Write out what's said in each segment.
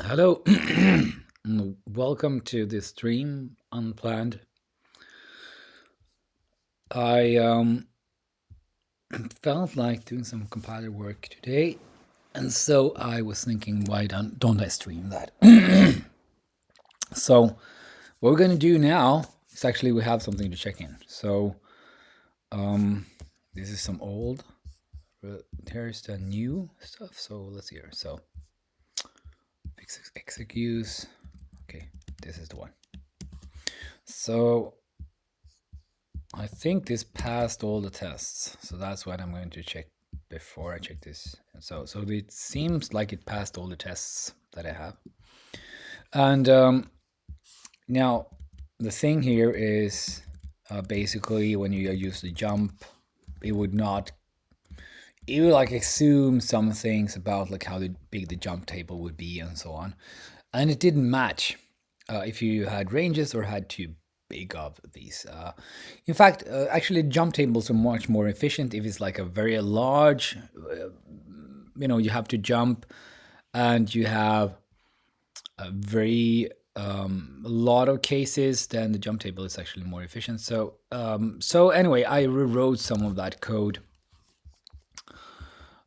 Hello, welcome to this stream unplanned. I felt like doing some compiler work today, and so I was thinking, why don't I stream that? So what we're going to do now is actually we have something to check in. So this is some old. Here's the new stuff. So let's see here. So executes. Okay, this is the one. So I think this passed all the tests, so that's what I'm going to check before I check this. So it seems like it passed all the tests that I have. And now the thing here is basically when you use the jump, it would like assume some things about like how big the jump table would be and so on, and it didn't match if you had ranges or had too big of these. In fact, actually, jump tables are much more efficient if it's like a very large. You have to jump, and you have a very lot of cases. Then the jump table is actually more efficient. So anyway, I rewrote some of that code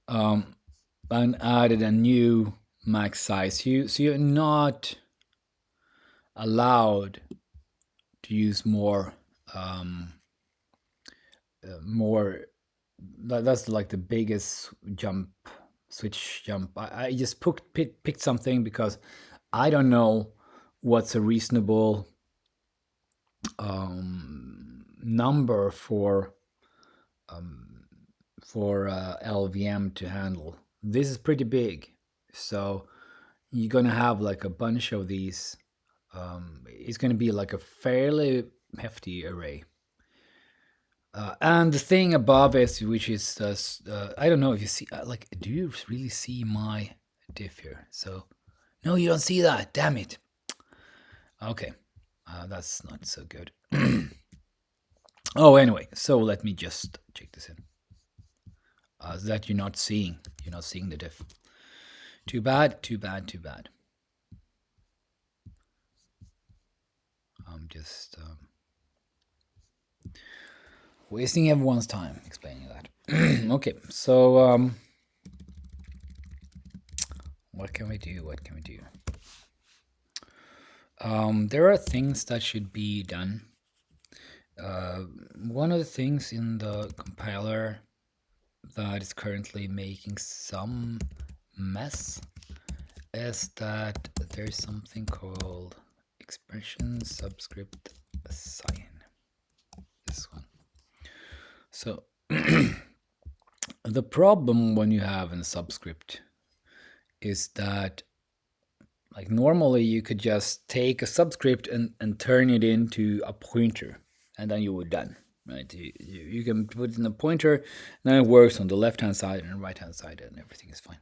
and added a new max size. So you're not allowed to use more. That's like the biggest switch jump. I just picked something because I don't know what's a reasonable number for LVM to handle. This is pretty big, so you're gonna have like a bunch of these. It's gonna be like a fairly hefty array. And the thing above it, which is I don't know if you see, like, do you really see my diff here? So, no, you don't see that. Damn it. Okay, that's not so good. Oh, anyway, so let me just check this in. That you're not seeing the diff. Too bad. I'm just wasting everyone's time explaining that. Okay, so what can we do? There are things that should be done. One of the things in the compiler that is currently making some mess is that there's something called expression subscript assign. This one. So the problem when you have a subscript is that, like, normally you could just take a subscript and turn it into a pointer, and then you were done, right? You can put it in a pointer, and then it works on the left-hand side and the right-hand side, and everything is fine.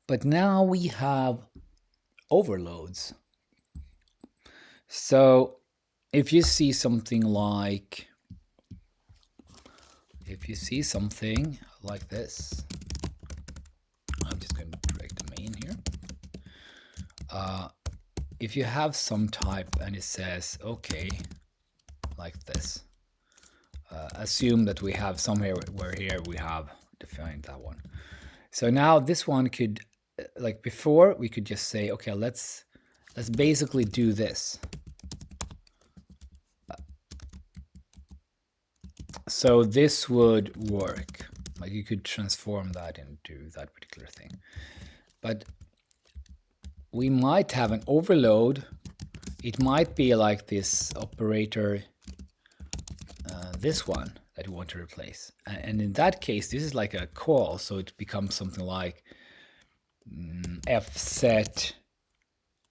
But now we have overloads. So if you see something like this, I'm just going to drag the main here. If you have some type and it says, okay, like this, assume that we have somewhere where here we have defined that one. So now this one could, like before, we could just say, okay, let's basically do this. So this would work. Like you could transform that into that particular thing. But we might have an overload. It might be like this operator, this one that you want to replace. And in that case, this is like a call, so it becomes something like fset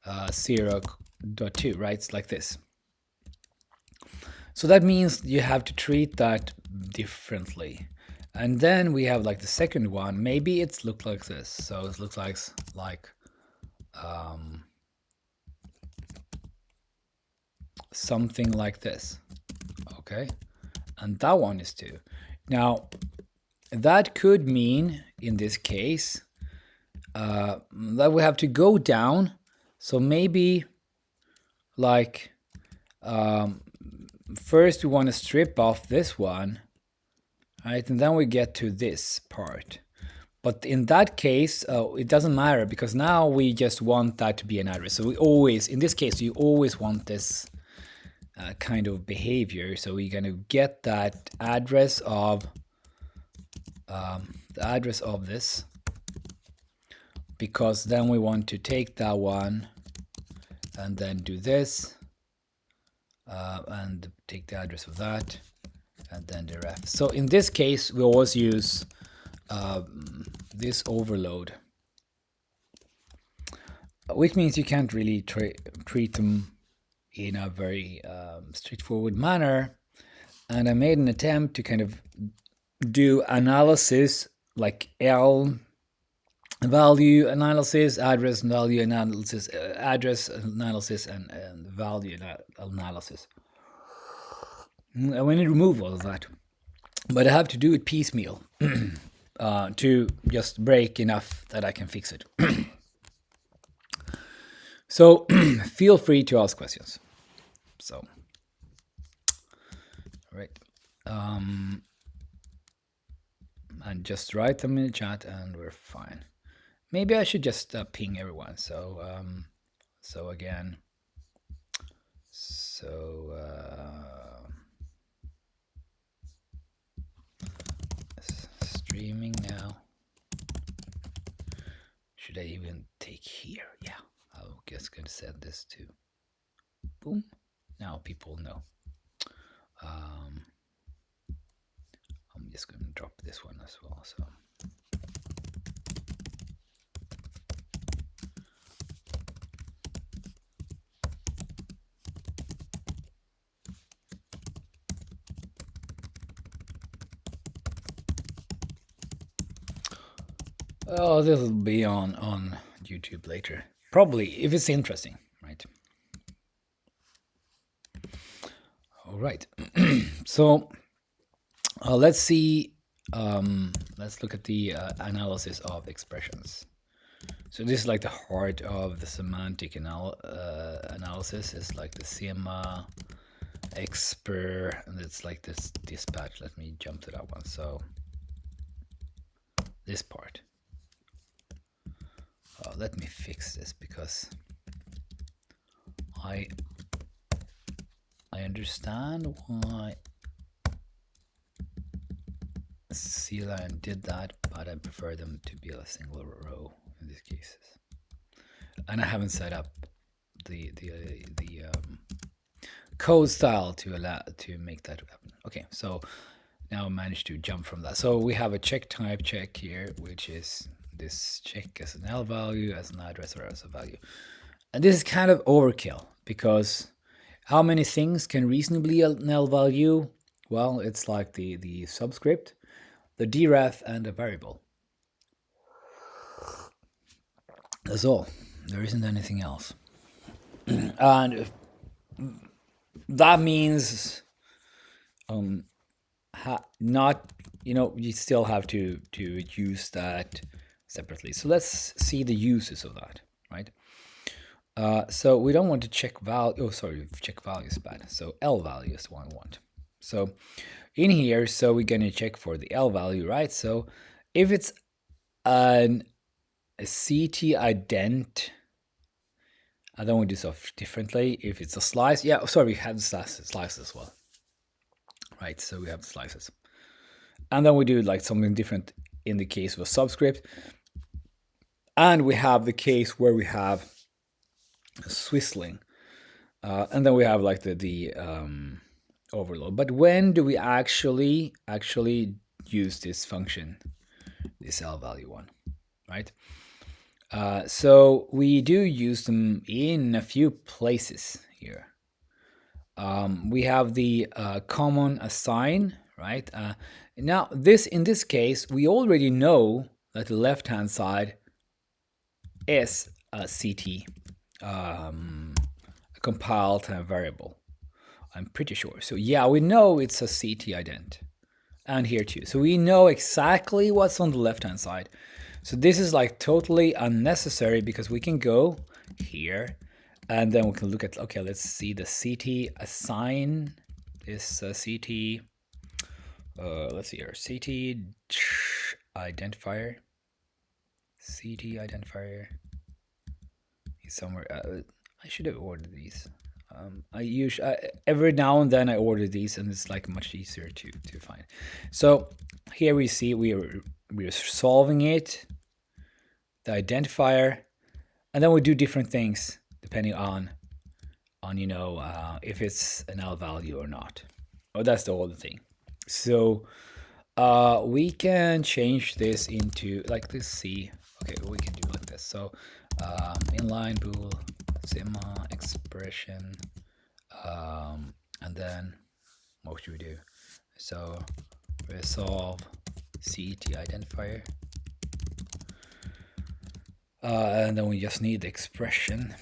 0.2, right? It's like this. So that means you have to treat that differently. And then we have like the second one. Maybe it looks like this. So it looks like something like this. Okay. And that one is 2. Now, that could mean, in this case, that we have to go down. So maybe like first we want to strip off this one, right? And then we get to this part. But in that case, it doesn't matter because now we just want that to be an address. So we always, in this case, you always want this kind of behavior. So we're going to get that address of this, because then we want to take that one and then do this and take the address of that and then the ref. So in this case, we always use this overload, which means you can't really treat them in a very straightforward manner. And I made an attempt to kind of do analysis, like L value analysis, address value analysis, address analysis, and value analysis. I want to remove all of that, but I have to do it piecemeal to just break enough that I can fix it. So feel free to ask questions. So, all right. And just write them in the chat and we're fine. Maybe I should just ping everyone. So, again, streaming now. Should I even take here? Yeah, I'm just gonna set this to boom. Now people know. I'm just gonna drop this one as well. So. Oh, this will be on YouTube later. Probably, if it's interesting, right? All right. So let's see. Let's look at the analysis of expressions. So this is like the heart of the semantic analysis. It's like the SEMA, exper, and it's like this dispatch. Let me jump to that one. So this part. Let me fix this because I understand why C-line did that, but I prefer them to be a single row in these cases. And I haven't set up the code style to make that happen. Okay, so now I managed to jump from that. So we have a check type check here, which is this check as an L value, as an address, or as a value. And this is kind of overkill because how many things can reasonably an L value? Well, it's like the subscript, the deref, and a variable. That's all. There isn't anything else. And that means not, you still have to use that separately. So let's see the uses of that, right? So we don't want to check value. Oh, sorry, check value is bad. So L value is the one we want. So in here, so we're going to check for the L value, right? So if it's a CT ident, I don't want to do stuff differently. If it's a slice, yeah, sorry, we have the slices as well, right? So we have the slices. And then we do like something different in the case of a subscript. And we have the case where we have a Swissling. And then we have like the overload. But when do we actually use this function, this L value one, right? So we do use them in a few places here. We have the common assign, right? Now in this case, we already know that the left-hand side is a CT, a compiled variable. I'm pretty sure. So yeah, we know it's a CT ident, and here too. So we know exactly what's on the left-hand side. So this is like totally unnecessary because we can go here and then we can look at, okay, let's see the CT assign this CT, let's see here, CT identifier. CT identifier is somewhere. I should have ordered these. I usually every now and then I order these, and it's like much easier to find. So here we see we are solving it, the identifier, and then we do different things depending on if it's an L value or not. Oh, that's the whole thing. So we can change this into like this C. Okay, we can do like this. So inline bool sigma expression, and then what should we do? So resolve CET identifier, and then we just need the expression,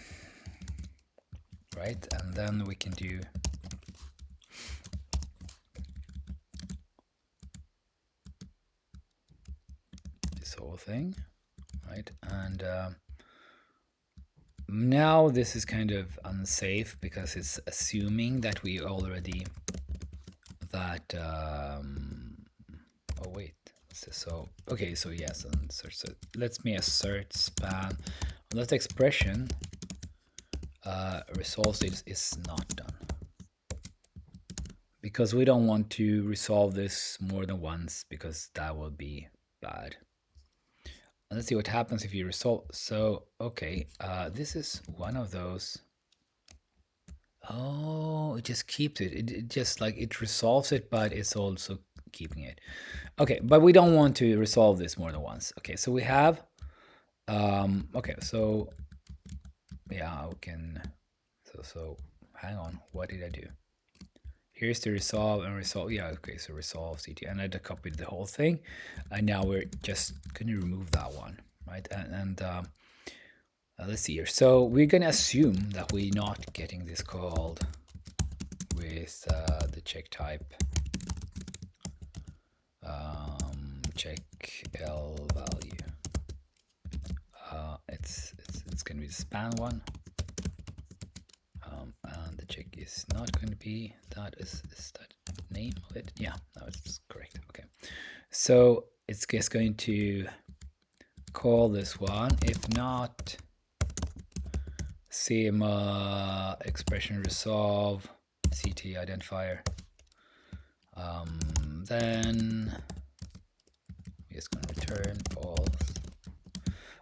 right? And then we can do this whole thing, right? And now this is kind of unsafe because it's assuming that we already oh wait, so okay, so yes, so let me assert span that expression resolves it is not done because we don't want to resolve this more than once because that will be bad. And let's see what happens if you resolve. So okay, this is one of those. Oh, it just keeps it. It just like it resolves it, but it's also keeping it. Okay, but we don't want to resolve this more than once. Okay, so we have, okay, so yeah, we can, so hang on, what did I do? Here's the resolve and resolve. Yeah, okay, so resolve CT, and I copied the whole thing, and now we're just gonna remove that one, right? And let's see here. So we're gonna assume that we're not getting this called with the check type check L value. It's gonna be the span one, and the check is not going to be that. Is that name of it? Yeah, no, it's correct. Okay, so it's just going to call this one. If not, sigma expression resolve CT identifier. Then we're just going to return false.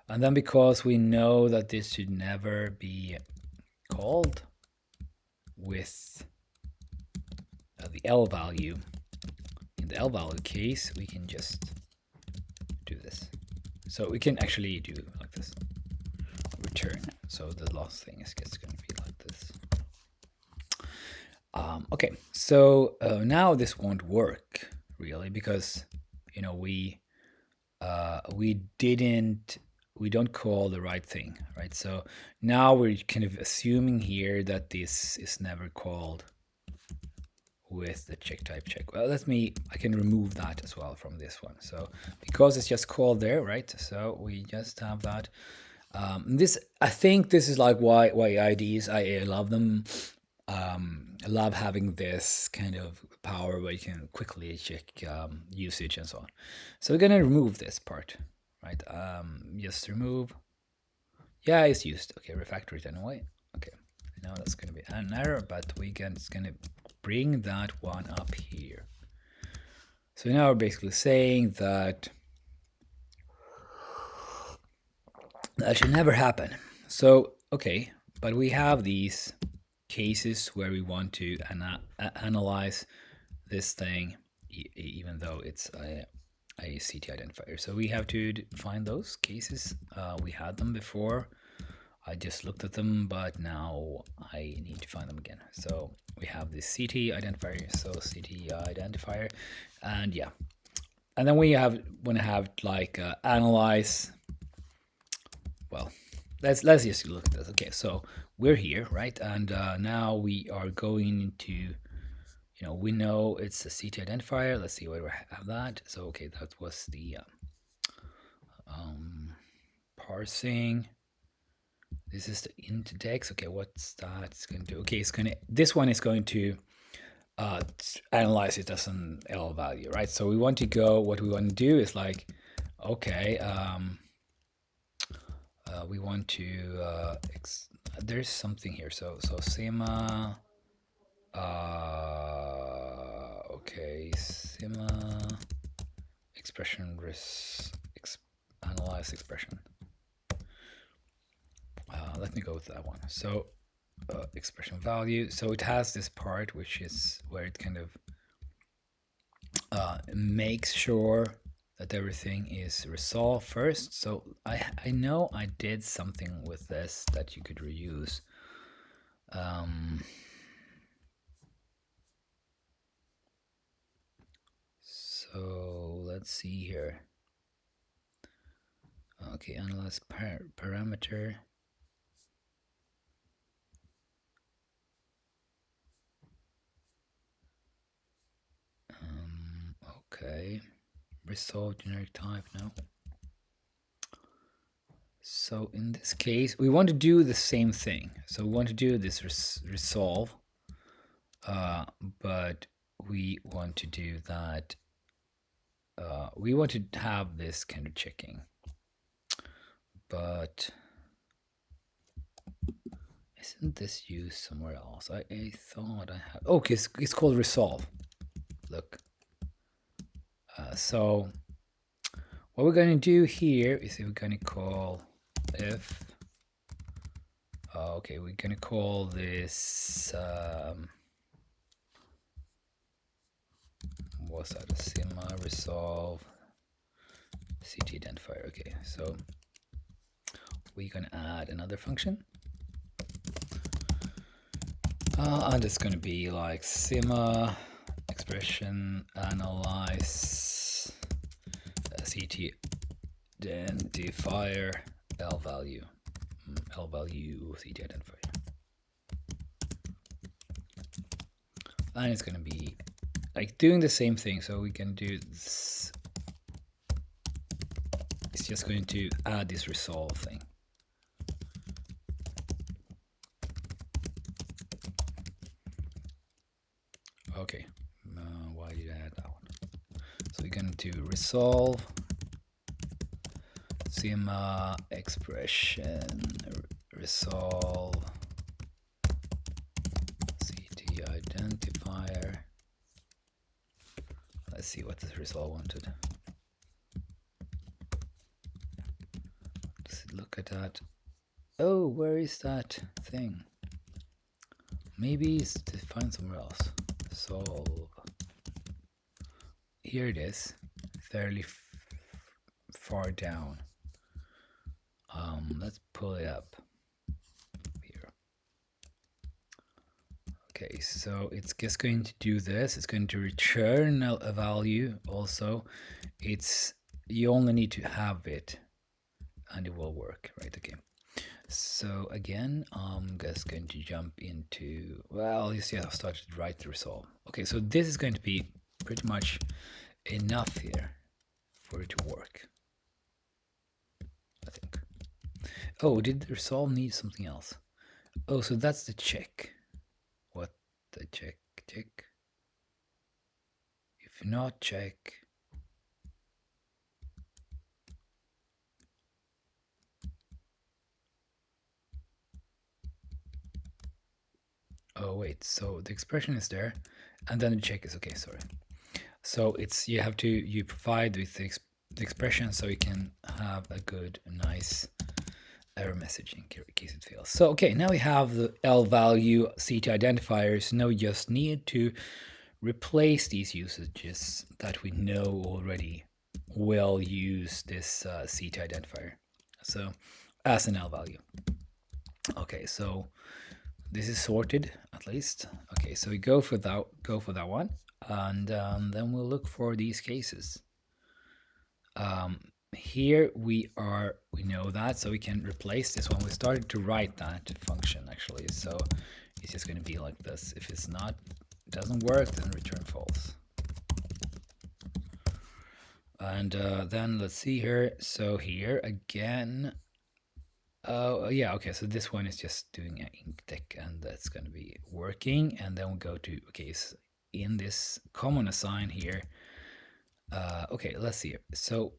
And then because we know that this should never be called with the L value, in the L value case, we can just do this. So we can actually do like this, return. So the last thing is just going to be like this. Okay, so now this won't work really because we don't call the right thing, right? So now we're kind of assuming here that this is never called with the check type check. Well, I can remove that as well from this one. So because it's just called there, right? So we just have that. I think this is like why IDs, I love them. I love having this kind of power where you can quickly check usage and so on. So we're gonna remove this part, right? Just remove. Yeah, it's used. Okay, refactor it anyway. Okay, now that's gonna be an error, but it's gonna bring that one up here. So now we're basically saying that should never happen. So okay, but we have these cases where we want to analyze this thing, even though it's a CT identifier. So we have to find those cases. We had them before. I just looked at them, but now I need to find them again. So we have this CT identifier. So CT identifier, and yeah, and then we want to have like analyze. Well, let's just look at this. Okay, so we're here, right? And now we are going to, we know it's a CT identifier. Let's see where we have that. So okay, that was the Parsing. This is the index. Okay, what's that? It's going to do. Okay, this one is going to analyze it as an L value, right? So we want to go. What we want to do is like, okay, we want to. There's something here. So Sima. Okay, Sima expression analyze expression. Let me go with that one. So expression value. So it has this part which is where it kind of makes sure that everything is resolved first. So I know I did something with this that you could reuse. So let's see here. Okay, analyze parameter. Okay, resolve generic type now. So in this case, we want to do the same thing. So we want to do this resolve, but we want to do that. We want to have this kind of checking, but isn't this used somewhere else? I thought I had. Okay, it's called resolve. Look. So what we're going to do here is we're going to call if. Okay, we're going to call this. What's that? A Sima resolve CT identifier. Okay, so we're going to add another function. And it's going to be like Sima expression analyze CT identifier L value CT identifier. And it's going to be like doing the same thing. So we can do this. It's just going to add this resolve thing. Okay, why did I add that one? So we're going to resolve Sima expression resolve CT identifier. Let's see what this resolve wanted. Let's look at that. Oh, where is that thing? Maybe it's defined somewhere else. Solve. Here it is, fairly far down. Let's pull it up here. Okay, so it's just going to do this. It's going to return a value. Also, you only need to have it, and it will work, right? Okay. So again, I'm just going to jump into, well, you see I've started to write the resolve. Okay, so this is going to be pretty much enough here for it to work, I think. Oh, did the resolve need something else? Oh, so that's the check. What the check? Check. If not check. Oh wait, so the expression is there, and then the check is okay. Sorry. So you provide with the expression so you can have a good, nice error message in case it fails. So okay, now we have the L value CT identifiers. Now we just need to replace these usages that we know already will use this CT identifier. So as an L value. Okay, so this is sorted at least. Okay, so we go for that one, and then we'll look for these cases. Here we know that, so we can replace this one. We started to write that function actually, so it's just going to be like this. If it doesn't work, then return false. And then let's see here. So here again. Oh yeah, okay. So this one is just doing an ink deck, and that's going to be working. And then we go to okay, so in this common assign here. Okay, let's see. So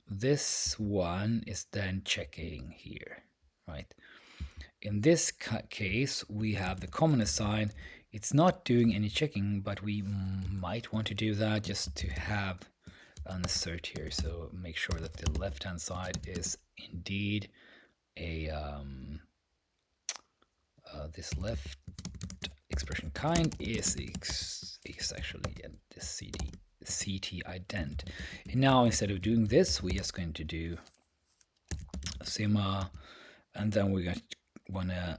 this one is then checking here, right? In this case, we have the common assign. It's not doing any checking, but we might want to do that just to have an assert here. So make sure that the left-hand side is indeed a this left expression kind is actually the CT ident. And now instead of doing this, we're just going to do sigma, and then we're going to want to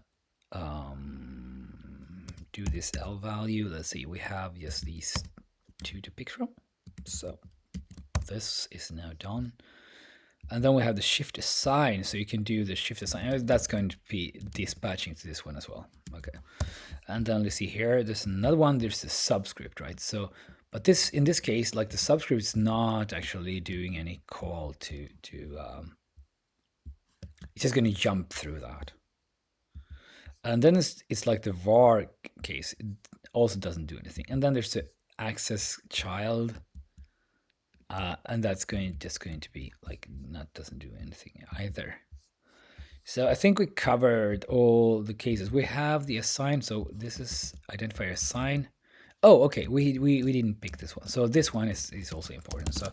do this L value. Let's see, we have just these two to pick from. So this is now done. And then we have the shift assign. So you can do the shift assign. That's going to be dispatching to this one as well. Okay. And then let's see here, there's another one, there's the subscript, right? So, but this, in this case, like the subscript is not actually doing any call to it's just going to jump through that. And then it's like the var case, it also doesn't do anything. And then there's the access child, and that's just going to be like, that doesn't do anything either. So I think we covered all the cases. We have the assign, so this is identifier assign. Oh, okay, we didn't pick this one. So this one is also important. So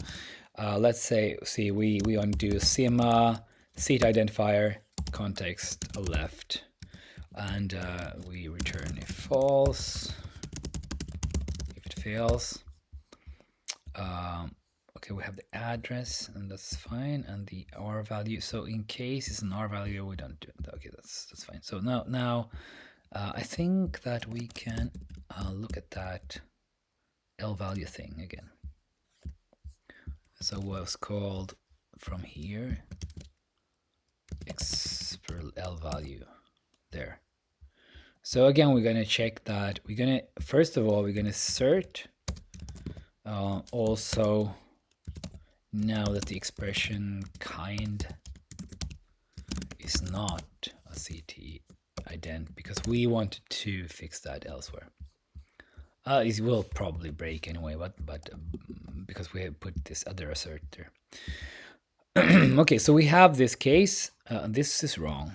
let's say, see, we want to do sigma seat identifier context left, and we return if false, if it fails. Okay, we have the address, and that's fine, and the R value. So in case it's an R value, we don't do it. Okay, that's fine. So now I think that we can look at that L value thing again. So what's called from here expr L value there. So again, we're gonna check that. We're gonna first of all we're gonna assert also now that the expression kind is not a CT ident, because we wanted to fix that elsewhere. It will probably break anyway, but because we have put this other assert there. Okay, so we have this case. This is wrong,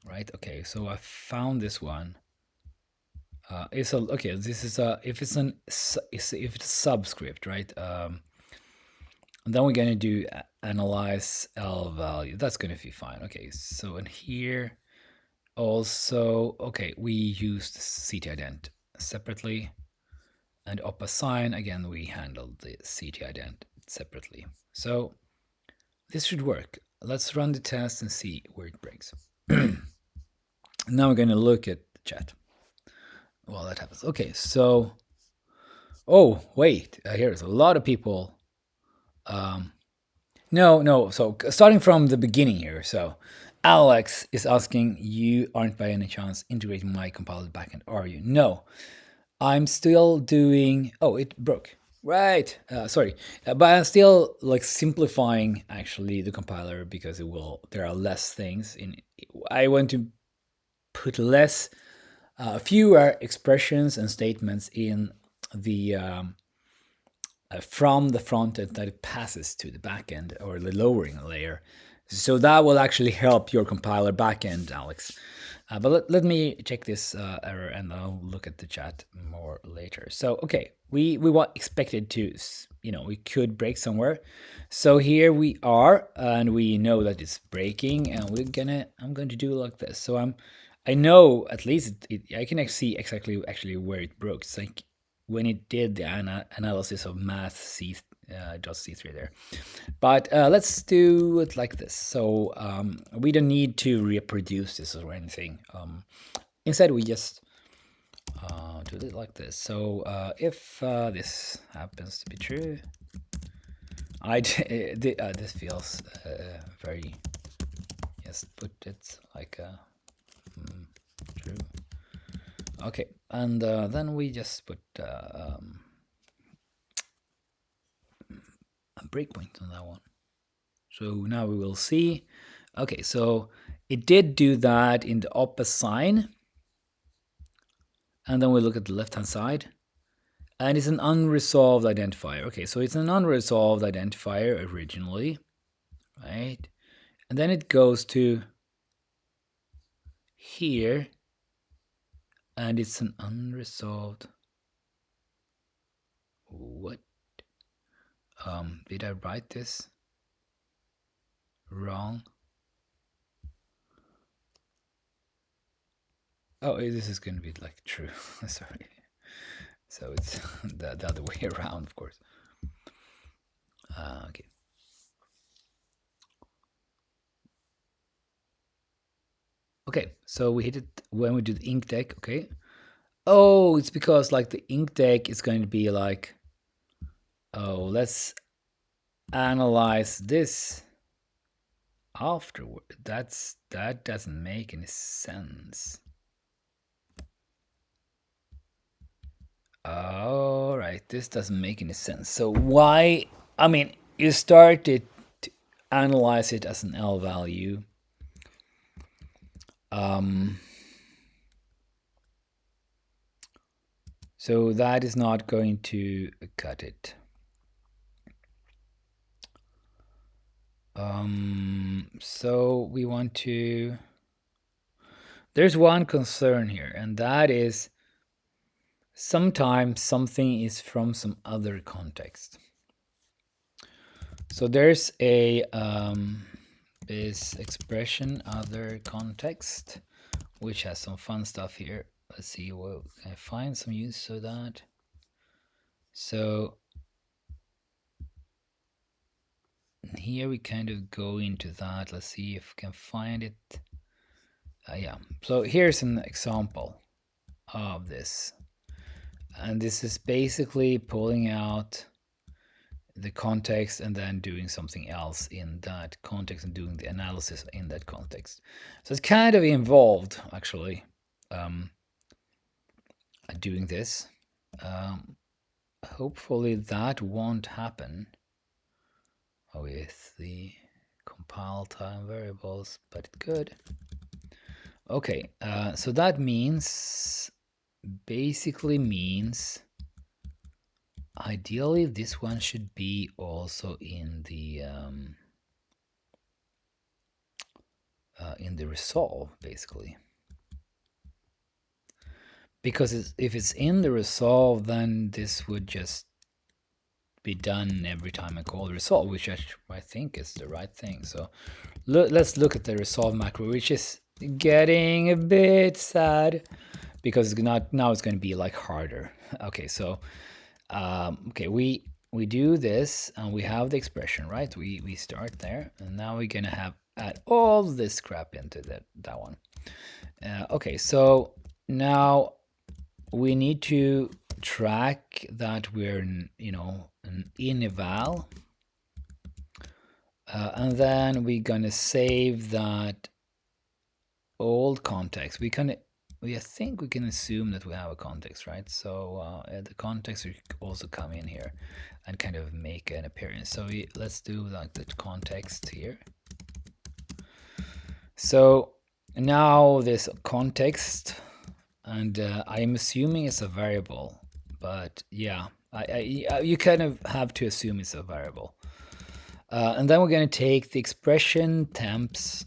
right? Okay, so I found this one. It's a okay. This is a if it's a subscript, right? And then we're going to do analyze L value. That's going to be fine. Okay, so in here also, okay, we used CT ident separately, and op assign, again, we handled the CT ident separately. So this should work. Let's run the test and see where it breaks. Now we're going to look at the chat. Well, that happens. Okay, so, oh, wait, here's a lot of people. No, so starting from the beginning here. So Alex is asking, you aren't by any chance integrating my compiled backend, are you? No, I'm still doing, oh, it broke. Right, sorry, but I'm still like simplifying actually the compiler, because there are less things in, I want to put fewer expressions and statements in the from the front end that it passes to the backend, or the lowering layer. So that will actually help your compiler backend, Alex. But let me check this error, and I'll look at the chat more later. So okay, we expected to, we could break somewhere. So here we are, and we know that it's breaking, and I'm going to do like this. So I know at least I can see exactly where it broke. It's like when it did the analysis of math C.C3 there. But let's do it like this. So we don't need to reproduce this or anything. Instead, we just do it like this. So if this happens to be true, this feels very, yes, put it like true. Okay, and then we just put breakpoint on that one. So now we will see. Okay, so it did do that in the opposite sign. And then we look at the left-hand side. And it's an unresolved identifier. Okay, so it's an unresolved identifier originally, right? And then it goes to here, and it's an unresolved. What? Did I write this wrong? Oh, this is going to be like true. Sorry. So it's the other way around, of course. Okay. Okay, so we hit it when we do the ink deck. Okay. Oh, it's because like the ink deck is going to be like, oh, let's analyze this afterward. That doesn't make any sense. All right, this doesn't make any sense. So why? I mean, you started to analyze it as an L value. So that is not going to cut it. So we want to. There's one concern here, and that is sometimes something is from some other context. So there's a this expression other context, which has some fun stuff here. Let's see, well, can I find some use of that? So here we kind of go into that. Let's see if we can find it. Yeah, so here's an example of this. And this is basically pulling out the context and then doing something else in that context and doing the analysis in that context. So it's kind of involved, actually, doing this. Hopefully that won't happen with the compile time variables, but it could. Okay, so that means, basically means, ideally this one should be also in the resolve, basically. Because if it's in the resolve, then this would just be done every time I call resolve, which I think is the right thing. So let's look at the resolve macro, which is getting a bit sad because now it's going to be like harder. Okay, so okay, we do this and we have the expression, right? We start there, and now we're going to add all this crap into that one. Okay, so now we need to track that we're an in eval, and then we're gonna save that old context. I think we can assume that we have a context, right? So the context will also come in here and kind of make an appearance. So let's do like the context here. So now this context, and I'm assuming it's a variable, but yeah, you kind of have to assume it's a variable. And then we're going to take the expression temps.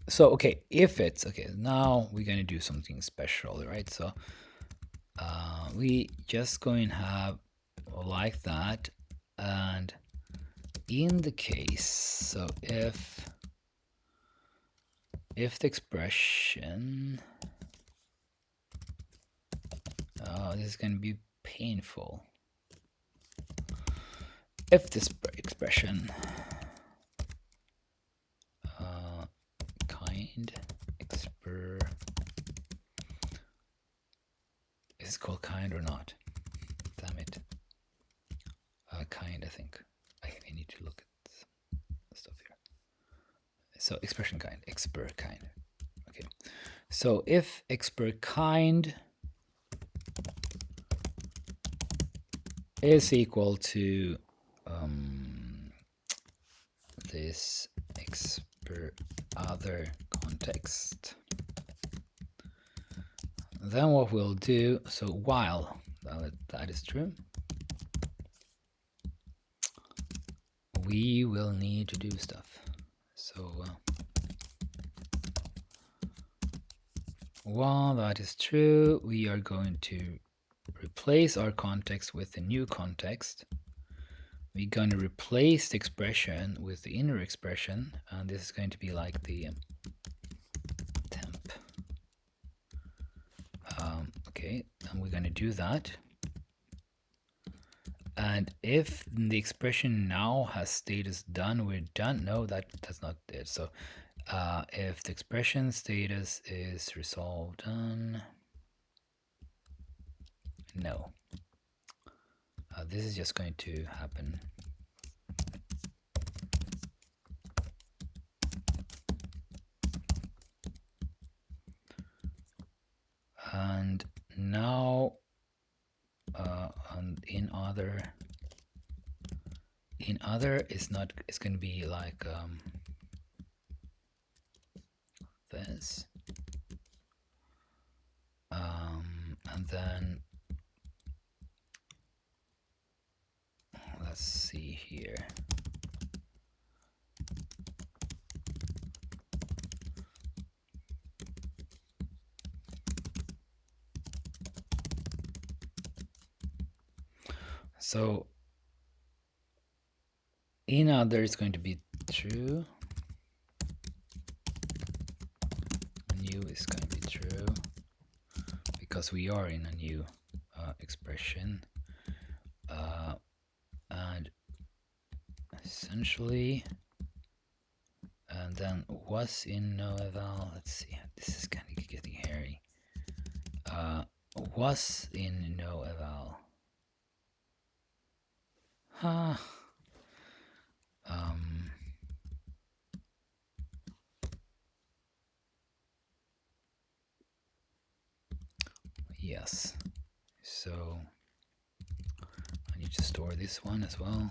So okay, if it's okay, now we're going to do something special, right? So we just going to have like that, and in the case, so if the expression, this is going to be painful. If this expression kind expr, is it called kind or not? Damn it. Kind, I think. I need to look at stuff here. So expression kind, expr kind. Okay. So if expr kind is equal to this other context. Then what we'll do, so while that is true, we will need to do stuff. So while that is true, we are going to replace our context with a new context. We're going to replace the expression with the inner expression, and this is going to be like the temp. Okay, and we're going to do that. And if the expression now has status done, we're done. No, that's not it. So if the expression status is resolved done, no. This is just going to happen. And now and in other is not, it's going to be like this, and then let's see here. So in other is going to be true. New is going to be true because we are in a new expression. And essentially, and then was in no eval. Let's see, this is kind of getting hairy. Was in no eval. Huh. Yes. So I need to store this one as well.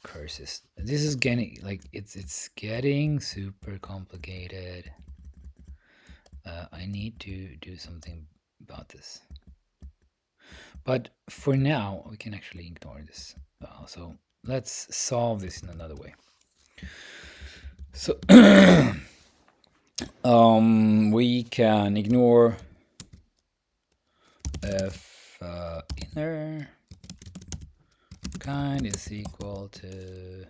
Curses. This is getting like it's getting super complicated. I need to do something about this. But for now, we can actually ignore this. So let's solve this in another way. So we can ignore if inner kind is equal to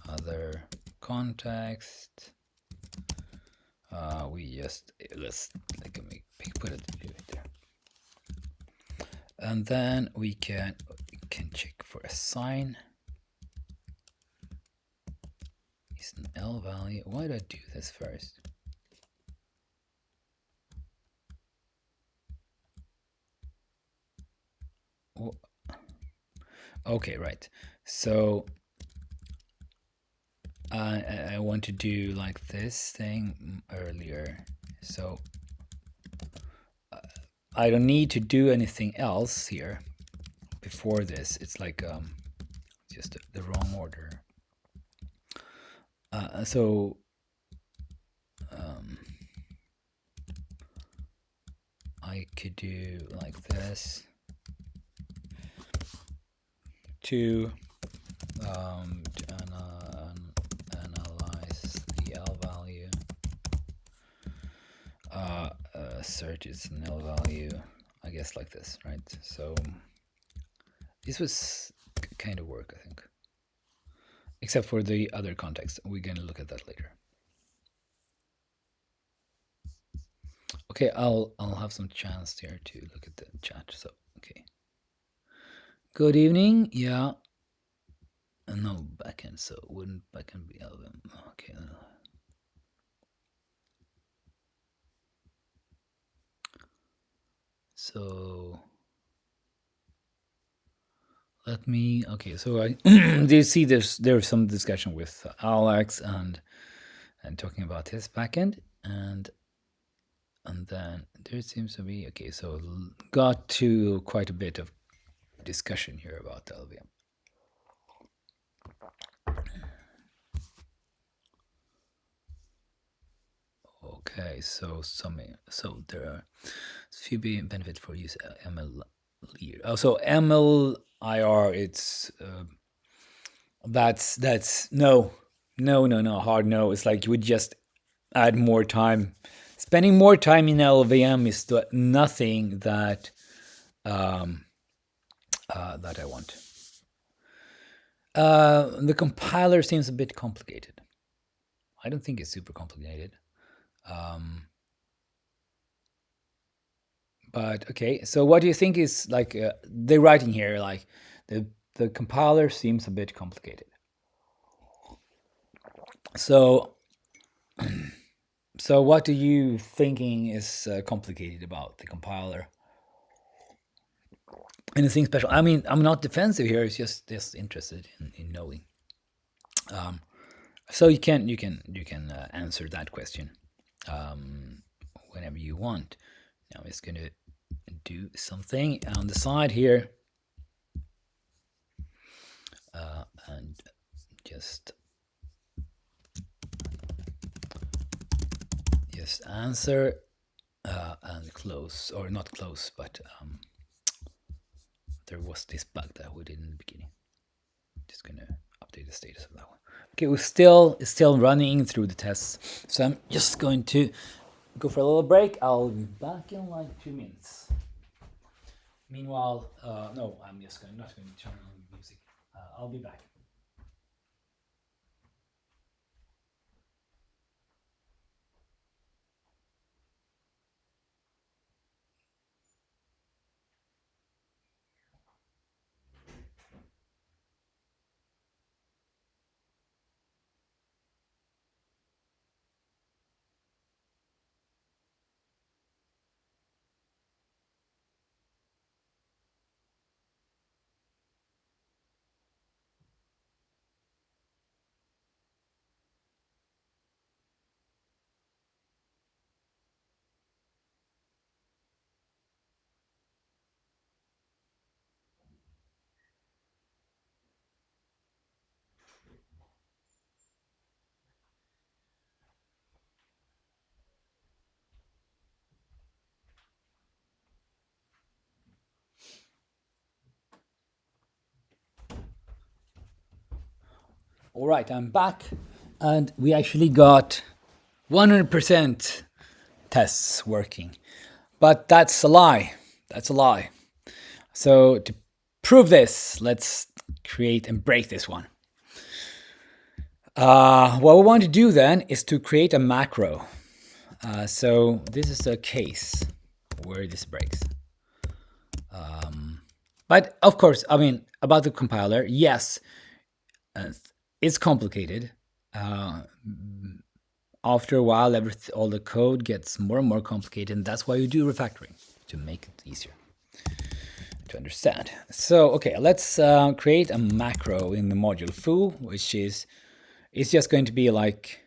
other context. We just let's like put it there, and then we can check for a sign. Is an L value. Why do I do this first? Oh. Okay, right. So I want to do like this thing earlier. So I don't need to do anything else here before this. It's like just the wrong order. So I could do like this to analyze the L value, search its null value, I guess like this, right? So this was kind of work, I think, except for the other context. We're going to look at that later. Okay, I'll have some chance here to look at the chat. So okay, good evening. Yeah, no backend. So wouldn't backend be LVM? Okay. So let me. Okay, so I do you see there's some discussion with Alex and talking about his backend, and And then there seems to be, okay, so got to quite a bit of discussion here about the LVM. Okay, so there are few benefits for use ML. Oh, so MLIR, it's that's no, hard no. It's like you would just add more time. Spending more time in LVM is nothing that that I want. The compiler seems a bit complicated. I don't think it's super complicated. But okay, so what do you think is like the writing here? Like the compiler seems a bit complicated. So so what do you thinking is complicated about the compiler? Anything special? I mean, I'm not defensive here. It's just interested in knowing. So you can answer that question whenever you want. Now it's going to do something on the side here, and just answer and close, or not close, but there was this bug that we did in the beginning. Just gonna update the status of that one. Okay, it's still running through the tests, so I'm just going to go for a little break. I'll be back in like 2 minutes. Meanwhile, no, I'm just not going to turn on music. I'll be back. All right, I'm back, and we actually got 100% tests working. But that's a lie. That's a lie. So to prove this, let's create and break this one. What we want to do then is to create a macro. So this is a case where this breaks. But of course, I mean, about the compiler, yes, it's complicated. After a while, all the code gets more and more complicated, and that's why you do refactoring, to make it easier to understand. So, okay, let's create a macro in the module foo, which is, it's just going to be like,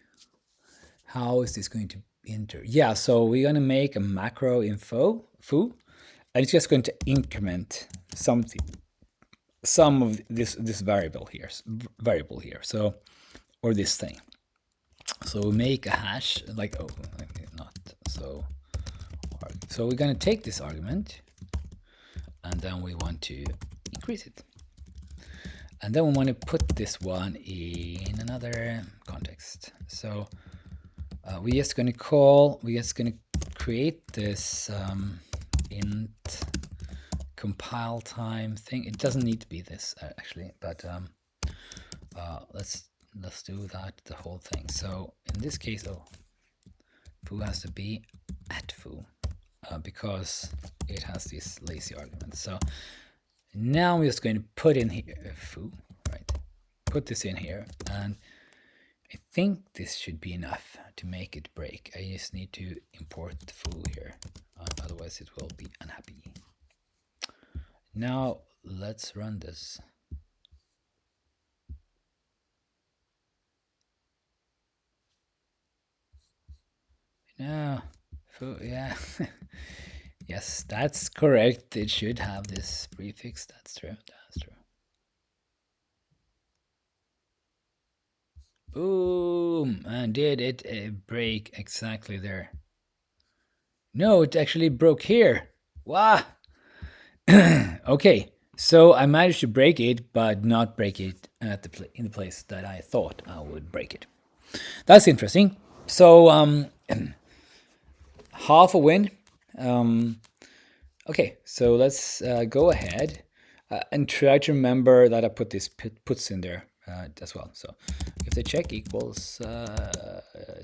how is this going to enter? Yeah, so we're going to make a macro in foo, and it's just going to increment some of this variable here. So, or this thing. So we make a hash like, oh, not so. So we're going to take this argument, and then we want to increase it. And then we want to put this one in another context. So we're just going to create this int compile time thing. It doesn't need to be this actually, but let's do that, the whole thing. So in this case, foo has to be at foo because it has these lazy arguments. So now I'm just going to put in here foo, right? Put this in here, and I think this should be enough to make it break. I just need to import the foo here, otherwise it will be unhappy. Now let's run this. Now Yeah. Yes, that's correct. It should have this prefix. That's true. That's true. Boom! And did it break exactly there? No, it actually broke here. Wow. Okay, so I managed to break it, but not break it at in the place that I thought I would break it. That's interesting. So half a win. Um, okay, so let's go ahead and try to remember that I put this puts in there as well. So if the check equals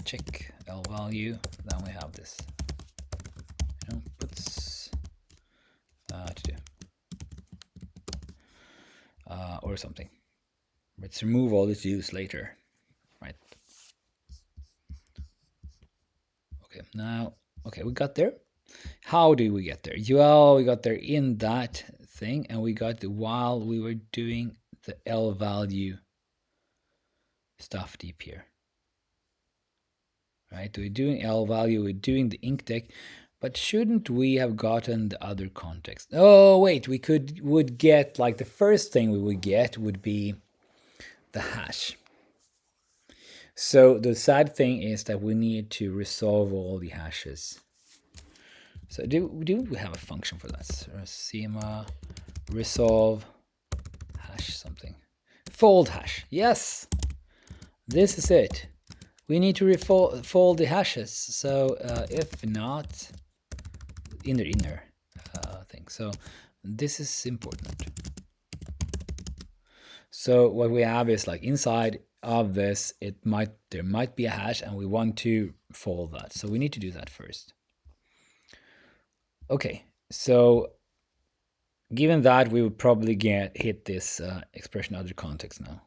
check L value, then we have this. Puts to do or something. Let's remove all this use later, right? Okay, now, okay, we got there. How did we get there? Well, we got there in that thing, and we got while we were doing the L value stuff deep here. Right? We're doing L value, we're doing the ink deck, but shouldn't we have gotten the other context? Oh, wait, we would get, like, the first thing we would get would be the hash. So the sad thing is that we need to resolve all the hashes. So do we have a function for that? Sema resolve hash something. Fold hash. Yes, this is it. We need to fold the hashes. So if not, inner thing. So this is important. So what we have is, like, inside of this, there might be a hash, and we want to fold that. So we need to do that first. Okay, so given that, we would probably hit this expression other context now.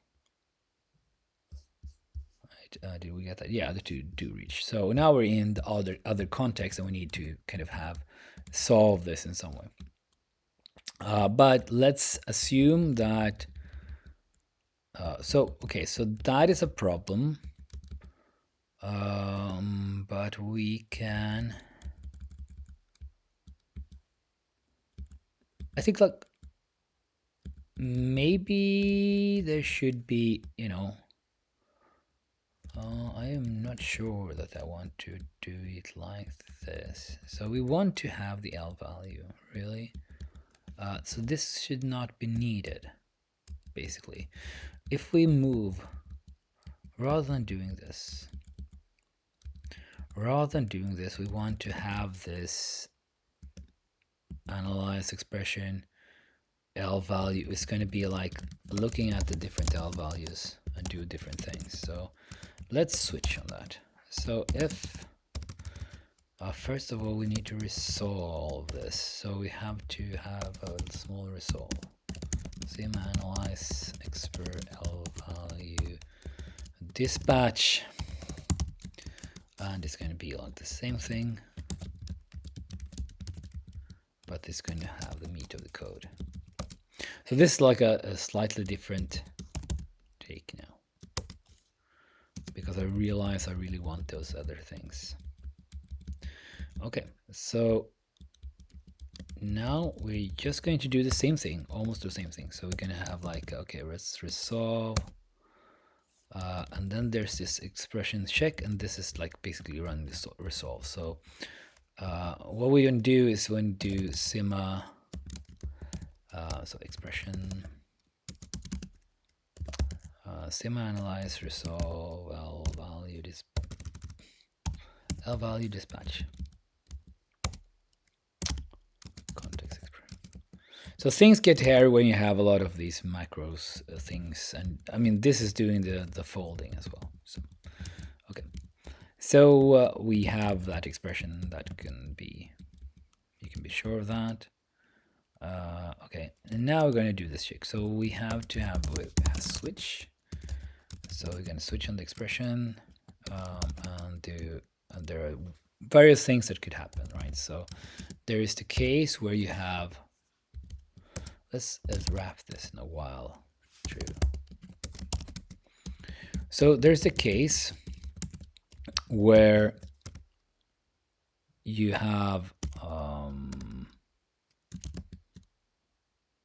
Right, did we get that? Yeah, the two do reach. So now we're in the other context, and we need to kind of solve this in some way. But let's assume that. So that is a problem. But we can. I think, like, maybe there should be, I am not sure that I want to do it like this. So we want to have the L value, really. So this should not be needed, basically. If we move, rather than doing this, we want to have this analyze expression L value is going to be like looking at the different L values and do different things. So let's switch on that. So if first of all, we need to resolve this. So we have to have a small resolve. Sim analyze expert L value dispatch, and it's going to be like the same thing, but it's going to have the meat of the code. So this is like a slightly different take now, because I realize I really want those other things. Okay, so now we're just going to do the same thing, almost the same thing. So we're going to have, like, okay, let's resolve. And then there's this expression check, and this is like basically running this resolve. So what we're going to do is we're going to do Sima, so expression, Sima analyze resolve L value dispatch. Context expression. So things get hairy when you have a lot of these macros things, and I mean this is doing the folding as well. So okay, so we have that expression that can be, you can be sure of that. Okay, and now we're going to do this check. So we have to have a switch. So we're going to switch on the expression, and there are various things that could happen, right? So there is the case where you have, let's wrap this in a while true. So there's the case where you have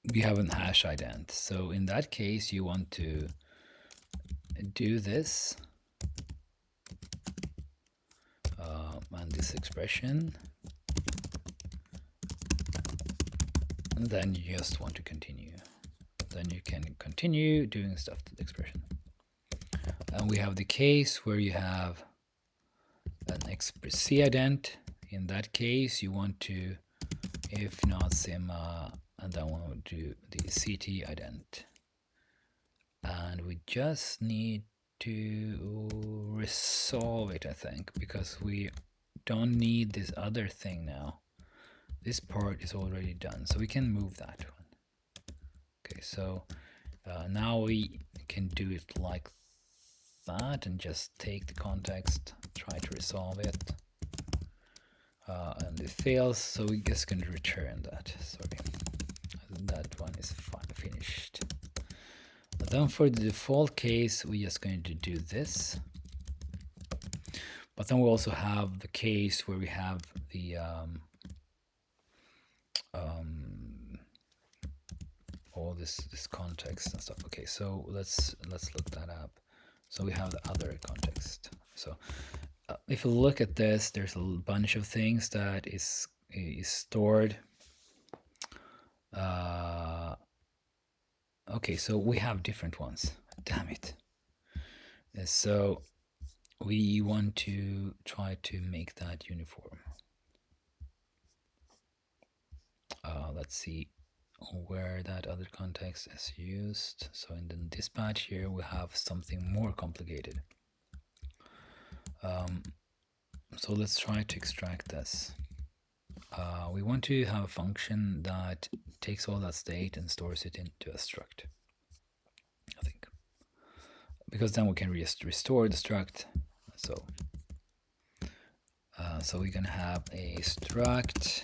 an hash ident. So in that case, you want to do this and this expression, and then you just want to continue. Then you can continue doing stuff to the expression. And we have the case where you have an express C ident. In that case, you want to, if not sigma, and then we will do the CT ident. And we just need to resolve it, I think, because we don't need this other thing now. This part is already done, so we can move that one. Okay, so now we can do it like that and just take the context, try to resolve it. And it fails, so we're just going to return that. Sorry, that one is finished. But then for the default case, we're just going to do this. But then we also have the case where we have the all this context and stuff. Okay, so let's look that up. So we have the other context. So if you look at this, there's a bunch of things that is stored. Okay, so we have different ones. Damn it. So we want to try to make that uniform. Let's see where that other context is used. So in the dispatch here, we have something more complicated. So let's try to extract this. We want to have a function that takes all that state and stores it into a struct, I think, because then we can restore the struct. So we're gonna have a struct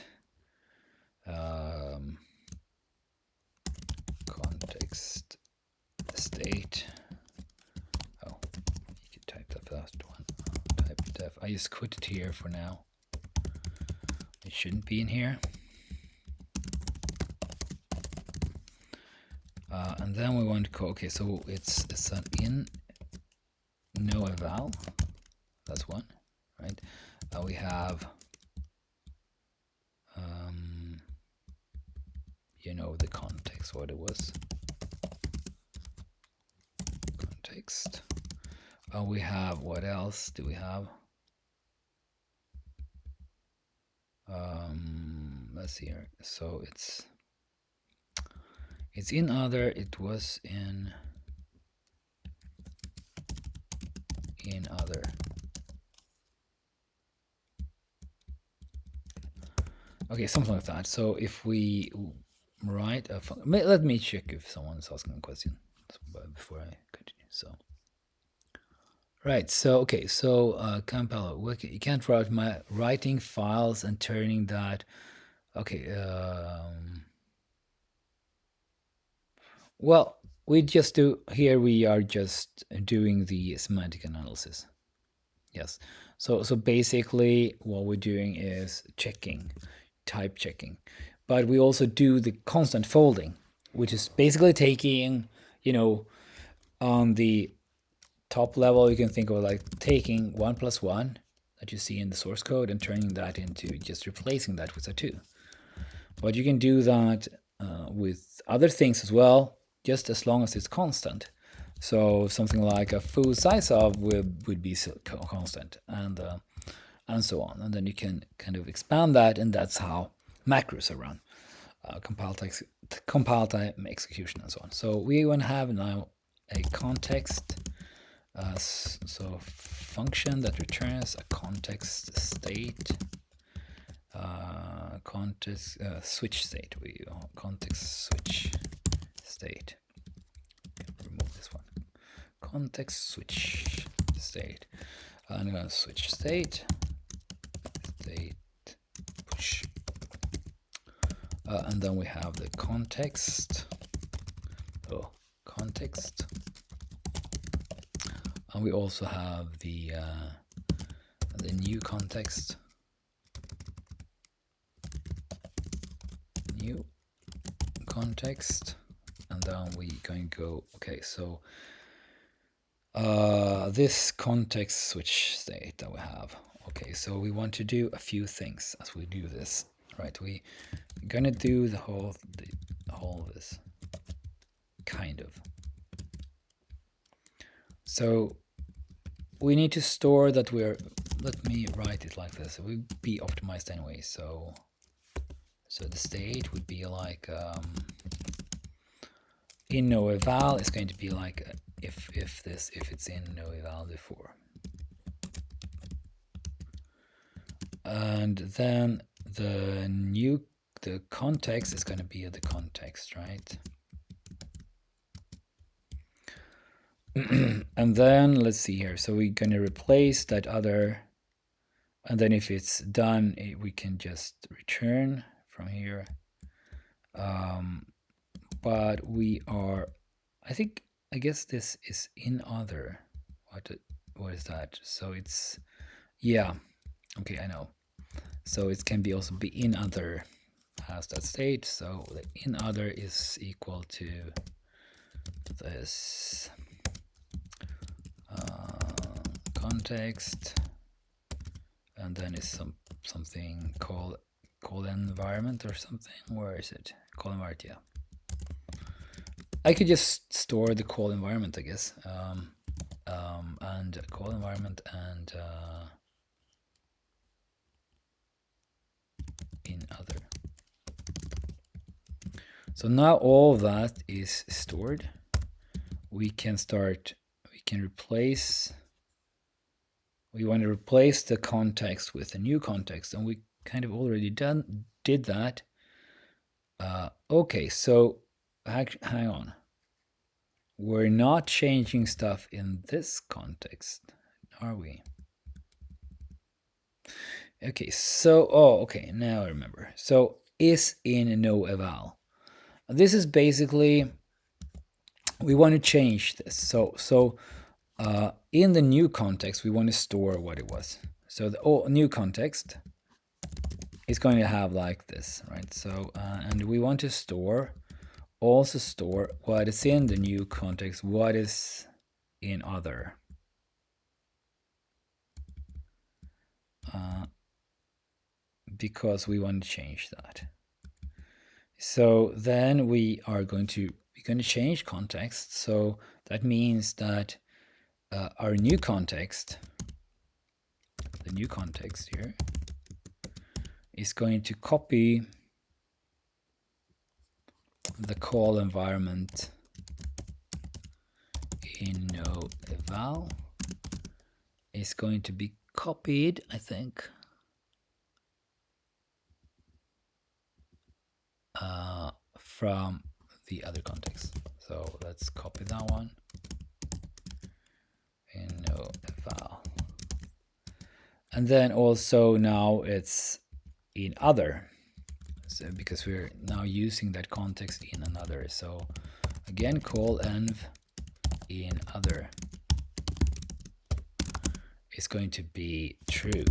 context state. Oh, you can type the first one. Type def. I just quit it here for now. It shouldn't be in here. And then we want to call, okay, so it's an in no eval. That's one, right? We have you know, the context, what it was. Context. We have, what else do we have? Let's see here. So it's in other, it was in other. Okay, something like that. So if we write a let me check if someone's asking a question before I continue. So right, so okay, so Campello, you can't write my writing files and turning that. Okay, well, we just do here. We are just doing the semantic analysis. Yes. So basically, what we're doing is checking, type checking, but we also do the constant folding, which is basically taking, you know, on the top level, you can think of like taking 1 + 1 that you see in the source code and turning that into just replacing that with a 2. But you can do that with other things as well, just as long as it's constant. So something like a full size of would be constant, and so on. And then you can kind of expand that, and that's how macros are run, compile time execution, and so on. So we want to have now a context. So function that returns a context state, context switch state. Context switch state. Remove this one. Context switch state. I'm going to switch state push, and then we have the context. Context. And we also have the new context. new context, and then we going to go, okay, so this context switch state that we have. Okay, so we want to do a few things as we do this, right? We're gonna do the whole of this, kind of. So we need to store that we're, let me write it like this. It will be optimized anyway, so the state would be like in no eval is going to be like if it's in no eval before. And then the context is going to be the context, right? And then let's see here. So we're going to replace that other, and then if it's done, we can just return from here. But we are, I guess this is in other. What is that? So it's, yeah, okay, I know. So it can be also be in other has that state. So the in other is equal to this context, and then it's something called environment or something. Where is it? Call environment, yeah. I could just store the call environment, I guess, and call environment and in other. So now all of that is stored. We can replace, we want to replace the context with a new context, and we kind of already did that. Okay, so hang on. We're not changing stuff in this context, are we? Okay, so, okay, now I remember. So is in no eval. This is basically, we want to change this. So in the new context, we want to store what it was. So the new context is going to have like this, right? So, and we want to also store what is in the new context, what is in other. Because we want to change that. So then we're going to change context. So that means that our new context, the new context here, is going to copy the call environment in no eval. Is going to be copied, I think, from the other context. So let's copy that one in no eval. And then also now it's in other. So because we're now using that context in another. So again, call env in other is going to be true,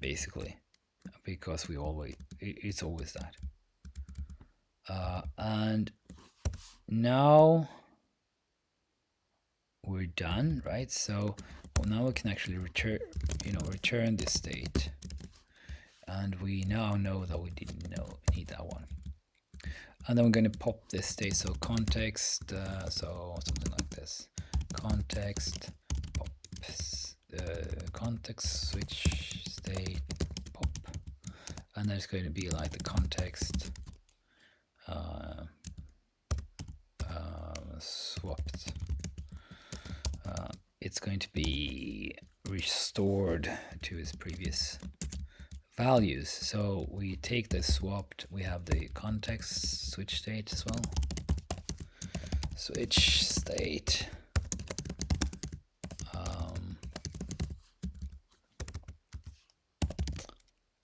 basically, because it's always that. And now we're done, right? So now we can actually return this state, and we now know that we didn't need that one. And then we're going to pop this state, so context, so something like this, context pop, context switch state pop, and then it's going to be like the context swapped. It's going to be restored to its previous values. So we take this swapped, we have the context switch state as well. Switch state.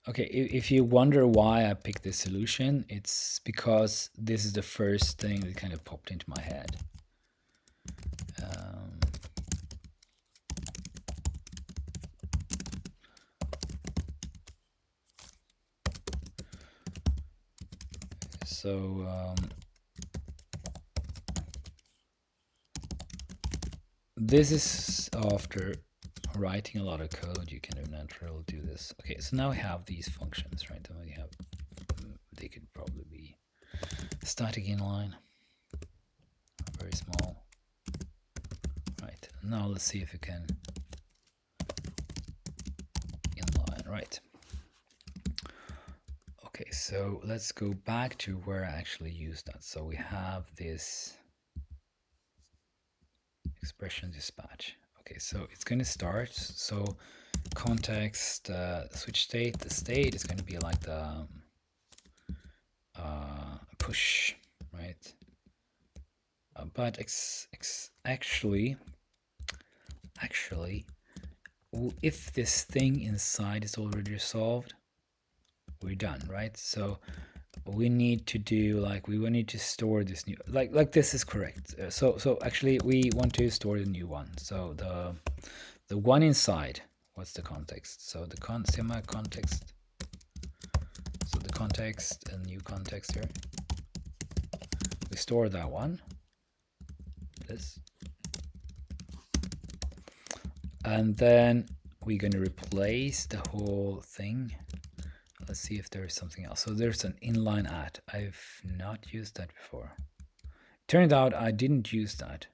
Okay, if you wonder why I picked this solution, it's because this is the first thing that kind of popped into my head. So this is after writing a lot of code, you can naturally do this. Okay, so now we have these functions, right? And we have, they could probably be static inline, very small. Right, now let's see if we can inline, right? Okay, so let's go back to where I actually used that. So we have this expression dispatch. Okay, so it's going to start. So context, switch state. The state is going to be like the push, right? But actually, if this thing inside is already resolved, we're done, right? So we need to do like we will need to store this new like this is correct. So actually we want to store the new one. So the one inside, what's the context? So the semi context. So the context and new context here. We store that one. This. And then we're going to replace the whole thing. Let's see if there's something else. So there's an inline add. I've not used that before. Turned out I didn't use that.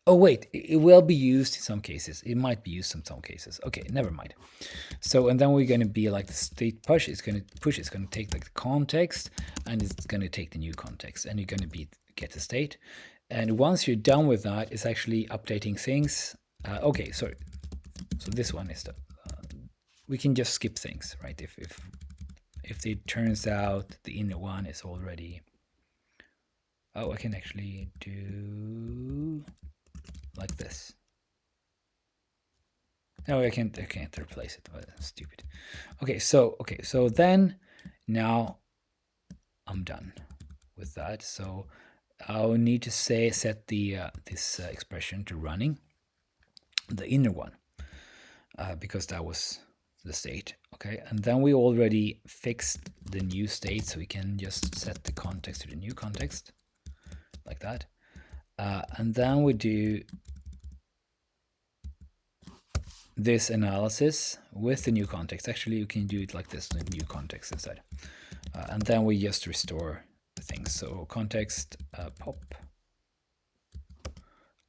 Oh wait, it will be used in some cases. It might be used in some cases. Okay, never mind. So and then we're going to be like the state push. It's going to push. It's going to take like the context, and it's going to take the new context, and you're going to get the state. And once you're done with that, it's actually updating things. Okay, sorry. So this one is the. We can just skip things, right? If it turns out the inner one is already. Oh, I can actually do like this. No, I can't replace it. That's stupid. Okay, so then now I'm done with that. So I'll need to set the this expression to running, the inner one, because that was the state. Okay, and then we already fixed the new state, so we can just set the context to the new context like that, and then we do this analysis with the new context. Actually, you can do it like this, the new context instead. And then we just restore the things. So context pop.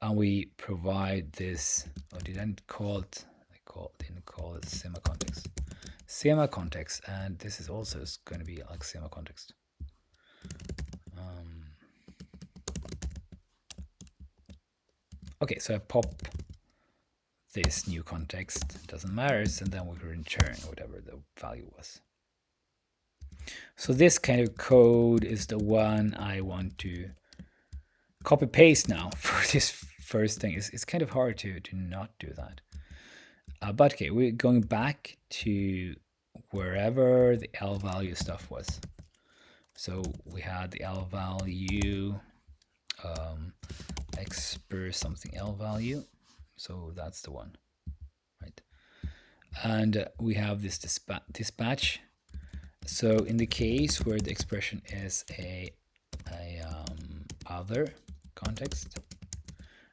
And we provide this, oh, didn't call it, didn't call it semi-context. Semi-context, and this is also going to be like semi-context. Okay, so I pop this new context, doesn't matter, and then we return whatever the value was. So this kind of code is the one I want to copy paste now for this first thing. It's kind of hard to not do that. But okay, we're going back to wherever the L value stuff was. So we had the L value expr something L value. So that's the one, right? And we have this dispatch. So in the case where the expression is a other context,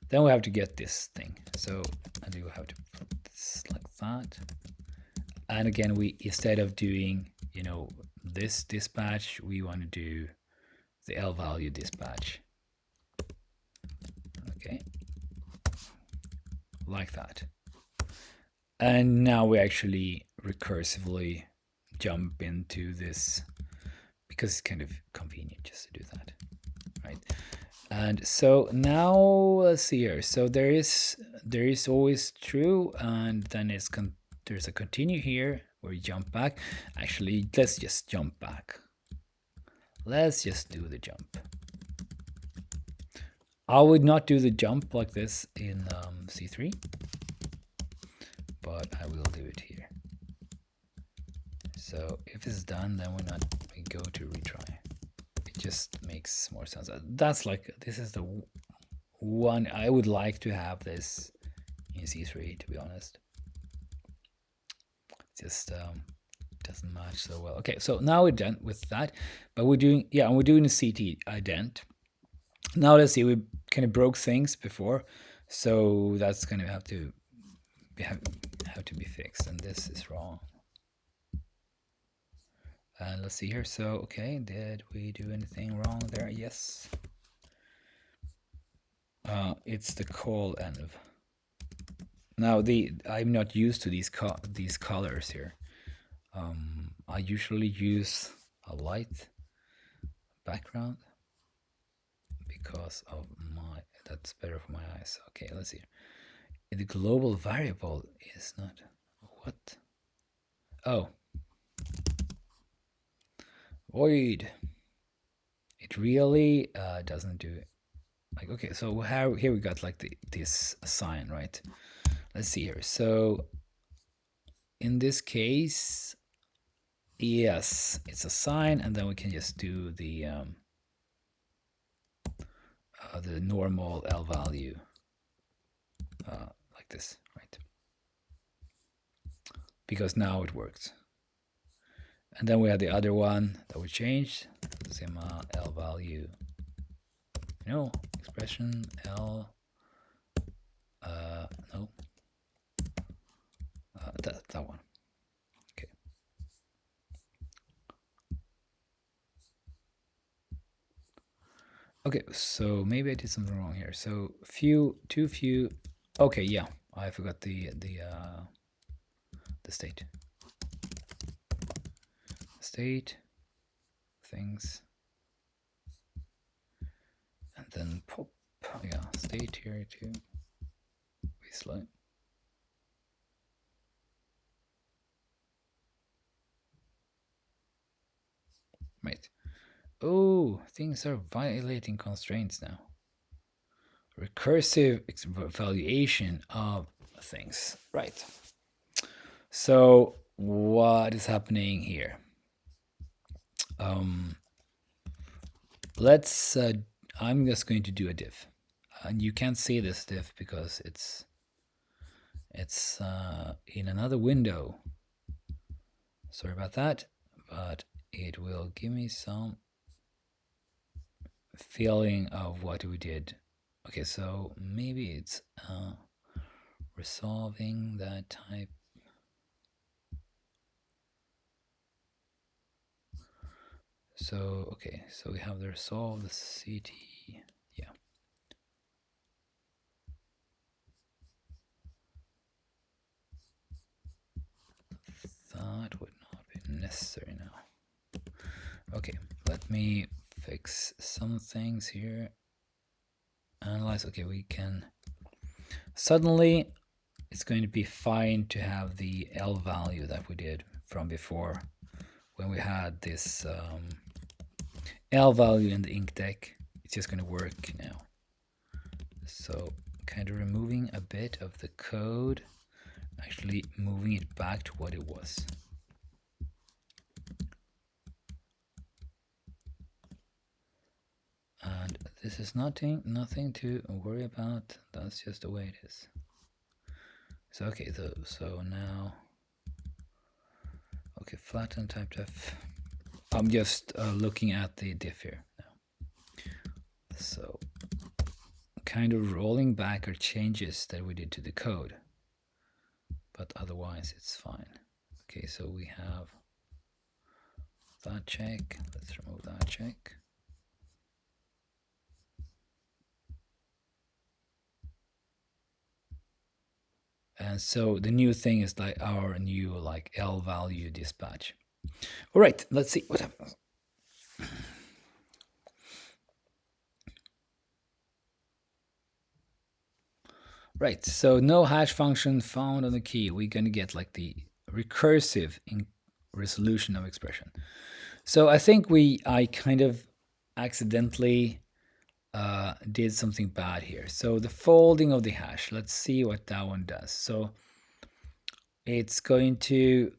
then we have to get this thing. So and we have to put this like that. And again, we instead of doing this dispatch, we want to do the L value dispatch. Okay, like that. And now we actually recursively jump into this because it's kind of convenient just to do that, right? And so now let's see here. So there is always true, and then there's a continue here where you jump back. Actually, let's just jump back. Let's just do the jump. I would not do the jump like this in C3, but I will do it here. So if it's done, then we go to retry. It just makes more sense. That's like, this is the one I would like to have this in C3, to be honest. Just doesn't match so well. Okay, so now we're done with that, but we're doing a CT ident. Now let's see, we kind of broke things before, so that's going to have to be fixed, and this is wrong. And let's see here. So okay, did we do anything wrong there? Yes. It's the call env. Now I'm not used to these colors here. I usually use a light background because of that's better for my eyes. Okay, let's see. The global variable is not what? Oh, void. It really doesn't do it. Like, okay, so here we got like this sign, right? Let's see here. So in this case, yes, it's a sign, and then we can just do the normal L value like this, right? Because now it works. And then we have the other one that we changed, sigma L value, expression L, no, that one. Okay. Okay, so maybe I did something wrong here. So too few. Okay, yeah, I forgot the state. State things, and then pop. Yeah, state here too. Be slow. Right. Oh, things are violating constraints now. Recursive evaluation of things. Right. So what is happening here? Let's. I'm just going to do a diff, and you can't see this diff because it's in another window. Sorry about that, but it will give me some feeling of what we did. Okay, so maybe it's resolving that type. So okay, so we have the resolve, the CT. Yeah. That would not be necessary now. Okay, let me fix some things here. Analyze. Okay, we can. Suddenly, it's going to be fine to have the L value that we did from before when we had this L value in the ink deck. It's just going to work now. So kind of removing a bit of the code, actually moving it back to what it was. And this is nothing to worry about. That's just the way it is. So okay, so now, okay, flatten type def. I'm just looking at the diff here now. So kind of rolling back our changes that we did to the code, but otherwise it's fine. Okay, so we have that check. Let's remove that check. And so the new thing is like our new like L value dispatch. All right, let's see what happens. Right, so no hash function found on the key. We're going to get like the recursive resolution of expression. So I think I kind of accidentally did something bad here. So the folding of the hash, let's see what that one does. So it's going to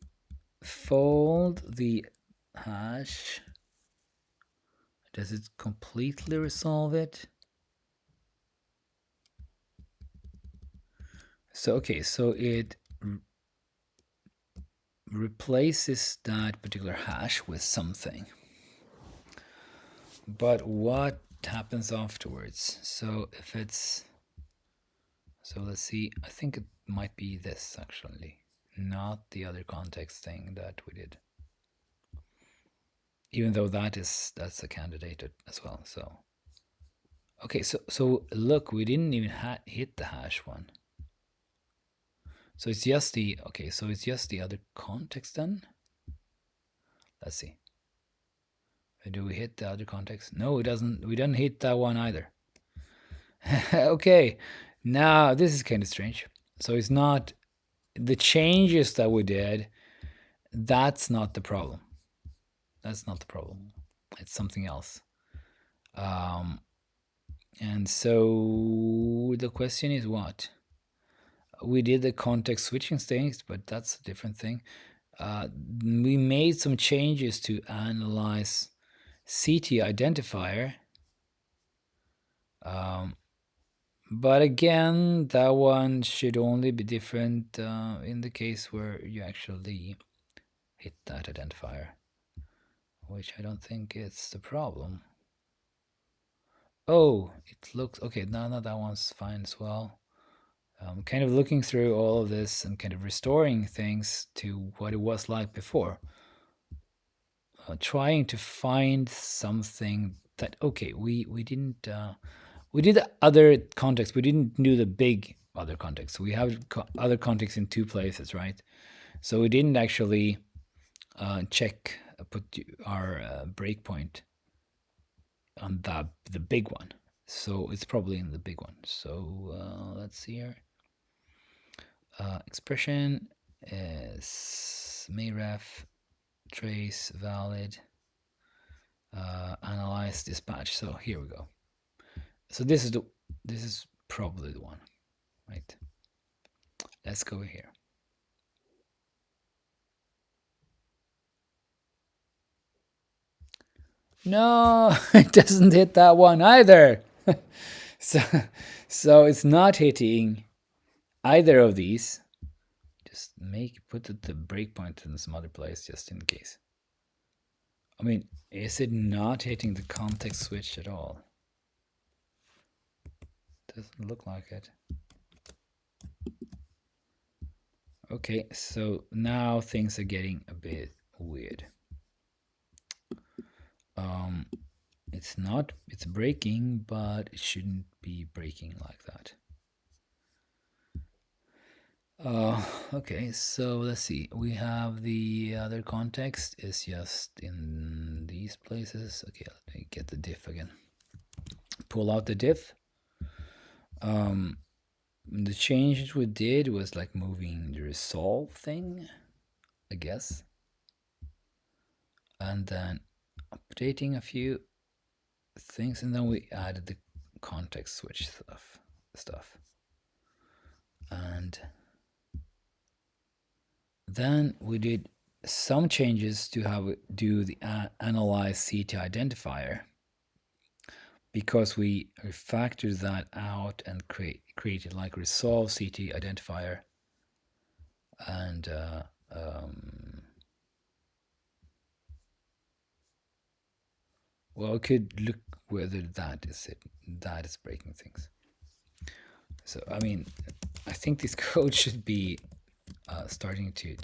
fold the hash. Does it completely resolve it? So okay, so it replaces that particular hash with something. But what happens afterwards? So if it's, so let's see, I think it might be this actually, not the other context thing that we did. Even though that's a candidate as well. So okay, so look, we didn't even hit the hash one. So it's just the, okay, so it's just the other context then. Let's see. Do we hit the other context? No, it doesn't. We don't hit that one either. Okay, now this is kind of strange. So it's not the changes that we did. That's not the problem. That's not the problem. It's something else. And so the question is what? We did the context switching things, but that's a different thing. We made some changes to analyze CT identifier. But again, that one should only be different in the case where you actually hit that identifier, which I don't think it's the problem. Oh, it looks okay. No, that one's fine as well. Kind of looking through all of this and kind of restoring things to what it was like before. Trying to find something that, okay, we didn't, we did the other context. We didn't do the big other context. We have other context in two places, right? So we didn't actually check, put our breakpoint on the big one. So it's probably in the big one. So let's see here. Expression is mayref trace valid analyze dispatch. So here we go. So this is probably the one, right? Let's go here. No, it doesn't hit that one either. so it's not hitting either of these. Just put the breakpoint in some other place just in case. I mean, is it not hitting the context switch at all? Doesn't look like it. Okay, so now things are getting a bit weird. It's breaking, but it shouldn't be breaking like that. Okay, so let's see. We have the other context is just in these places. Okay, let me get the diff again. Pull out the diff. The changes we did was like moving the resolve thing, I guess, and then updating a few things, and then we added the context switch stuff. And then we did some changes to how we do the analyze CT identifier, because we refactored that out and created like resolve CT identifier, and well, we could look whether that is breaking things. So I mean, I think this code should be starting to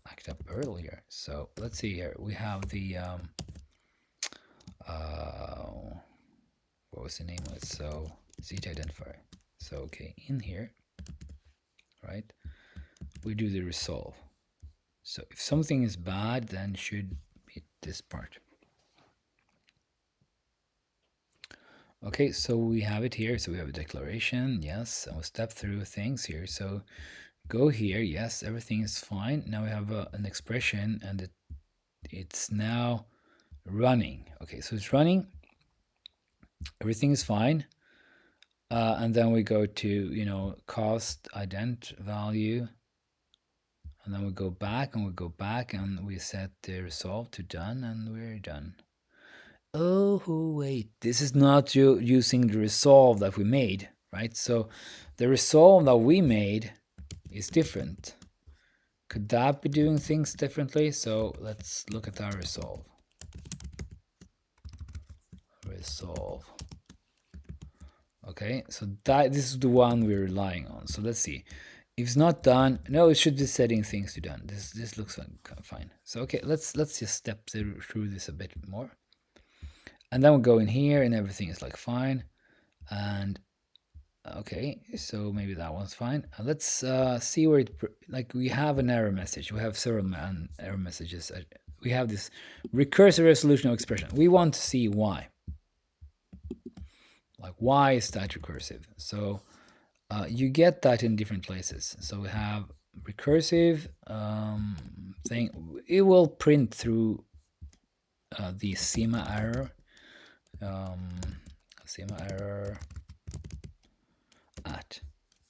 act up earlier. So let's see here. We have the what was the name of it? So CT identifier. So okay, in here, right? We do the resolve. So if something is bad, then it should be this part. Okay, so we have it here. So we have a declaration, yes, and we'll step through things here. So go here, yes, everything is fine. Now we have an expression, and it's now running. Okay, so it's running. Everything is fine. And then we go to, cost ident value. And then we go back and we set the resolve to done, and we're done. Oh, wait, this is not using the resolve that we made, right? So the resolve that we made is different. Could that be doing things differently? So let's look at our resolve. Resolve. Okay, so this is the one we're relying on. So let's see. If it's not done, no, it should be setting things to done. This looks fine. So okay, let's just step through this a bit more. And then we'll go in here and everything is like fine. And okay, so maybe that one's fine. Let's see where it, like we have an error message. We have several error messages. We have this recursive resolution of expression. We want to see why. Like why is that recursive? So you get that in different places. So we have recursive thing. It will print through the SEMA error. SEMA error at.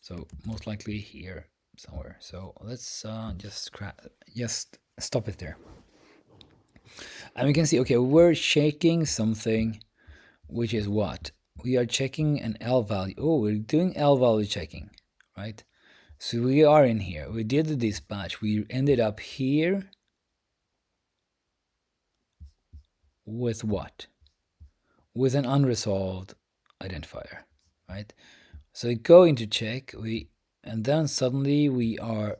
So most likely here somewhere. So let's just stop it there. And we can see, okay, we're checking something, which is what? We are checking an L value. Oh, we're doing L value checking, right? So we are in here. We did the dispatch. We ended up here with what? With an unresolved identifier, right? So we go into check, and then suddenly we are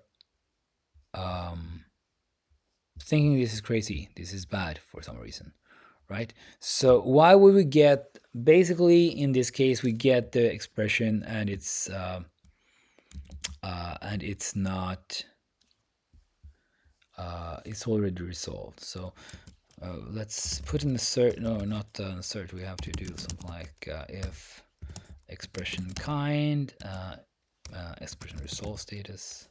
thinking this is crazy, this is bad for some reason, right? So why would we get, basically in this case, we get the expression and it's not, it's already resolved. So let's put in the cert, no, not cert, we have to do something like if expression kind, expression resolve status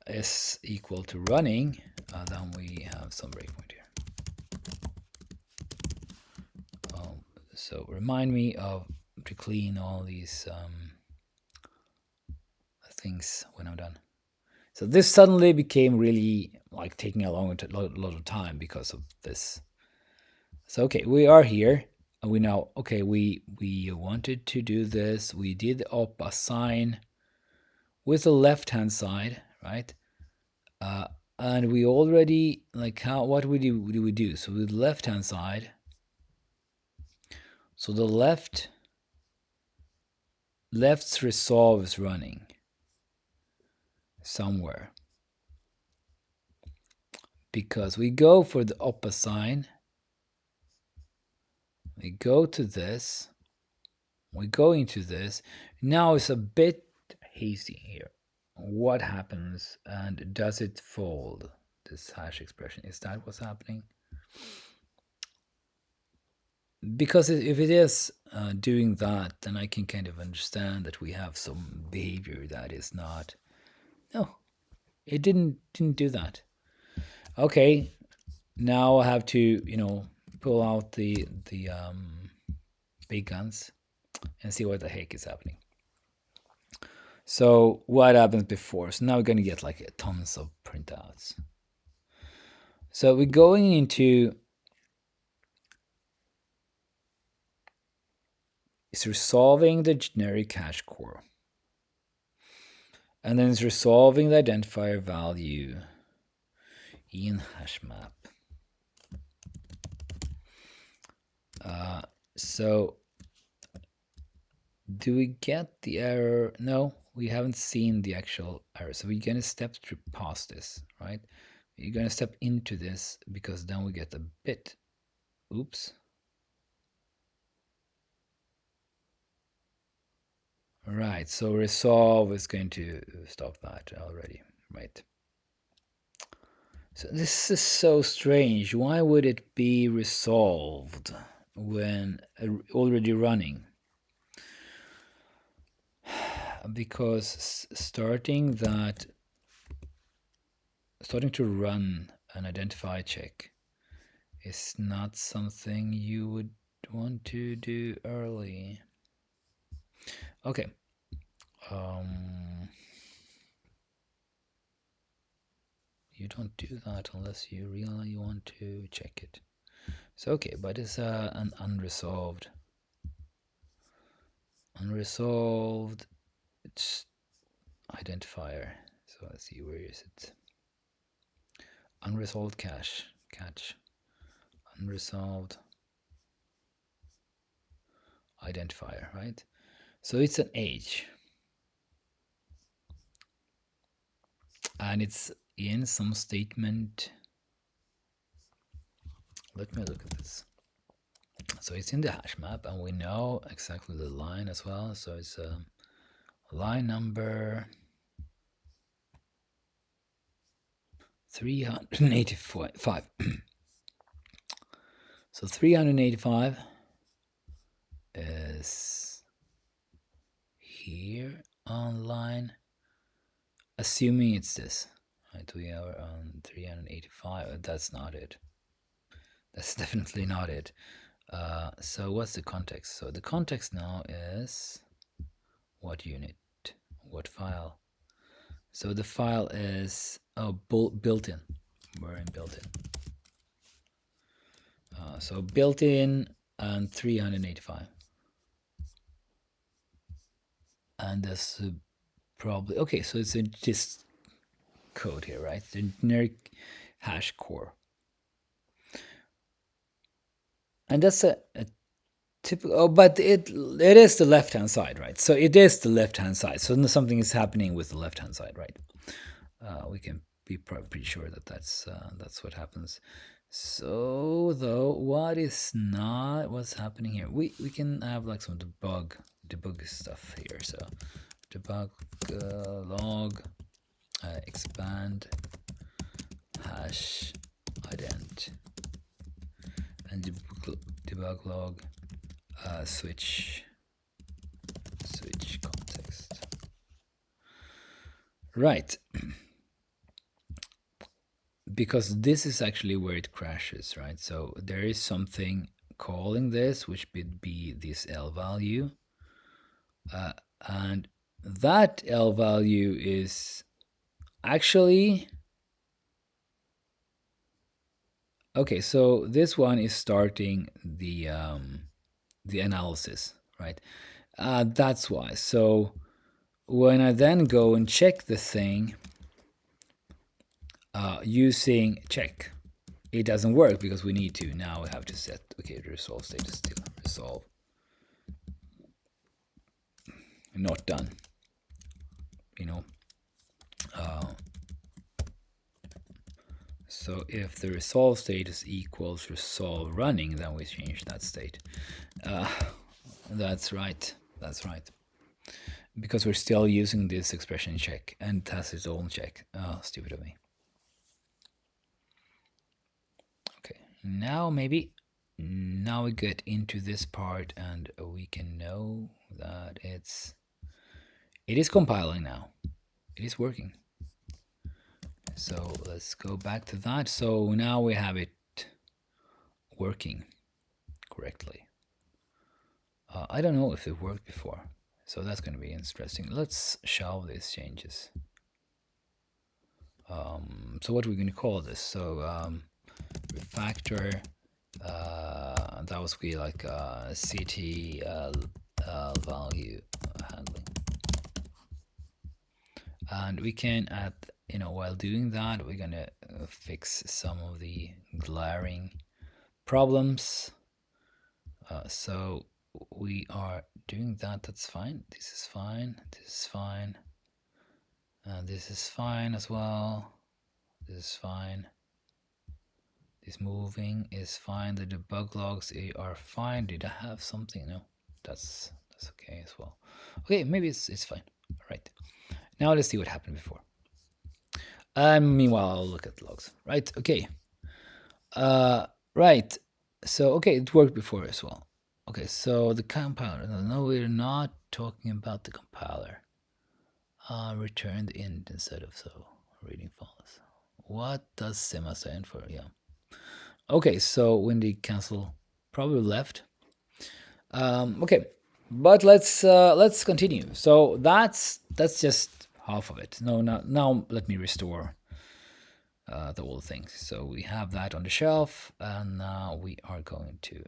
is equal to running, then we have some breakpoint here. So remind me to clean all these things when I'm done. So this suddenly became really like taking a lot of time because of this. So okay, we are here. And we now, okay, we wanted to do this. We did op assign with the left hand side, right? And we already, like, what do we do? So with the left hand side, so the left's resolve is running somewhere, because we go for the op assign, we go to this, we go into this. Now it's a bit hazy here. What happens, and does it fold this hash expression? Is that what's happening? Because if it is doing that, then I can kind of understand that we have some behavior that is not. No, it didn't do that. Okay, now I have to pull out the big guns and see what the heck is happening. So what happened before? So now we're going to get like tons of printouts. So we're going into, it's resolving the generic hash core. And then it's resolving the identifier value in hash map. So do we get the error? No, we haven't seen the actual error. So we're going to step past this, right? You're going to step into this, because then we get a bit, oops. Right, so resolve is going to stop that already, right? So this is so strange. Why would it be resolved when already running? Because starting to run an identify check is not something you would want to do early. Okay. You don't do that unless you really want to check it. So okay, but it's an unresolved it's identifier. So let's see, where is it? Unresolved catch, unresolved identifier, right? So it's an age, and it's in some statement. Let me look at this. So it's in the hash map, and we know exactly the line as well. So it's line number 385. So 385 is here on line, assuming it's this. Right, we are on 385. That's not it. That's definitely not it. So what's the context? So the context now is what unit, what file. So the file is built-in. We're in built-in. So built-in and 385. And that's probably okay. So it's in this code here, right? The generic hash core. And that's a typical. Oh, but it is the left hand side, right? So it is the left hand side. So something is happening with the left hand side, right? We can be pretty sure that that's what happens. So though, what's happening here? We can have like some debug stuff here. So debug log expand hash ident and debug log switch context. Right. Because this is actually where it crashes, right? So there is something calling this, which would be this L value. And that L value is actually... Okay, so this one is starting the analysis, right? That's why. So when I then go and check the thing using check, it doesn't work because we need to. Now we have to set, okay, the resolve status still resolve. Not done. You know. So if the resolve status equals resolve running, then we change that state. That's right. That's right. Because we're still using this expression check, and it has its own check. Oh, stupid of me. Okay, now now we get into this part, and we can know that it is compiling now. It is working. So let's go back to that. So now we have it working correctly. I don't know if it worked before, so that's going to be interesting. Let's shelve these changes. So what are we going to call this? So refactor, that was be like CT value handling. And we can add, while doing that, we're going to fix some of the glaring problems. So we are doing that. That's fine. This is fine. This is fine. This is fine as well. This is fine. This moving is fine. The debug logs are fine. Did I have something? No, that's okay as well. Okay, maybe it's fine. All right. Now let's see what happened before. Meanwhile, I'll look at the logs. Right. Okay. Right. So okay, it worked before as well. Okay, so the compiler. No, we're not talking about the compiler. Return the int instead of reading false. What does sema stand for? Yeah. Okay, so when the cancel probably left. Okay, but let's continue. So that's just half of it. No, now let me restore the whole thing. So we have that on the shelf, and now we are going to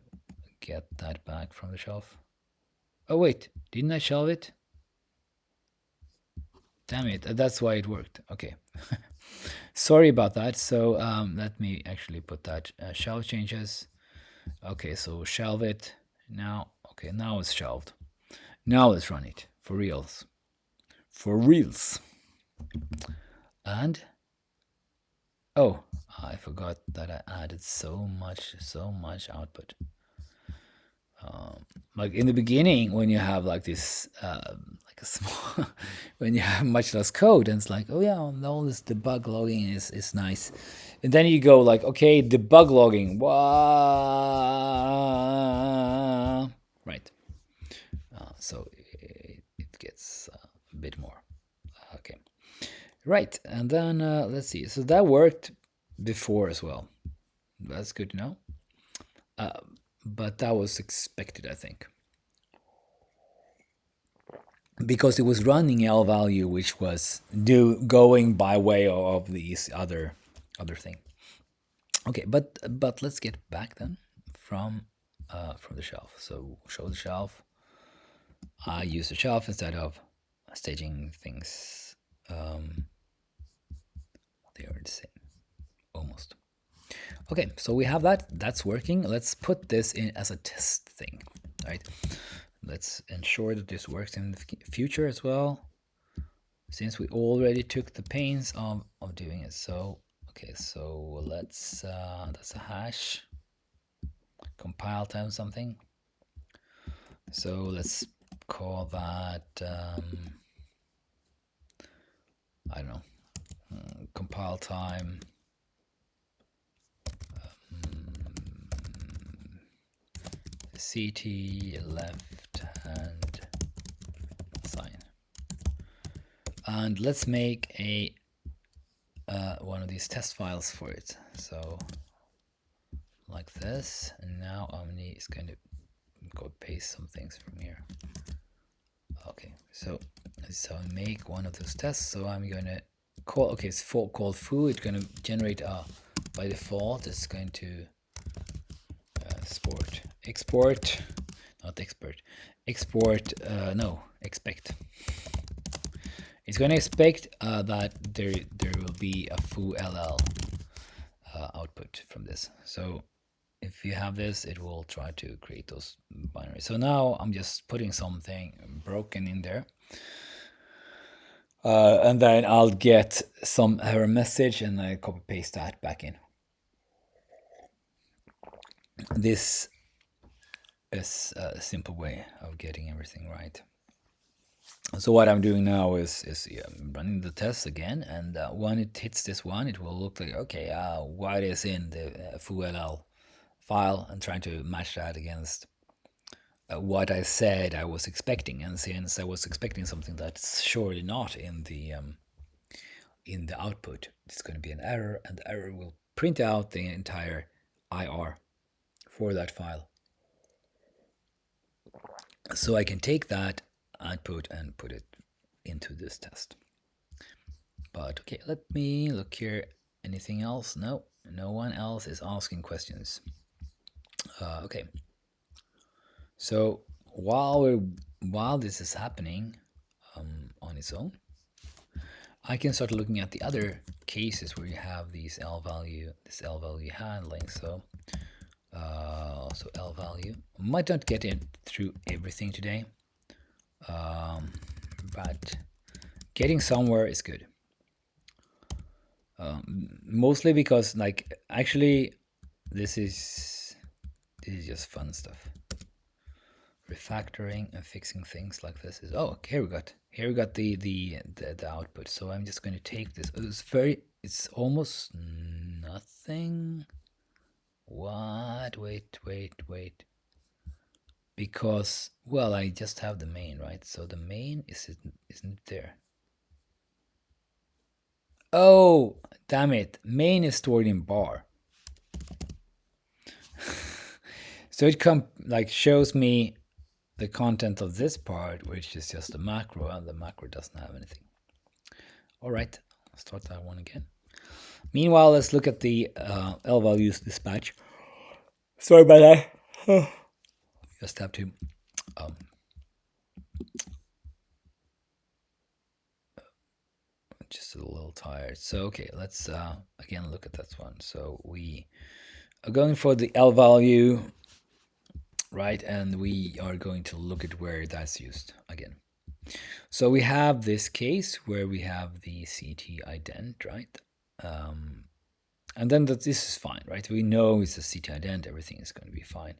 get that back from the shelf. Oh wait, didn't I shelve it? Damn it, that's why it worked. Okay. Sorry about that. So let me actually put that shelf changes. Okay, so shelve it. Now, okay, now it's shelved. Now let's run it for reals. For reals. And oh, I forgot that I added so much output. Like in the beginning, when you have like this, like a small, when you have much less code, and it's like, oh yeah, all this debug logging is nice, and then you go like, okay, debug logging, right? So it gets a bit more. Okay, right, and then let's see. So that worked before as well. That's good to know. But that was expected, I think, because it was running L value, which was going by way of these other thing. Okay, but let's get back then from the shelf. So show the shelf. I use the shelf instead of staging things. They are the same, almost. Okay, so we have that. That's working. Let's put this in as a test thing, right? Let's ensure that this works in the future as well, since we already took the pains of doing it. So, okay, so let's, that's a hash, compile time something. So let's call that, I don't know, compile time CT left hand sign. And let's make a one of these test files for it. So like this, and now Omni is going to go paste some things from here. Okay, so make one of those tests. So I'm going to call, okay, it's called foo. It's going to generate by default it's going to export, not expert, export, no, expect. It's going to expect that there will be a foo ll output from this. So if you have this, it will try to create those binaries. So now I'm just putting something broken in there. And then I'll get some error message and I copy paste that back in. This is a simple way of getting everything right. So what I'm doing now is running the test again, and when it hits this one, it will look like, okay, what is in the foo.ll file, and trying to match that against what I said I was expecting. And since I was expecting something that's surely not in the output, it's going to be an error, and the error will print out the entire IR for that file. So I can take that output and put it into this test. But okay, let me look here. Anything else? No, no one else is asking questions. Okay. So while this is happening on its own, I can start looking at the other cases where you have this L value handling. So L value. Might not get in through everything today, but getting somewhere is good. Mostly because, like, actually, this is just fun stuff. Refactoring and fixing things like this is, oh, here we got the output. So I'm just going to take this. It's almost nothing. What? Wait. Because, well, I just have the main, right? So the main isn't there. Oh, damn it. Main is stored in bar. So it shows me the content of this part, which is just a macro, and the macro doesn't have anything. All right, I'll start that one again. Meanwhile, let's look at the L values dispatch. Sorry about that. Just have to just a little tired. So okay, let's again look at that one. So we are going for the L value, right? And we are going to look at where that's used again. So we have this case where we have the CT ident, right? And then this is fine, right? We know it's a CT ident, everything is going to be fine.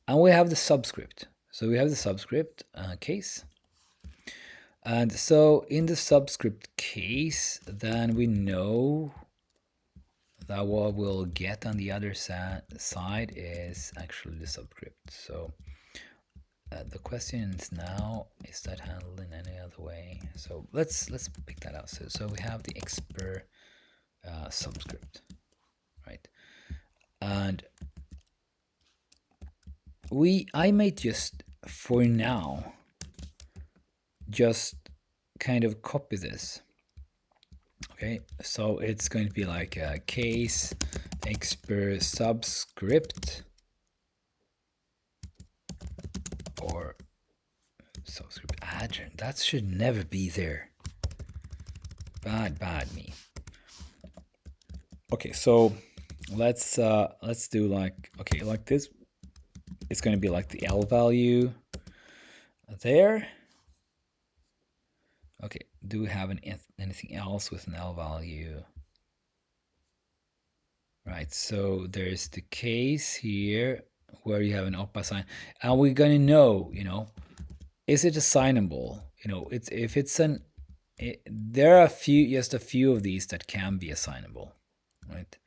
And we have the subscript. So we have the subscript case. And so in the subscript case, then we know that what we'll get on the other side is actually the subscript. So the question is now, is that handled in any other way? So let's pick that out. So we have the expr subscript, right? And I may just, for now, just kind of copy this. Okay, so it's going to be like a case expr subscript or subscript adjourn. That should never be there. Bad me. Okay, so let's do like, okay, like this. It's going to be like the L value there. Okay, do we have anything else with an L value? Right, so there's the case here where you have an oppa sign, and we're going to know, is it assignable? If it's there are just a few of these that can be assignable, right?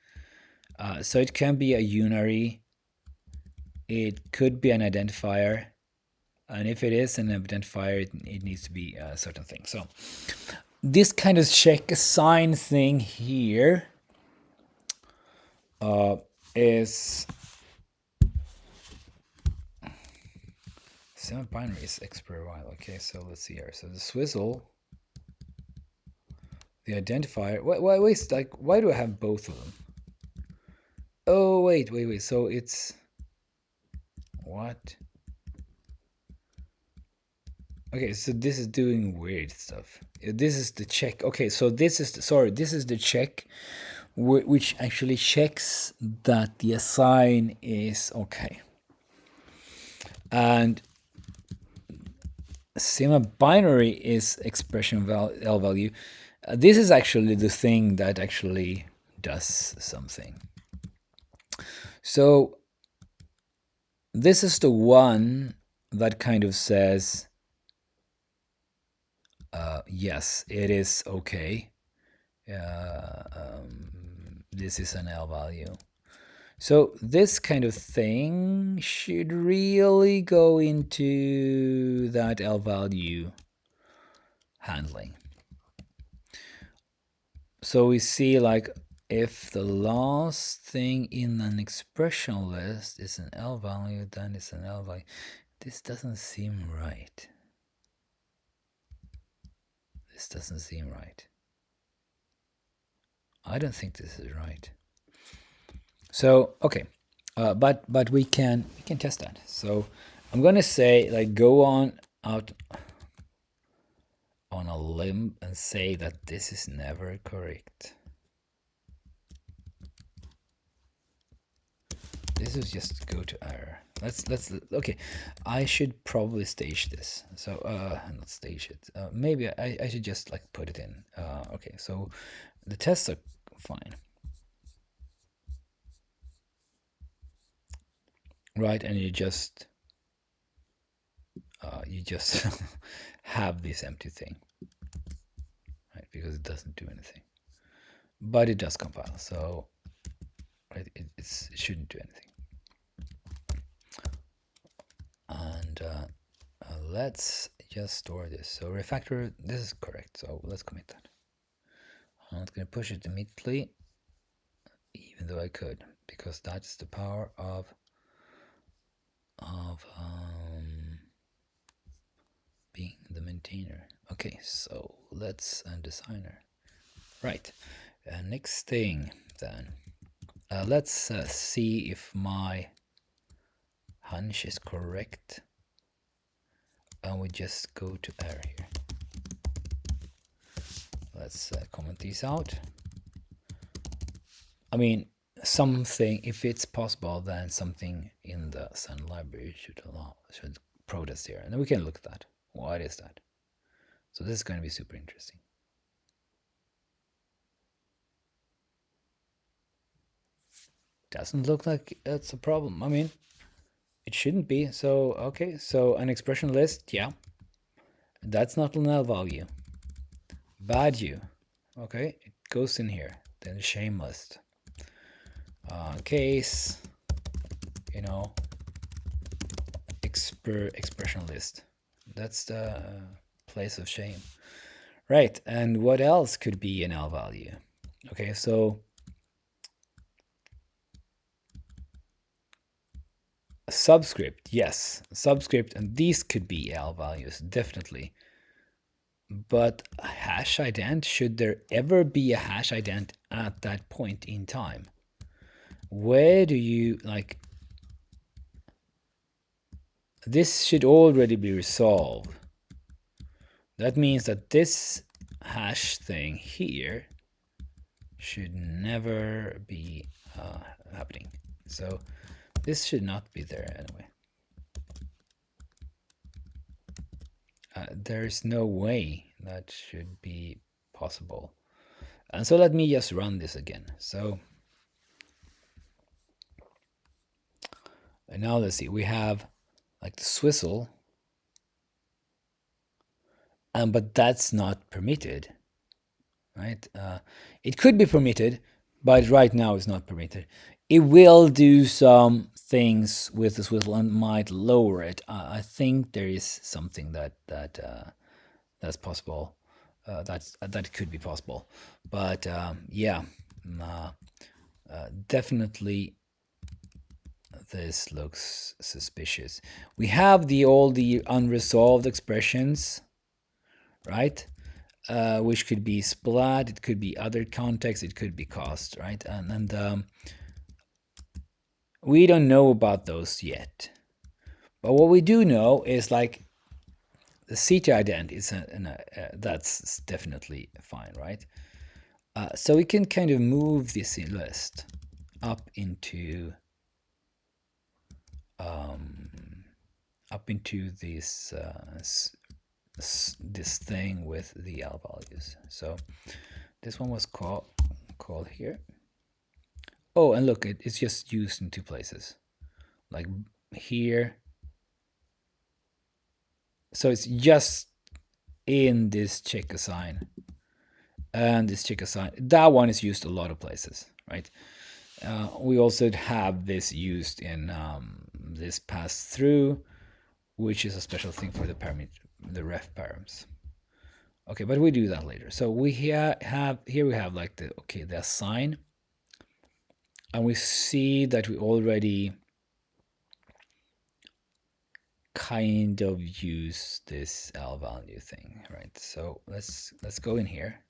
So it can be a unary, it could be an identifier, and if it is an identifier, it needs to be a certain thing. So this kind of check assign thing here is semi-binary is X per while. Okay, so let's see here. So the swizzle, the identifier. Wait, like, why do I have both of them? Oh, wait. So it's what? Okay, so this is doing weird stuff. This is the check. Okay, so this is the check, which actually checks that the assign is okay. And semi-binary is expression L value. This is actually the thing that actually does something. So this is the one that kind of says, yes, it is okay. This is an L value. So this kind of thing should really go into that L value handling. So we see, like, if the last thing in an expression list is an L value, then it's an L value. This doesn't seem right. This doesn't seem right. I don't think this is right. So okay, but we can test that. So I'm gonna say, like, go out on a limb and say that this is never correct. This is just go to error. Let's okay. I should probably stage this. So not stage it. Maybe I should just like put it in. Okay, so the tests are fine. Right, and you just have this empty thing, right? Because it doesn't do anything, but it does compile. So right, it shouldn't do anything. And let's just store this. So refactor, this is correct. So let's commit that. I'm not going to push it immediately, even though I could, because that's the power of being the maintainer. Okay, so let's designer. Right. Next thing then. Let's see if my hunch is correct. And we just go to error here. let's comment these out. I mean, something, if it's possible, then something in the Sun library should protest here. And then we can look at that. What is that? So this is going to be super interesting. Doesn't look like it's a problem. I mean, it shouldn't be. So, okay, so an expression list, yeah. That's not a null value. Value, okay, it goes in here. Then shame list. Case, you know, expression list. That's the place of shame. Right, and what else could be an null value? Okay, so subscript, yes, subscript, and these could be L values, definitely. But a hash ident, should there ever be a hash ident at that point in time? Where do you, like, this should already be resolved. That means that this hash thing here should never be happening. So this should not be there anyway. There's no way that should be possible. And so let me just run this again. So and now let's see, we have like the swizzle, but that's not permitted, right? It could be permitted, but right now it's not permitted. It will do some things with the swizzle and might lower it. I think there is something that's possible. That could be possible, but yeah, definitely this looks suspicious. We have all the unresolved expressions, right? Which could be splat, it could be other context, it could be cost, right? And we don't know about those yet. But what we do know is like the CT ident is that's definitely fine, right? So we can kind of move this list up into this thing with the L values. So this one was called here. Oh, and look, it's just used in two places, like here. So it's just in this check assign and this check assign. That one is used a lot of places, right? We also have this used in this pass through, which is a special thing for the ref params. Okay, but we do that later. So we have like the assign, and we see that we already kind of use this L value thing, right? So let's go in here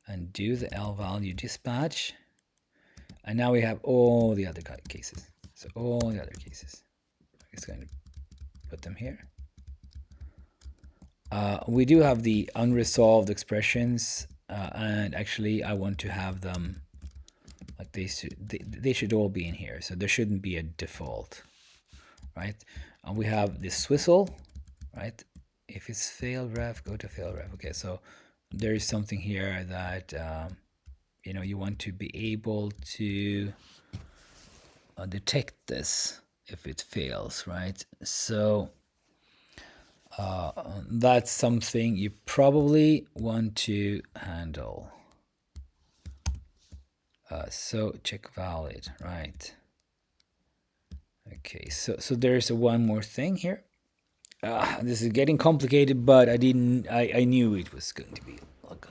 and do the L value dispatch, and now we have all the other cases. So all the other cases, I'm just going to put them here. We do have the unresolved expressions, and actually I want to have them like they should all be in here, so there shouldn't be a default, right? And we have this swizzle, right? If it's fail ref, go to fail ref. Okay, so there is something here that you want to be able to detect this if it fails, right? So that's something you probably want to handle. So check valid, right? Okay, so there's one more thing here. This is getting complicated, but I knew it was going to be like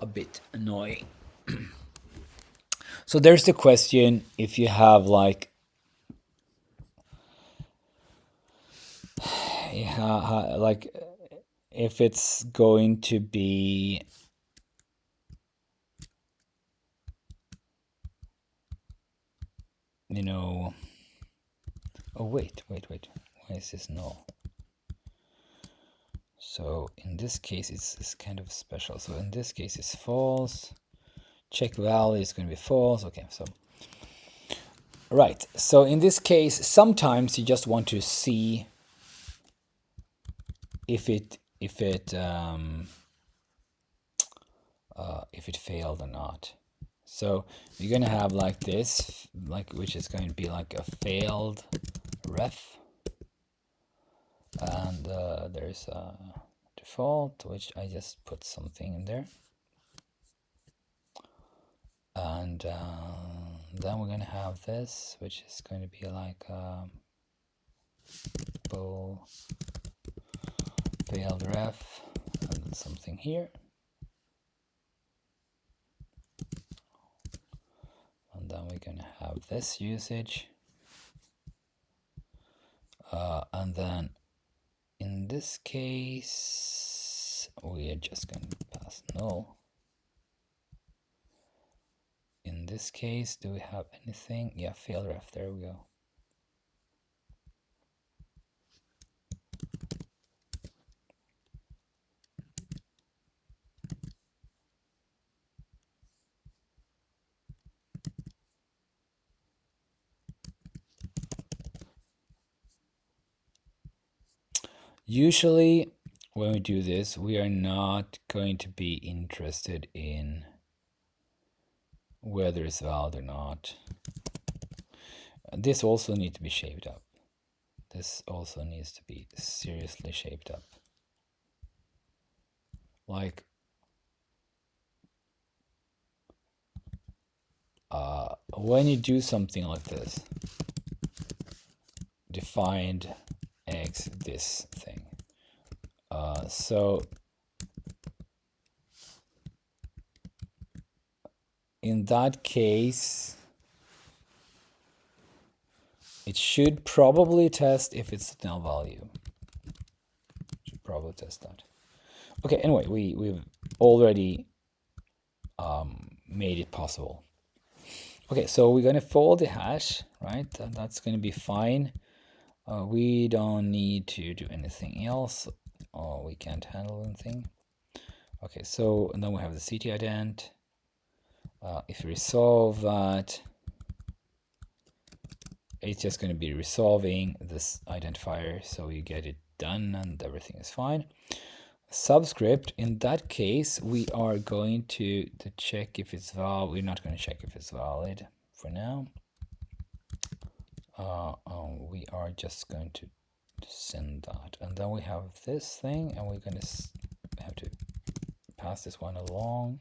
a bit annoying. So there's the question: if you have like, like, if it's going to be, oh wait, why is this null? So in this case, it's kind of special. So in this case, it's false. Check value is going to be false. Okay, so right. So in this case, sometimes you just want to see if it failed or not. So you're going to have like this, which is going to be like a failed ref, and there's a default, which I just put something in there, and then we're going to have this, which is going to be like bool failed ref, and then something here. And then we're going to have this usage. And then in this case, we are just going to pass null. In this case, do we have anything? Yeah, failed ref, there we go. Usually, when we do this, we are not going to be interested in whether it's valid or not. This also needs to be shaped up. This also needs to be seriously shaped up. Like, when you do something like this, defined x this thing. So in that case, it should probably test if it's a null value. Should probably test that. Okay, anyway, we've already made it possible. Okay, so we're going to fold the hash, right? And that's going to be fine. We don't need to do anything else. We can't handle anything. Okay, so and then we have the CT ident. If we resolve that, it's just going to be resolving this identifier, so you get it done and everything is fine. Subscript, in that case, we are going to check if it's valid. We're not going to check if it's valid for now. We are just going to send that, and then we have this thing, and we're going to have to pass this one along.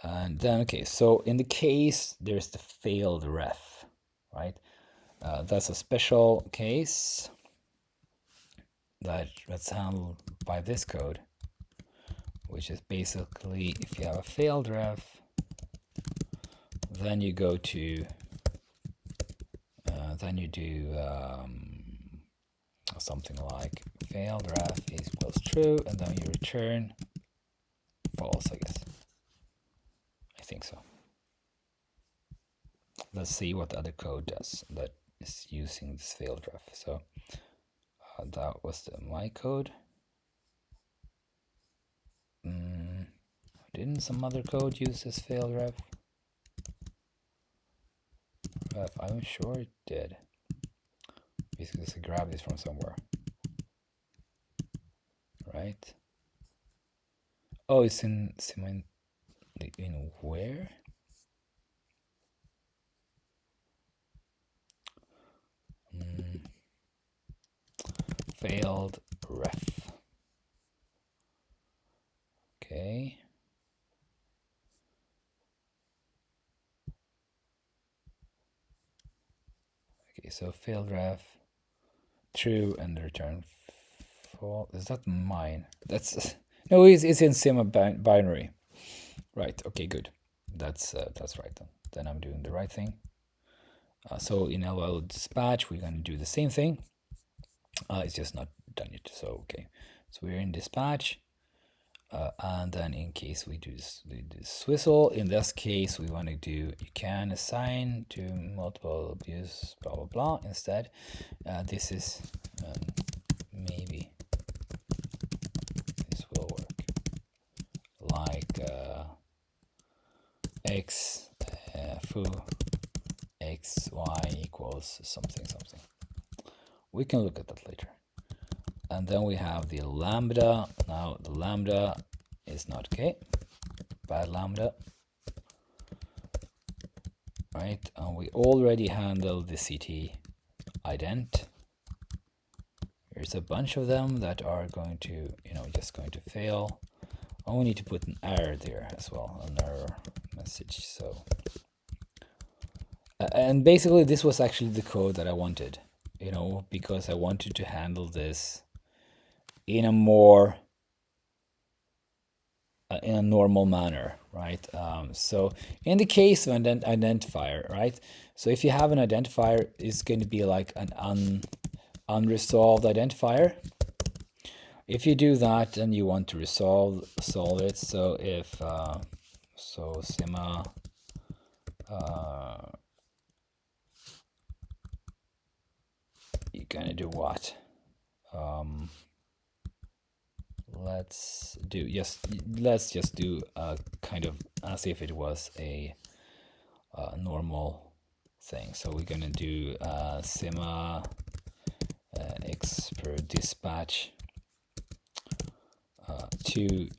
And then, okay, so in the case there's the failed ref, right? That's a special case that's handled by this code, which is basically if you have a failed ref, then you go to then you do something like failed ref equals true, and then you return false, I guess. I think so. Let's see what the other code does that is using this failed ref. So that was my code. Didn't some other code use this failed ref? I'm sure it did. Basically, just grab this from somewhere, right? Oh, it's in where? Failed ref. Okay. Okay, so failed ref, true, and return false. Is that mine? That's no, it's in sim binary. Right. Okay. Good. That's right then. Then I'm doing the right thing. So in LL dispatch, we're going to do the same thing. It's just not done yet. So okay. So we're in dispatch. And then in case we do this swizzle, in this case we want to do you can assign to multiple views blah blah blah instead. This is maybe foo x y equals something something. We can look at that later. And then we have the lambda. Now the lambda is not okay. Bad lambda. Right, and we already handled the CT ident. There's a bunch of them that are going to, just going to fail. And we need to put an error there as well, an error message. So, and basically this was actually the code that I wanted, because I wanted to handle this in a more in a normal manner, right? So in the case of an identifier, right? So if you have an identifier, it's going to be like an unresolved identifier. If you do that and you want to solve it, so if Sima you're gonna do what? Let's just do a kind of as if it was a normal thing. So we're gonna do Sima x per dispatch to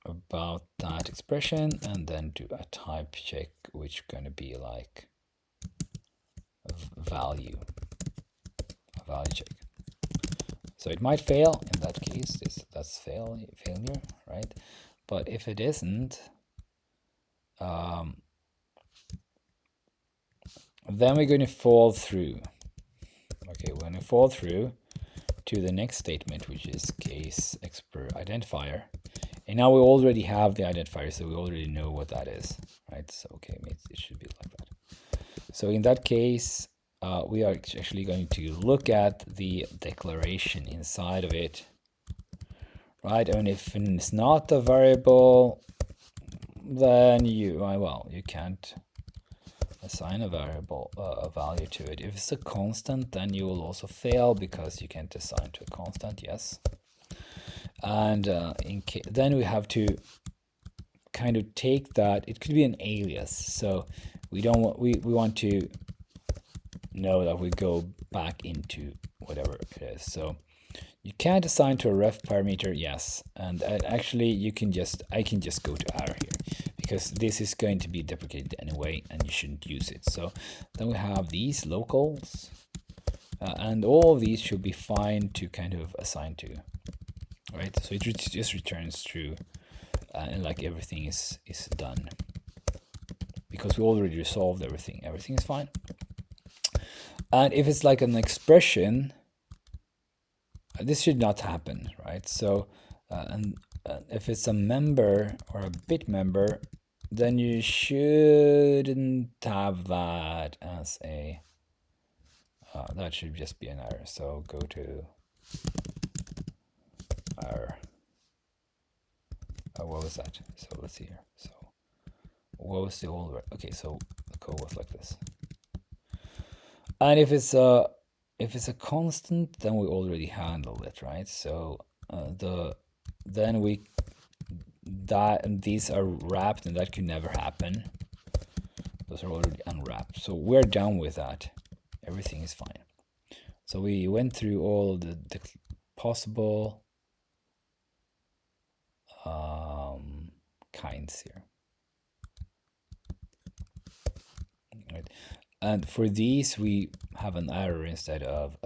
about that expression, and then do a type check, which is going to be like a value check. So it might fail in that case. That's failure, right? But if it isn't, then we're going to fall through. Okay, we're going to fall through to the next statement, which is case x per identifier. And now we already have the identifier, so we already know what that is, right? So, okay, it should be like that. So in that case, we are actually going to look at the declaration inside of it, right? And if it's not a variable, then you can't assign a variable, a value to it. If it's a constant, then you will also fail because you can't assign to a constant, yes. And then we have to kind of take that. It could be an alias, so we want to know that we go back into whatever it is. So you can't assign to a ref parameter, yes, and actually I can just go to error here because this is going to be deprecated anyway, and you shouldn't use it. So then we have these locals, and all of these should be fine to kind of assign to. Right, so it just returns true, and like everything is done because we already resolved everything. Everything is fine. And if it's like an expression, this should not happen, right? So, and if it's a member or a bit member, then you shouldn't have that as a. That should just be an error. So go to error. What was that? So let's see here. So what was the old? Okay, so the code was like this. And if it's a constant, then we already handled it, right? So these are wrapped, and that could never happen. Those are already unwrapped. So we're done with that. Everything is fine. So we went through all the possible kinds here. Right. And for these, we have an error instead of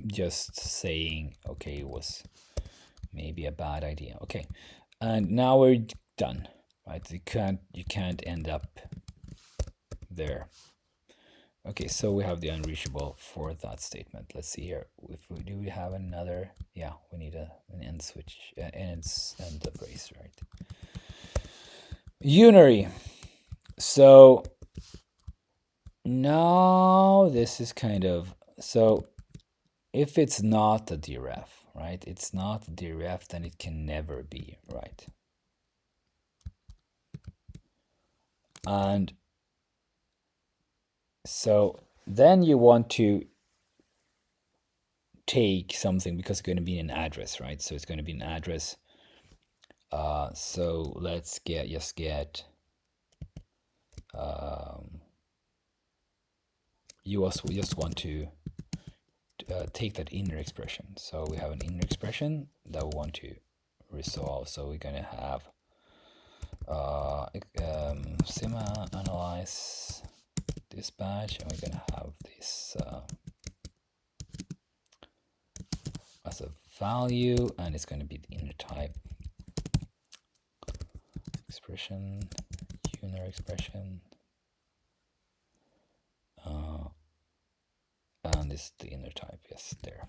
just saying, okay, it was maybe a bad idea. Okay, and now we're done, right? You can't end up there. Okay, so we have the unreachable for that statement. Let's see here. Do we have another? Yeah, we need an end switch, end of race, right? Unary. So now this is kind of, so if it's not a deref, right? It's not a deref, then it can never be, right? And so then you want to take something because it's going to be an address, right? So it's going to be an address. So let's just get you also just want to take that inner expression. So we have an inner expression that we want to resolve. So we're going to have sema analyze dispatch, and we're going to have this as a value, and it's going to be the inner type expression, inner expression, and this is the inner type. Yes, there.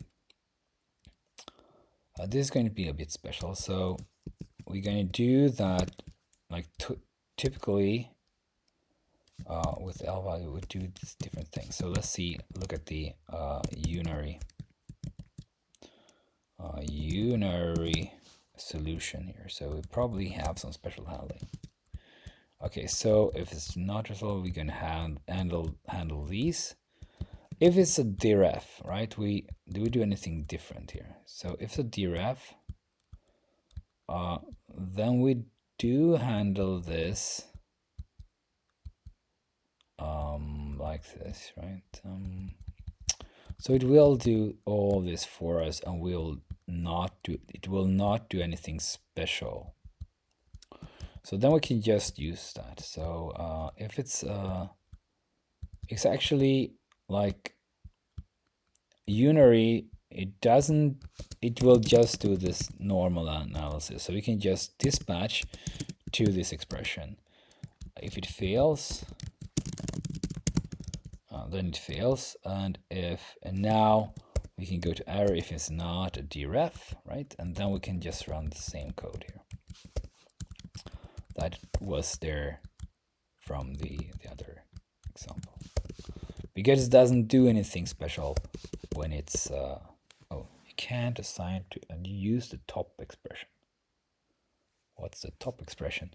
This is going to be a bit special, so we're going to do that like typically with L value we do these different things. So let's see, look at the unary solution here. So we probably have some special handling. Okay, so if it's not resolved, we're going to handle these. If it's a deref, right? Do we do anything different here? So if it's a deref, then we do handle this like this, right? So it will do all this for us, and it will not do anything special. So then we can just use that. So if it's actually like unary, it will just do this normal analysis. So we can just dispatch to this expression. If it fails, then it fails, and now we can go to error if it's not a deref, right? And then we can just run the same code here that was there from the other example, because it doesn't do anything special when it's oh, you can't assign to and use the top expression. What's the top expression?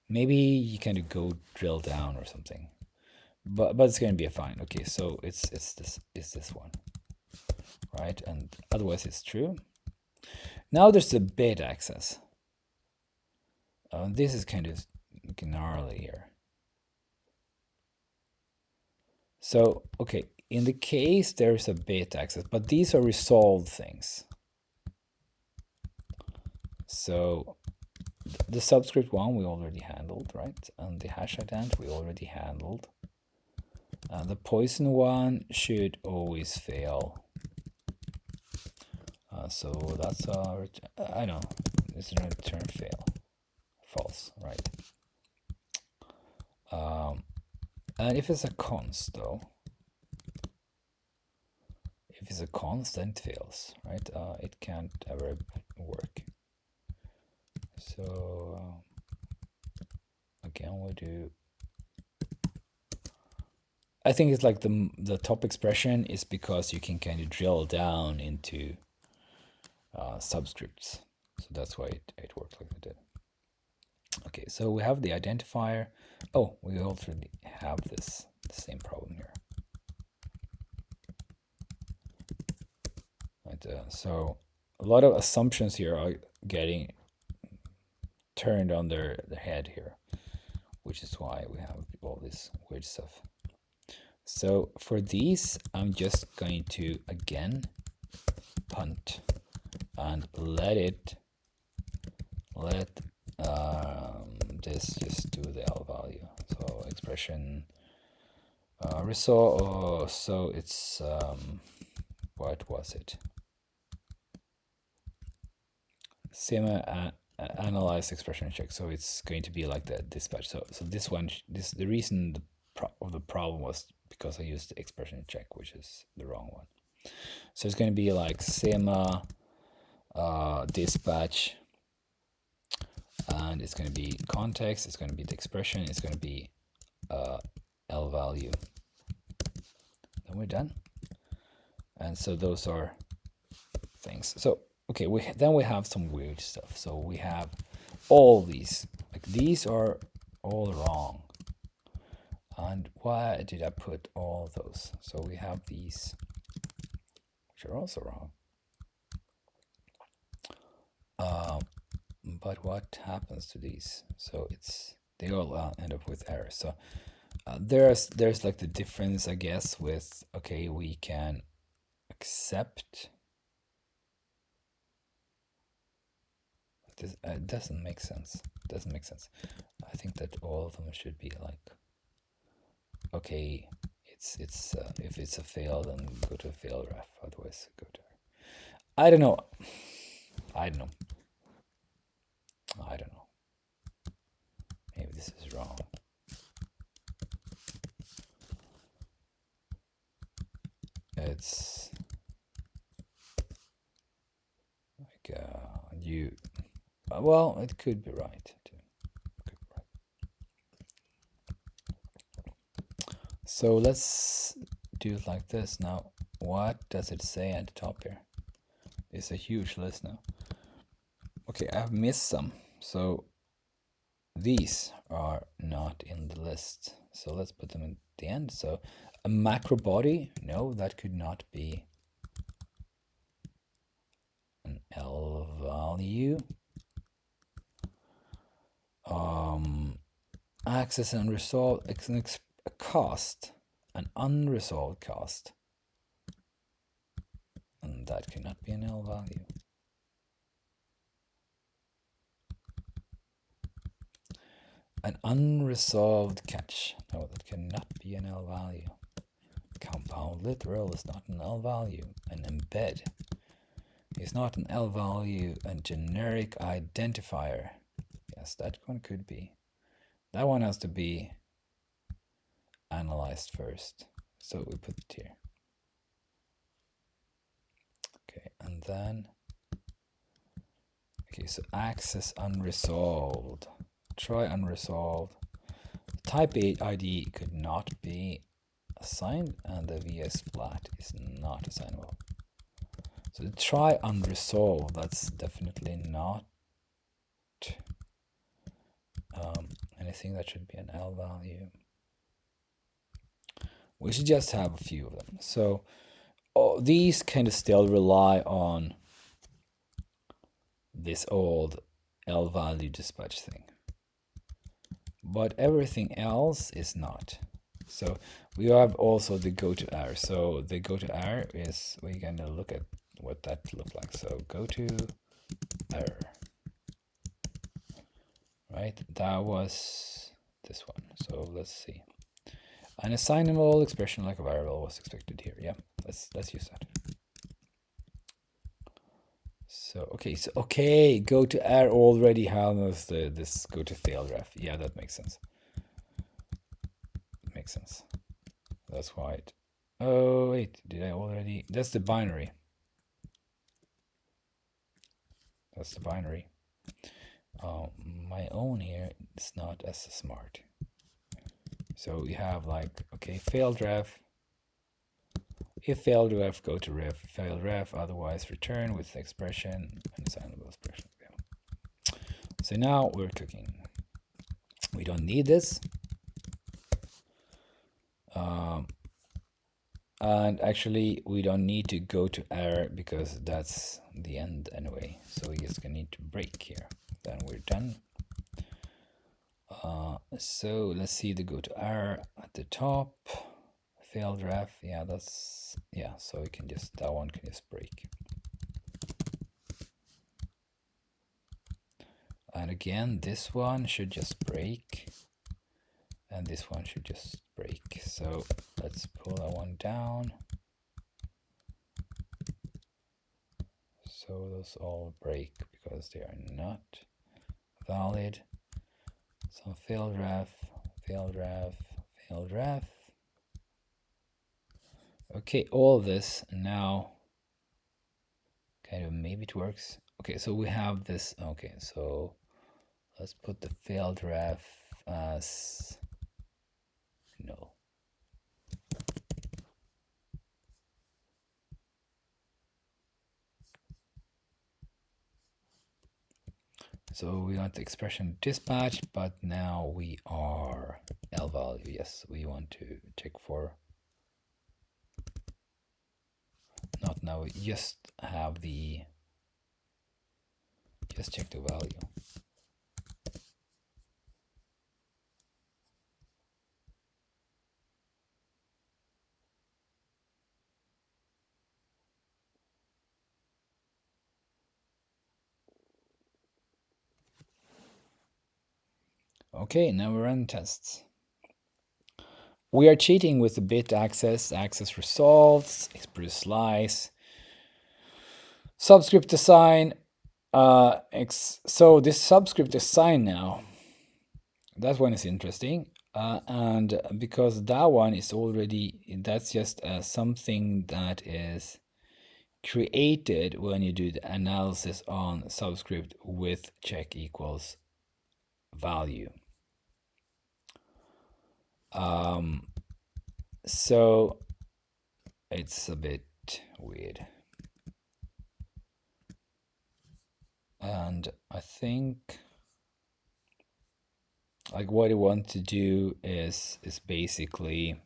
Maybe you can go drill down or something, but it's going to be fine. Okay, so it's this one, right? And otherwise it's true. Now there's the bit access. This is kind of gnarly here. So okay, in the case there's a bit access, but these are resolved things. So the subscript one we already handled, right? And the hash ident we already handled. The poison one should always fail. So that's I know this is a return fail, false, right? And if it's a const though, if it's a const, then it fails, right? It can't ever work. So again, we'll do. I think it's like the top expression is because you can kind of drill down into subscripts. So that's why it worked like it did. Okay, so we have the identifier. Oh, we already have the same problem here. Right, so a lot of assumptions here are getting turned on their head here, which is why we have all this weird stuff. So for these, I'm just going to again punt and let this just do the L value. So expression result. So it's what was it? Sema analyze expression check. So it's going to be like the dispatch. So this one, the reason of the problem was because I used the expression check, which is the wrong one. So it's going to be like sema dispatch, and it's going to be context, it's going to be the expression, it's going to be L value. Then we're done. And so those are things. So okay, then we have some weird stuff. So we have all these, like these are all wrong. And why did I put all those? So we have these, which are also wrong. But what happens to these? So they all end up with errors. So there's like the difference, I guess, with, okay, we can accept this. It doesn't make sense. Doesn't make sense. I think that all of them should be like, okay, it's if it's a fail, then go to fail ref. Otherwise, go to. I don't know. I don't know. I don't know. Maybe this is wrong. It's like you. Well, it could be right too. Could be right. So let's do it like this now. What does it say at the top here? It's a huge list now. Okay, I've missed some. So these are not in the list. So let's put them in the end. So a macro body, no, that could not be an L value. Access and resolve, a cost, an unresolved cost. And that cannot be an L value. An unresolved catch. No, that cannot be an L value. Compound literal is not an L value. An embed is not an L value. And generic identifier. Yes, that one could be. That one has to be analyzed first. So we put it here. Okay, and then, okay, so access unresolved. Try unresolved. Type ID could not be assigned, and the VS splat is not assignable. So try unresolved, that's definitely not anything that should be an L value. We should just have a few of them. So these kind of still rely on this old L value dispatch thing, but everything else is not. So we have also the go to error. So the go to error is, we're going to look at what that looks like. So go to error, right? That was this one. So let's see. An assignable expression like a variable was expected here. Yeah, let's use that. So okay, go to error already has this go to fail ref. Yeah, that makes sense. Makes sense. That's why it. Oh wait, did I already? That's the binary. That's the binary. My own here is not as smart. So we have like, okay, failed ref. If failed ref, go to ref, failed ref, otherwise return with the expression, an assignable expression. Yeah. So now we're cooking. We don't need this. And actually, we don't need to go to error because that's the end anyway. So we just gonna need to break here. Then we're done. So let's see the go to error at the top. Failed ref. Yeah, that's, yeah. So we can just, that one can just break. And again, this one should just break. And this one should just break. So let's pull that one down. So those all break because they are not valid. So failed ref, failed ref, failed ref. Okay, all this now kind of, maybe it works. Okay, so we have this. Okay, so let's put the failed ref as null. So we want the expression dispatch, but now we are L value. Yes, we want to check for. Not now, we just have the, just check the value. Okay, now we run tests. We are cheating with the bit access, access results, express slice, subscript assign. So this subscript assign now, that one is interesting. And because that one is already, that's just something that is created when you do the analysis on subscript with check equals value. So it's a bit weird. And I think like what you want to do is basically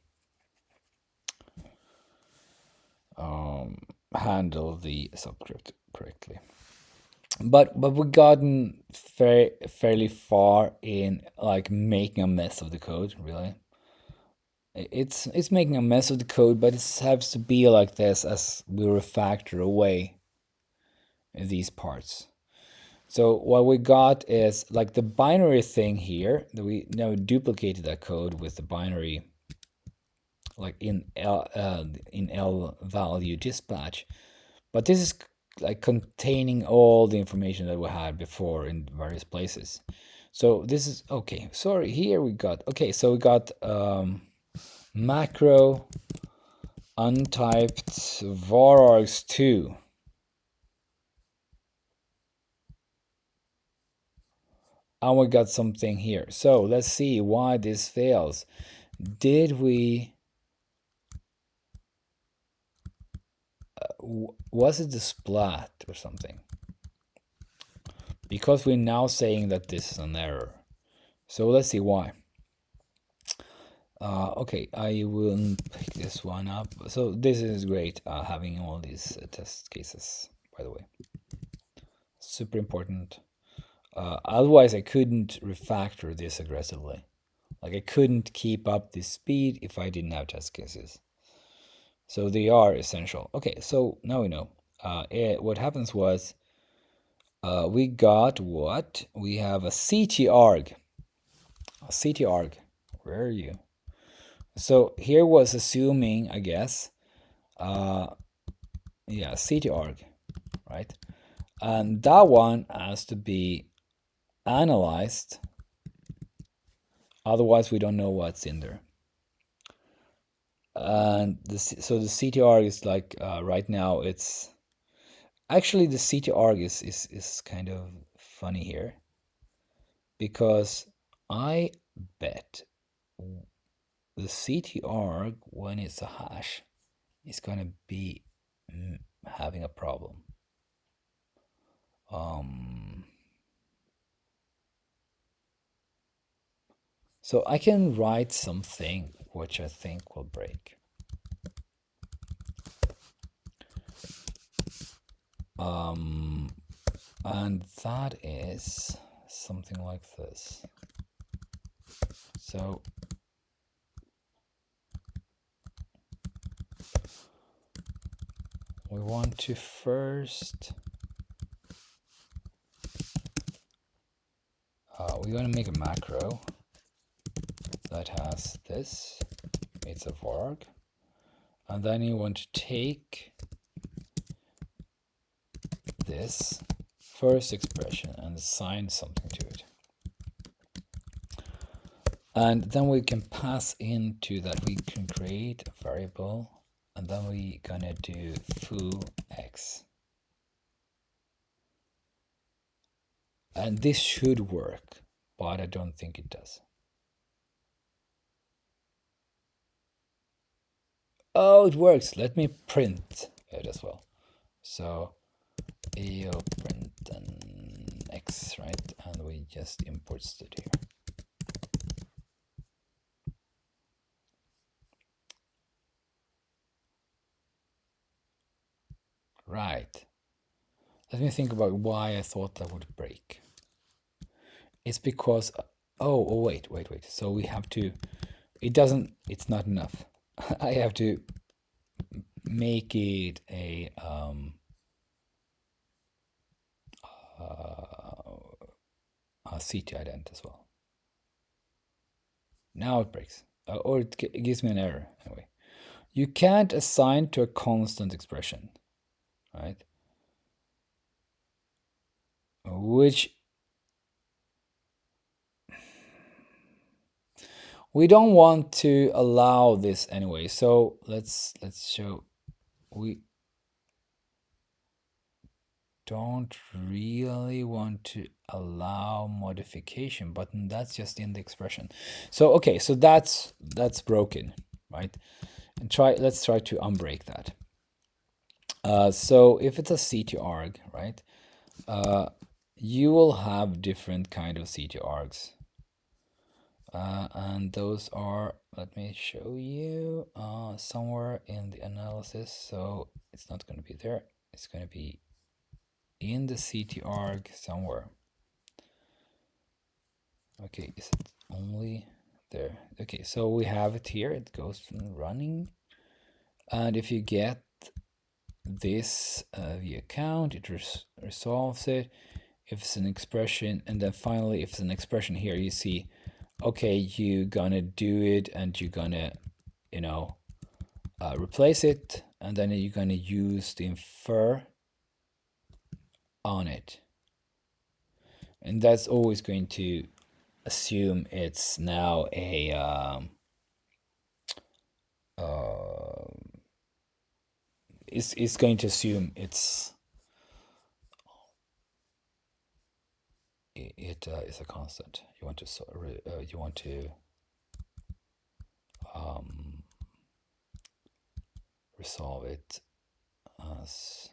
handle the subscript correctly. But we've gotten fairly far in like making a mess of the code, really. It's making a mess of the code, but it has to be like this as we refactor away these parts. So what we got is like the binary thing here that we now duplicated that code with the binary like in L value dispatch, but this is like containing all the information that we had before in various places. So this is okay. Sorry, here we got okay. So we got macro untyped var args2. And we got something here. So let's see why this fails. Did we was it the splat or something? Because we're now saying that this is an error. So let's see why. Okay, I will pick this one up. So this is great, having all these test cases, by the way. Super important. Otherwise, I couldn't refactor this aggressively. Like I couldn't keep up this speed if I didn't have test cases. So they are essential. Okay, so now we know. What happens was we got what? We have a ctarg. A ctarg. Where are you? So here was assuming, I guess, yeah, ctarg, right? And that one has to be analyzed. Otherwise, we don't know what's in there. And so the ctarg is like right now it's actually the ctarg is kind of funny here because I bet the ctarg when it's a hash is gonna be having a problem. So I can write something which I think will break. And that is something like this. So we want to first we're going to make a macro that has this. It's a varg, and then you want to take this first expression and assign something to it. And then we can pass into that we can create a variable, and then we're gonna do foo x. And this should work, but I don't think it does. Oh, it works. Let me print it as well. So eo print an x, right? And we just import it here. Right. Let me think about why I thought that would break. It's because, wait. So we have to, it's not enough. I have to make it a CT ident as well. Now it breaks. Or it gives me an error anyway. You can't assign to a constant expression, right? Which we don't want to allow this anyway. So let's show we don't really want to allow modification button. That's just in the expression. So okay, so that's broken, right? And let's try to unbreak that. So if it's a CTArg, right? You will have different kind of CTArgs. And those are, let me show you somewhere in the analysis. So it's not going to be there. It's going to be in the CTArg somewhere. Okay, is it only there? Okay, so we have it here. It goes from running. And if you get this via account, it resolves it. If it's an expression, and then finally, if it's an expression here, you see, okay, you're gonna do it and you're gonna, replace it, and then you're gonna use the infer on it. And that's always going to assume it's now a it's going to assume it is a constant. You want to resolve it as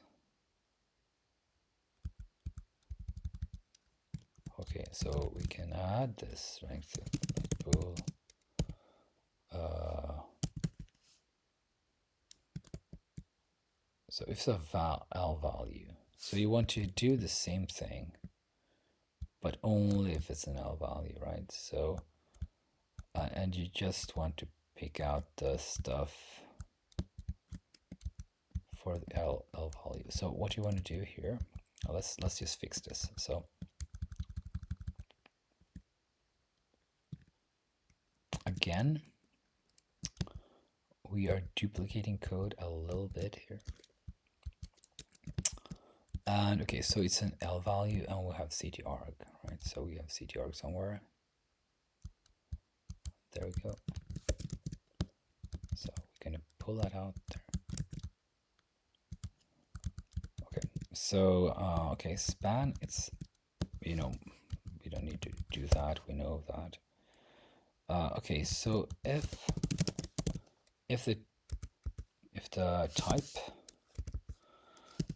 okay. So we can add this strength pool. So if it's a L value, so you want to do the same thing, but only if it's an L value, right? So, and you just want to pick out the stuff for the L value. So what you want to do here, let's just fix this. So again, we are duplicating code a little bit here. And okay, so it's an L value and we have CTArg, right? So we have CTArg somewhere. There we go. So we're gonna pull that out there. Okay, so okay, span, it's, we don't need to do that, we know that. Okay, so if the type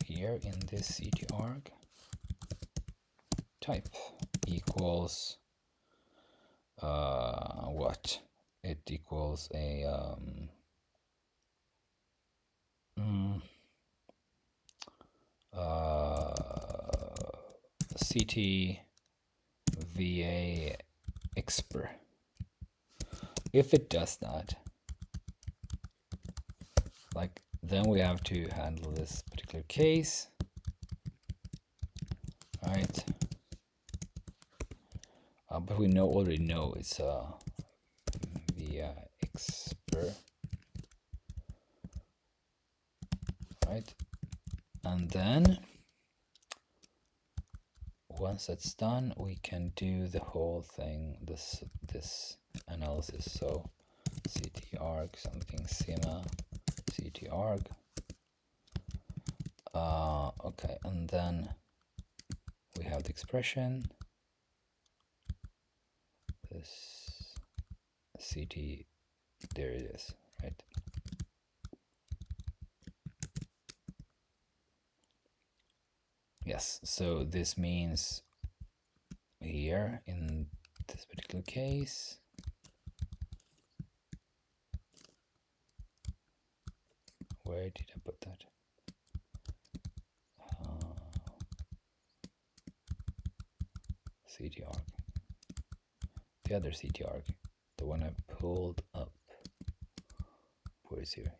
here in this CTArg type equals what? It equals a CT VA expr. If it does that, like, then we have to handle this particular case, right? But we already know it's via expr, right? And then once that's done, we can do the whole thing, this analysis. So CTArg something sima CTArg. Okay, and then we have the expression, this CT, there it is, right? Yes, so this means here in this particular case, where did I put that? CTArg, the other CTArg, the one I pulled up. Where is here?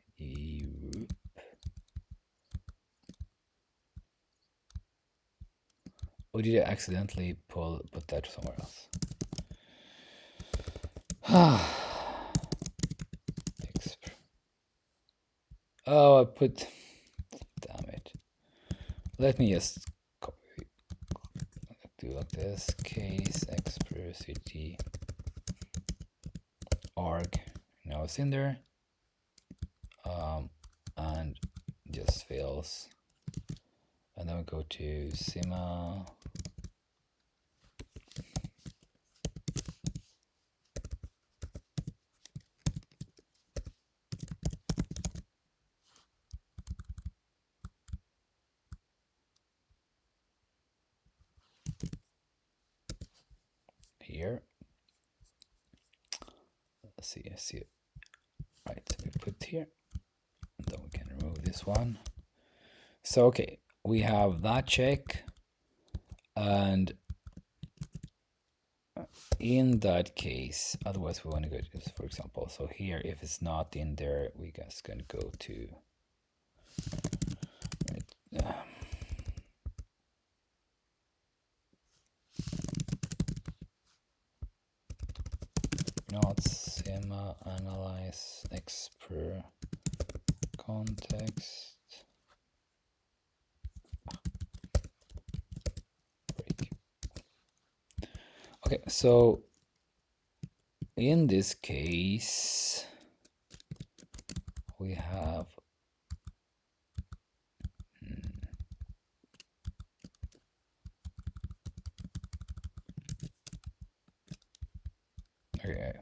Or did I accidentally put that somewhere else? Oh, I put, damn it. Let me just copy, do like this, case expressity arg. Now it's in there, and just fails. And then we go to Sima. Here. Let's see, I see it. Right, so we put here. And then we can remove this one. So, okay, we have that check. And in that case, otherwise we want to go to this, for example. So here, if it's not in there, we just can go to not Sima analyze expr context break. Okay, so in this case, we have okay,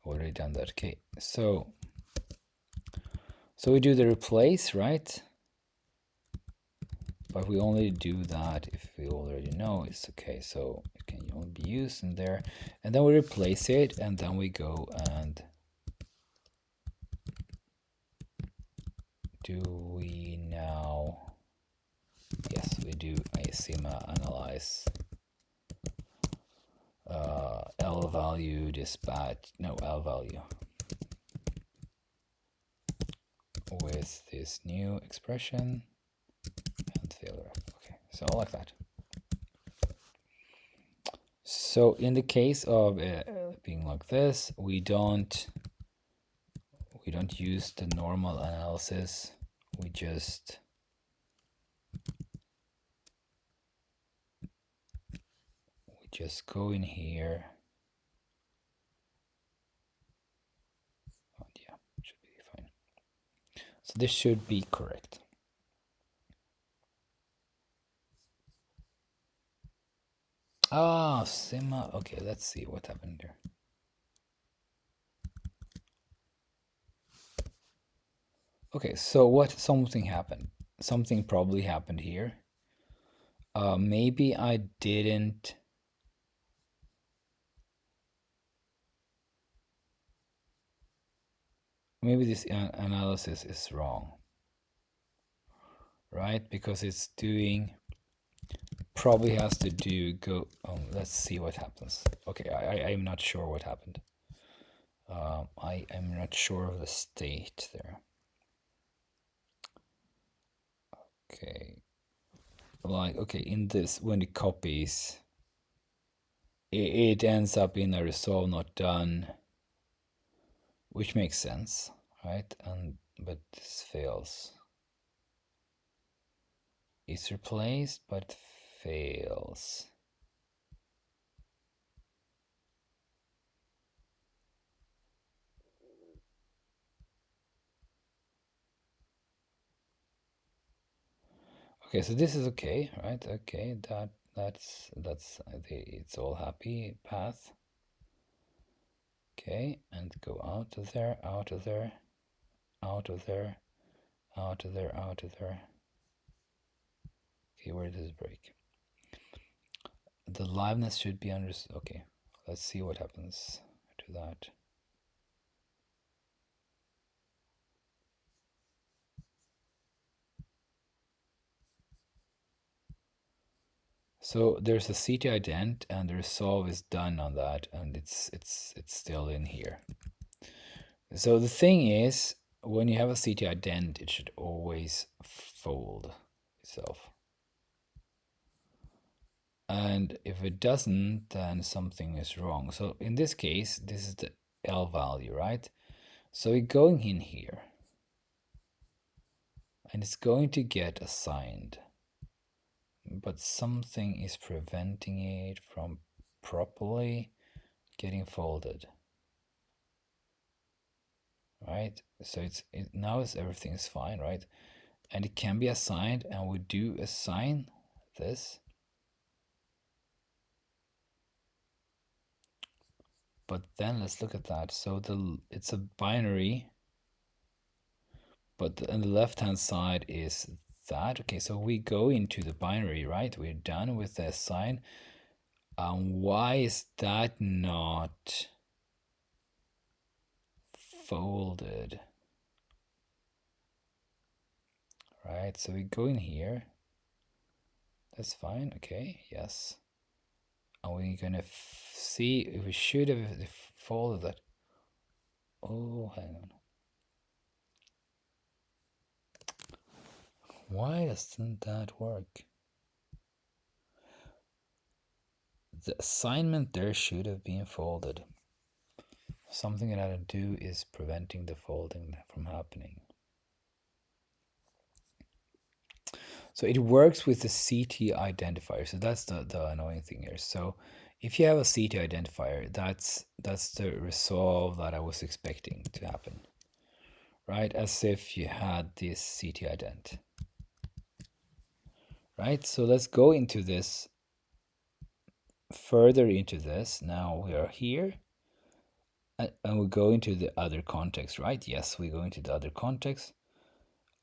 already done that. Okay, so we do the replace, right? But we only do that if we already know it's okay. So it can only be used in there, and then we replace it, and then we go and do we now? Yes, we do a Sima analyze L value dispatch, no, L value with this new expression and failure. Okay, so like that. So in the case of being like this, we don't use the normal analysis. We just go in here. Oh, yeah, should be fine. So this should be correct. Ah, Sima. Okay, let's see what happened there. Okay, so something happened. Something probably happened here. Maybe I didn't. Maybe this analysis is wrong, right? Because it's doing, probably has to do, go, let's see what happens. Okay, I'm not sure what happened. I am not sure of the state there. Okay. Like, okay, in this, when it copies, it ends up in a resolve not done, which makes sense, right? But this fails. It's replaced, but fails. Okay, so this is okay, right? Okay, that's it's all happy path. Okay, and go out of there, out of there, out of there, out of there, out of there. Okay, where does it break? The liveness should be under. Okay, let's see what happens to that. So there's a CTI ident, and the resolve is done on that, and it's still in here. So the thing is, when you have a CTI ident, it should always fold itself. And if it doesn't, then something is wrong. So in this case, this is the L value, right? So we're going in here, and it's going to get assigned, but something is preventing it from properly getting folded, right? So now everything is fine, right? And it can be assigned, and we do assign this. But then let's look at that. So it's a binary, but on the left-hand side is that. Okay, so we go into the binary, right? We're done with the assign. Why is that not folded? Right, so we go in here. That's fine. Okay, yes. And we're gonna see if we should have folded that. Oh, hang on. Why doesn't that work? The assignment there should have been folded. Something that I do is preventing the folding from happening. So it works with the CT identifier. So that's the annoying thing here. So if you have a CT identifier, that's the resolve that I was expecting to happen, right? As if you had this CT ident, right? So let's go into this, further into this. Now we are here, and we go into the other context, right? Yes, we go into the other context,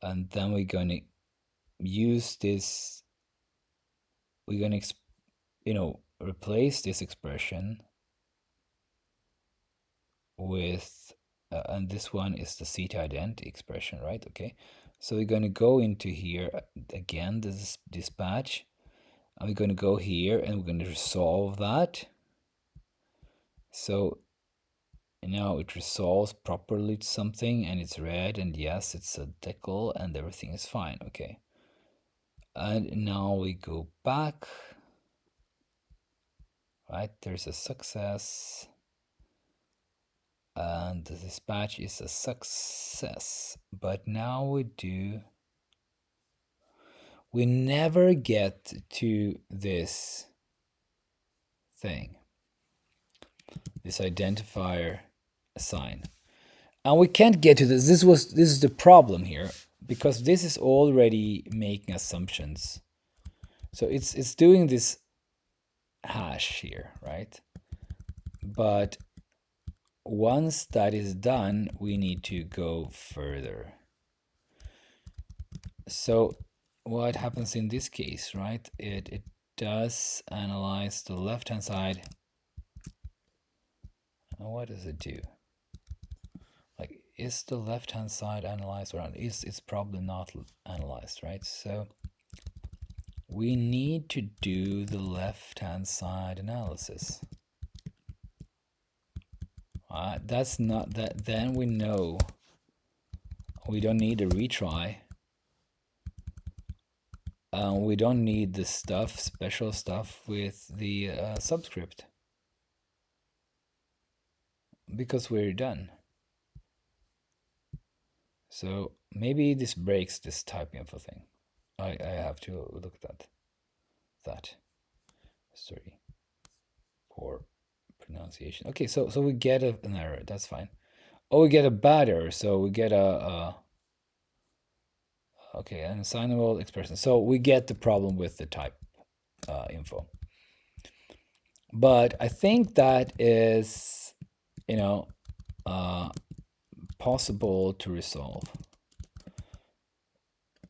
and then we're going to use this. We're going to replace this expression with and this one is the CT ident expression, right? Okay, so we're going to go into here again, this is dispatch, and we're going to go here and we're going to resolve that. So now it resolves properly to something, and it's red, and yes, it's a decal, and everything is fine. Okay, and now we go back, right? There's a success, and the dispatch is a success. But now we never get to this thing, this identifier assign, and we can't get to this. This is the problem here, because this is already making assumptions. So it's doing this hash here, right? But once that is done, we need to go further. So what happens in this case, right? It does analyze the left-hand side. And what does it do? Like, is the left-hand side analyzed or not? It's probably not analyzed, right? So we need to do the left-hand side analysis. That's not that. Then we know we don't need a retry. We don't need the special stuff with the subscript, because we're done. So maybe this breaks this type info thing. I have to look at that. Sorry, poor pronunciation. Okay, so we get an error. That's fine. Oh, we get a bad error. So we get okay, an assignable expression. So we get the problem with the type info. But I think that is, possible to resolve.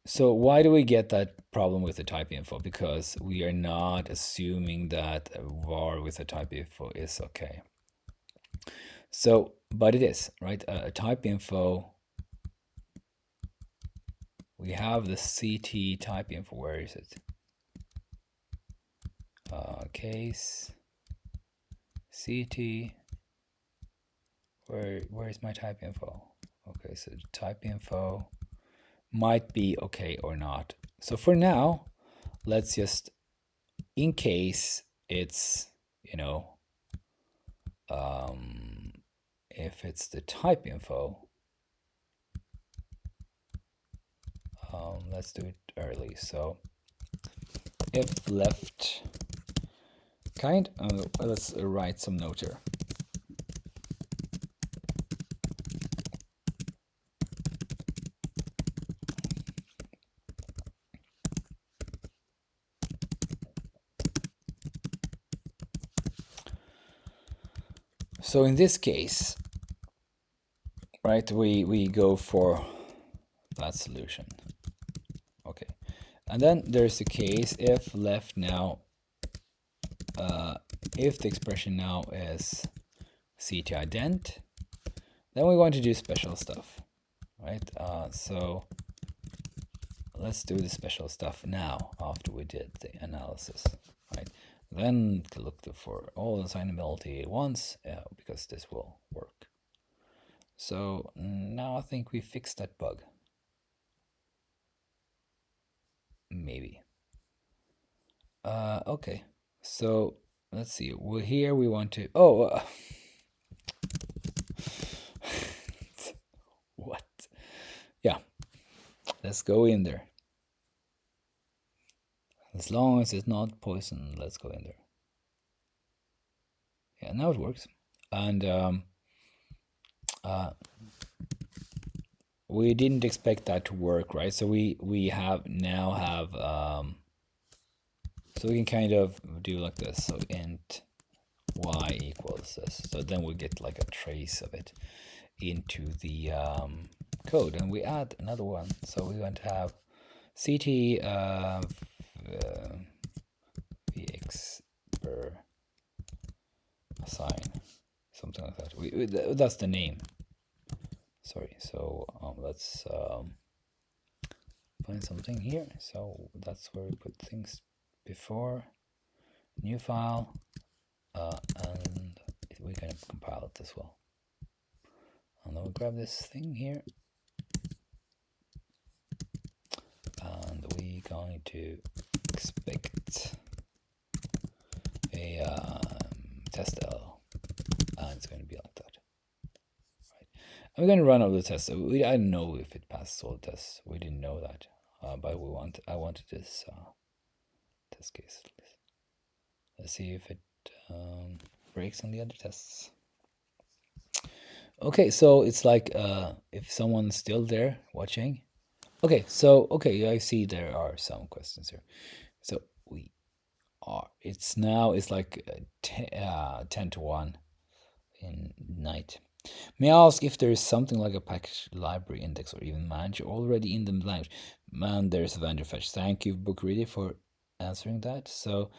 So why do we get that problem with the type info? Because we are not assuming that a var with a type info is okay. So, but it is, right? A type info, we have the CT type info. Where is it? Case CT. Where is my type info? Okay, so type info might be okay or not. So for now, let's just in case it's, if it's the type info, let's do it early. So if left kind, let's write some note here. So in this case, right, we go for that solution. Okay, and then there's the case if left now, if the expression now is ctident, then we want to do special stuff, right? So let's do the special stuff now after we did the analysis, right? Then look for all assignability at once, because this will work. So now I think we fixed that bug. Maybe. Okay. So let's see. Well, here we want to. Oh. What? Yeah. Let's go in there. As long as it's not poison, let's go in there. Yeah, now it works. And we didn't expect that to work, right? So we have now have so we can kind of do like this. So int y equals this. So then we get like a trace of it into the code, and we add another one. So we want to have ct vx per assign, something like that. That's the name. Sorry. So let's find something here. So that's where we put things before. New file, and we can compile it as well. And then we grab this thing here, and we're going to expect a test L, and it's going to be like that. Right. I'm going to run all the tests. I don't know if it passes all the tests. We didn't know that, but I wanted this test case at least. Let's see if it breaks on the other tests. Okay, so it's like if someone's still there watching. Okay, so I see there are some questions here. So we are. It's like 10 to 1 in night. May I ask if there is something like a package library index or even manager already in the language? Man, there's a vendor fetch. Thank you, Bookready, for answering that. So,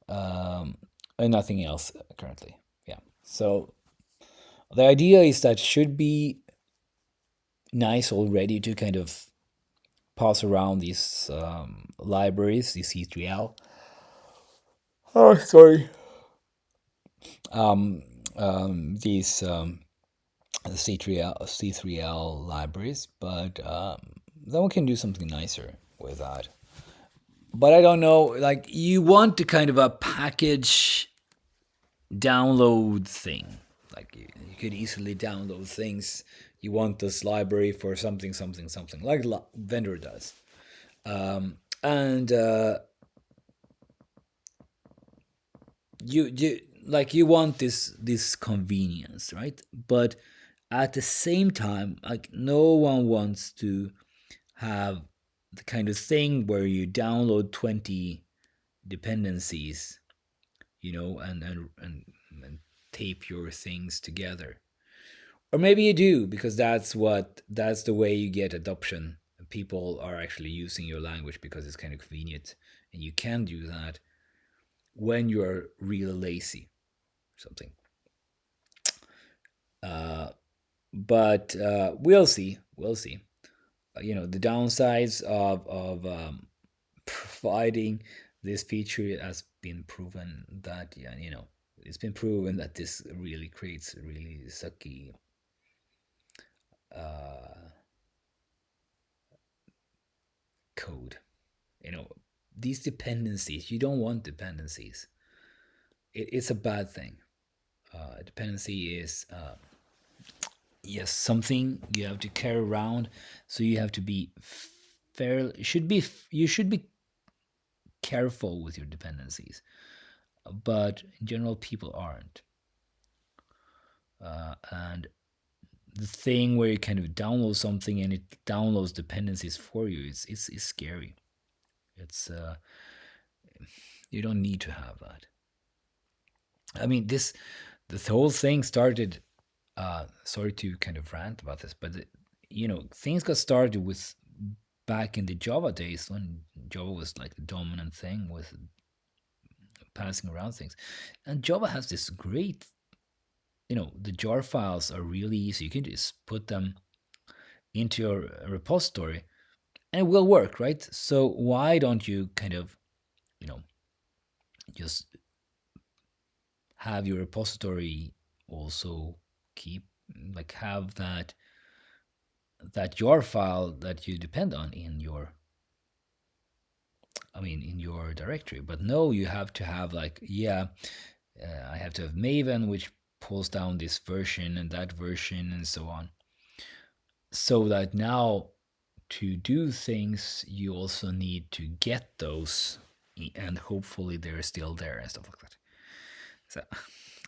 and nothing else currently. Yeah. So the idea is that should be nice already to kind of pass around these libraries, these C3L. Oh, sorry. These C3L libraries, but then we can do something nicer with that. But I don't know, like you want to kind of a package download thing. Like you could easily download things. You want this library for something, like vendor does. And you like you want this convenience, right? But at the same time, like no one wants to have the kind of thing where you download 20 dependencies, and tape your things together. Or maybe you do, because that's the way you get adoption. People are actually using your language because it's kind of convenient, and you can do that when you're really lazy or something. But we'll see. The downsides of providing this feature has been proven that it's been proven that this really creates really sucky code. these dependencies, you don't want dependencies. It's a bad thing. Dependency is yes, something you have to carry around, so you have to be fairly should be you should be careful with your dependencies, but in general people aren't. And the thing where you kind of download something and it downloads dependencies for you is scary. It's you don't need to have that. I mean, this whole thing started. Sorry to kind of rant about this, but things got started with back in the Java days when Java was like the dominant thing with passing around things, and Java has this great, the jar files are really easy. You can just put them into your repository, and it will work, right? So why don't you kind of, just have your repository also keep like have that jar file that you depend on in your in your directory. But no, you have to have like, I have to have Maven, which pulls down this version and that version and so on, so that now to do things you also need to get those, and hopefully they're still there and stuff like that. So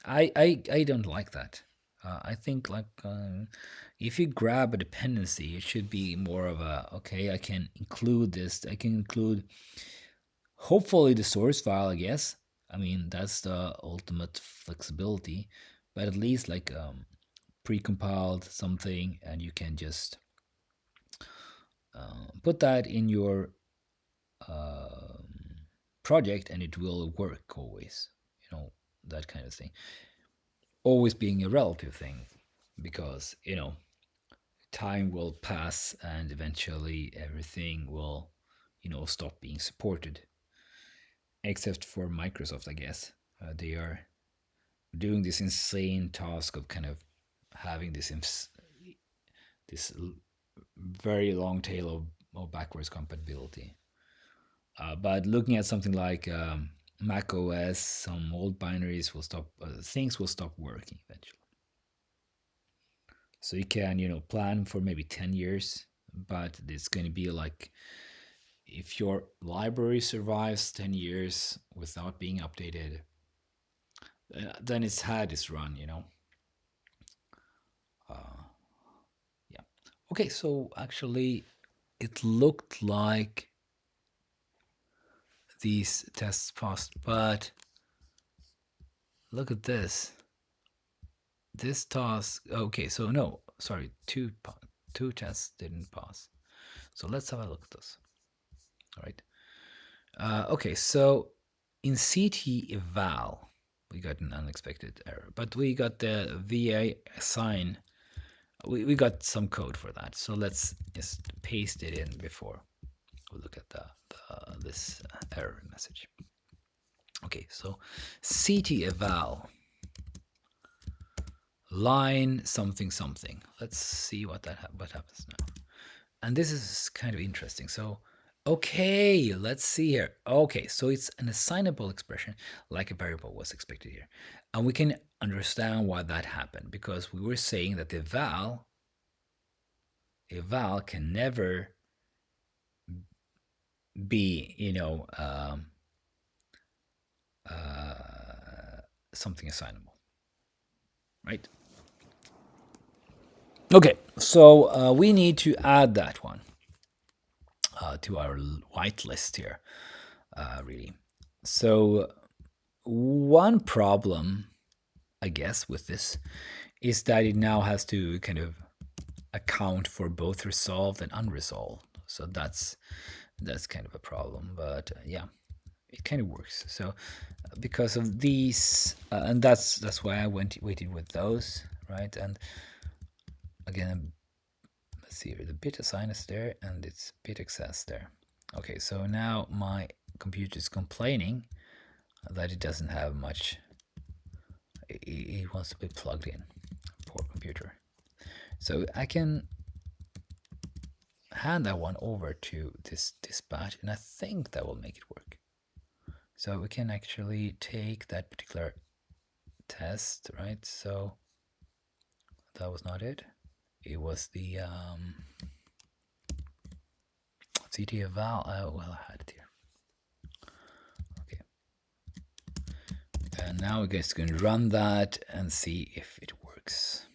I don't like that. I think like if you grab a dependency, it should be more of a, okay, I can include this. I can include hopefully the source file. I guess. I mean that's the ultimate flexibility, but at least like pre-compiled something, and you can just put that in your project, and it will work always. That kind of thing. Always being a relative thing, because time will pass and eventually everything will stop being supported, except for Microsoft, I guess. They are doing this insane task of kind of having this very long tail of backwards compatibility. But looking at something like Mac OS, some old binaries will stop, things will stop working eventually. So you can, plan for maybe 10 years, but it's going to be like, if your library survives 10 years without being updated, then it's had its run, Yeah. Okay, so actually, it looked like these tests passed, but look at this. This task, okay, so no, sorry, two tests didn't pass. So let's have a look at this. All right. Okay, so in CT eval, we got an unexpected error, but we got the VA assign. We got some code for that. So let's just paste it in before we look at this error message. Okay, so CT eval line something something. Let's see what happens now. And this is kind of interesting. So, okay, let's see here. Okay, so it's an assignable expression like a variable was expected here. And we can understand why that happened, because we were saying that the eval can never be, something assignable, right? Okay, so we need to add that one to our whitelist here, really. So one problem, I guess, with this is that it now has to kind of account for both resolved and unresolved. So that's kind of a problem, but yeah, it kind of works. So because of these, and that's why I waited with those, right? And again, let's see here, the bit assign is there and it's bit access there. Okay, so now my computer is complaining that it doesn't have much. It wants to be plugged in. Poor computer. So I can hand that one over to this dispatch, and I think that will make it work. So we can actually take that particular test, right? So that was not it. It was the CT eval. Well, I had it here. Okay. And now we're just going to run that and see if it works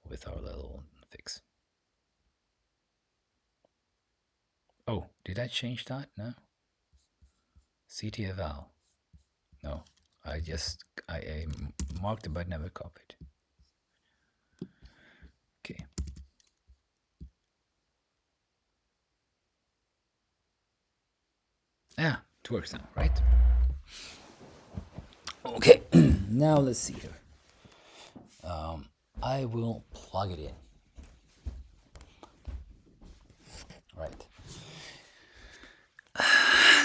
with our little fix. Oh, did I change that? No. CT eval. No. I marked it but never copied. Okay. Yeah, it works now, right? Okay, now let's see here. I will plug it in. Right.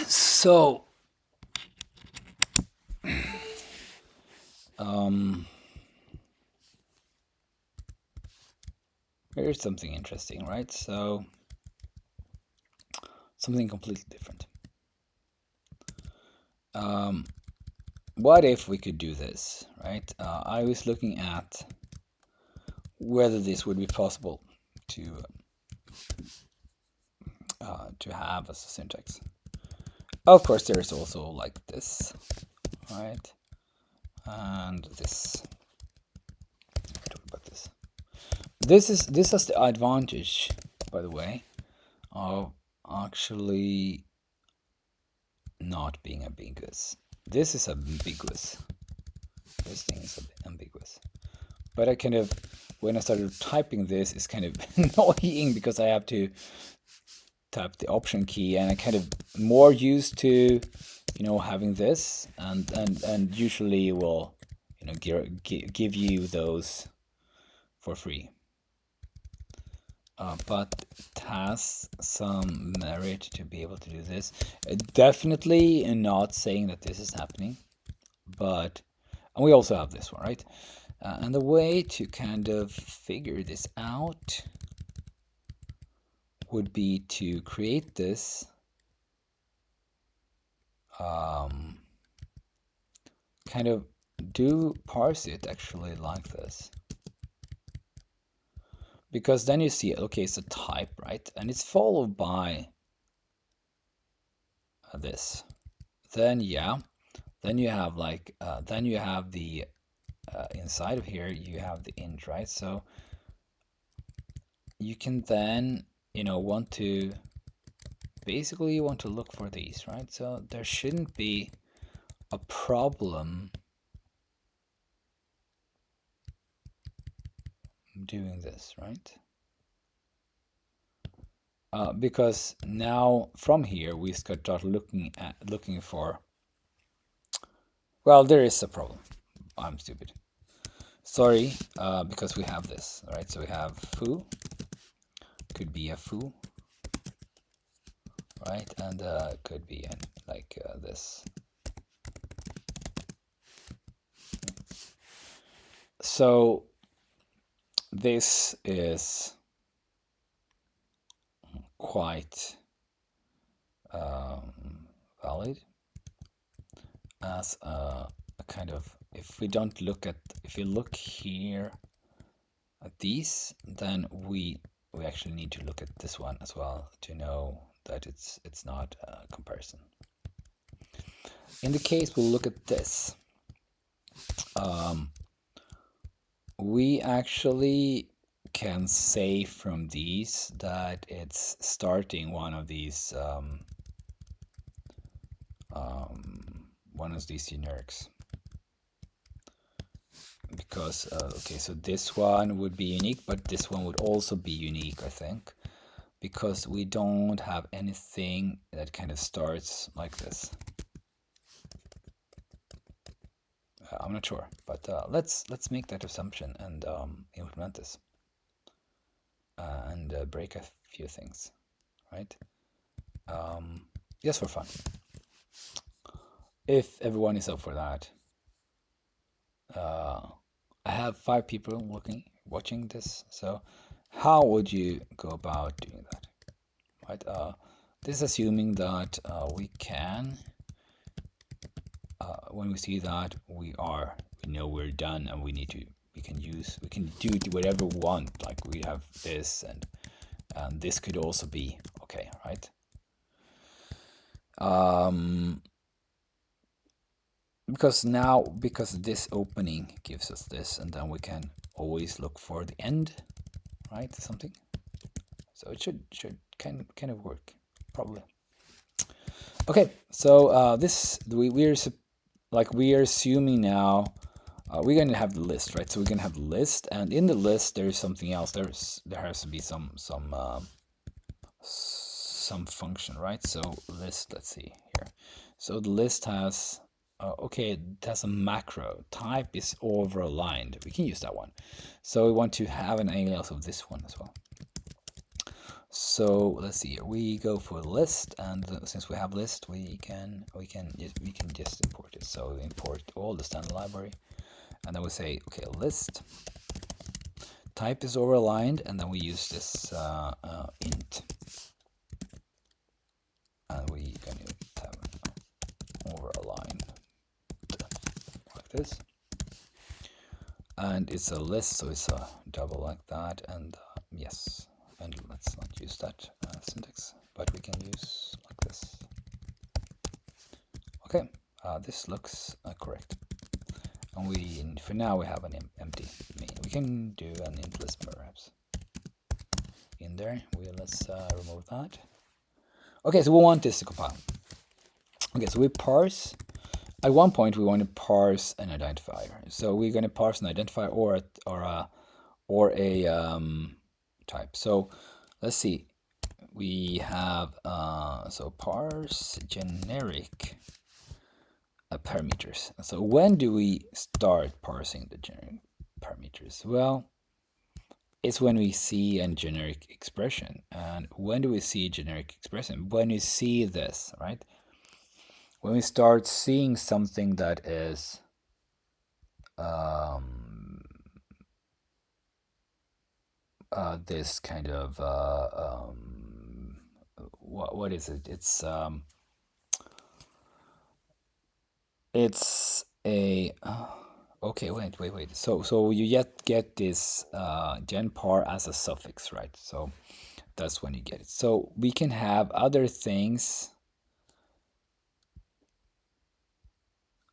So, here's something interesting, right? So, something completely different. What if we could do this, right? I was looking at whether this would be possible to have as a syntax. Of course, there's also like this, right? And this. Talk about this. This has the advantage, by the way, of actually not being ambiguous. This is ambiguous. This thing is ambiguous. But I kind of, when I started typing this, it's kind of annoying because I have to tap the option key, and I kind of more used to, having this, and usually will, give you those for free. But it has some merit to be able to do this. Definitely not saying that this is happening, but and we also have this one, right? And the way to kind of figure this out would be to create this kind of parse it actually like this. Because then you see, okay, it's a type, right? And it's followed by this. Then, yeah, then you have like, then you have the, inside of here, you have the int, right? So you can then, basically you want to look for these, right? So there shouldn't be a problem doing this, right? Because now from here we start looking for. Well, there is a problem. I'm stupid. Sorry, because we have this, right? So we have foo, could be a foo, right? And could be like this. So this is quite valid as a kind of, if you look here at these, then we actually need to look at this one as well to know that it's not a comparison. In the case we'll look at this, we actually can say from these that it's starting one of these generics, because okay, so this one would be unique, but this one would also be unique, I think, because we don't have anything that kind of starts like this. I'm not sure, but let's make that assumption and implement this and break a few things, right? Just for fun. If everyone is up for that. I have 5 people watching this, so How would you go about doing that? Right. This is assuming that we can, when we see that we know we're done, and we can do whatever we want. Like we have this, and this could also be okay, right? Because this opening gives us this, and then we can always look for the end, right? Something. So it should kind of work, probably. Okay, so we are assuming now we're going to have the list, right? So we're going to have the list, and in the list there's something else. There has to be some function, right? So list, let's see here. So the list has okay, it has a macro. Type is overaligned. We can use that one. So we want to have an alias of this one as well. So let's see here. We go for list, and since we have list, we can just import it. So we import all the standard library, and then we say okay, list type is overaligned, and then we use this int, and we can have overaligned like this, and it's a list, so it's a double like that, and yes. And let's not use that syntax, but we can use like this. Okay, this looks correct. And for now we have an empty main. We can do an int list perhaps in there. Let's remove that. Okay, so we want this to compile. Okay, so we parse. At one point we want to parse an identifier. So we're going to parse an identifier or a type. So let's see. We have so parse generic parameters. So when do we start parsing the generic parameters? Well, it's when we see a generic expression. And when do we see a generic expression? When we see this, right? When we start seeing something that is this kind of what is it? It's a okay. Wait. So you get this genpar as a suffix, right? So that's when you get it. So we can have other things.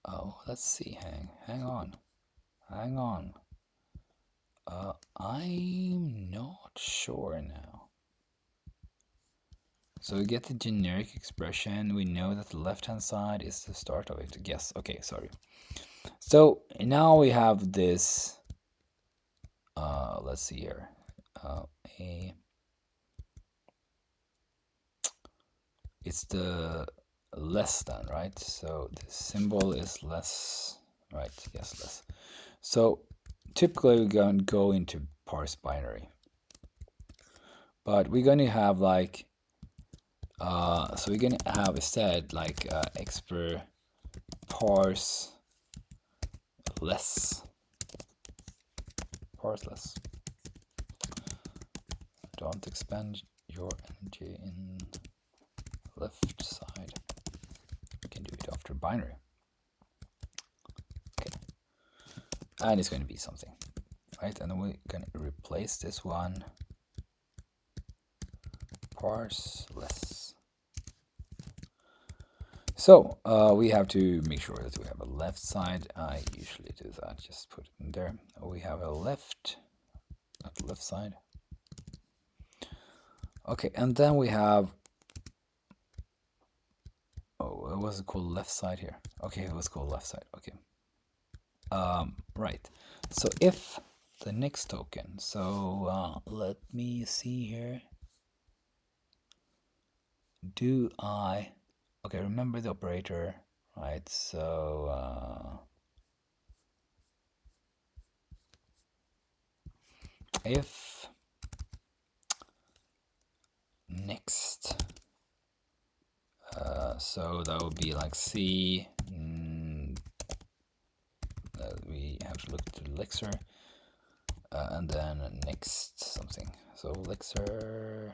Oh, let's see. Hang on. I'm not sure now. So we get the generic expression. We know that the left-hand side is the start of it. Yes. Okay. Sorry. So now we have this. Let's see here. It's the less than, right? So the symbol is less, right? Yes, less. So typically we're going to go into parse binary, but we're going to have like so we're going to have instead like expr parse less. Don't expend your energy in left side. We can do it after binary. Okay, and it's going to be something, right? And then we're going to replace this one. Parse less. So we have to make sure that we have a left side. I usually do that. Just put it in there. We have a left side. Okay, and then we have. Oh, it was called left side here. Okay, it was called left side. Okay. Right. So if the next token. So let me see here. Do I? Okay, remember the operator, right? So if next, so that would be like C. We have to look to the elixir. and then next something. So elixir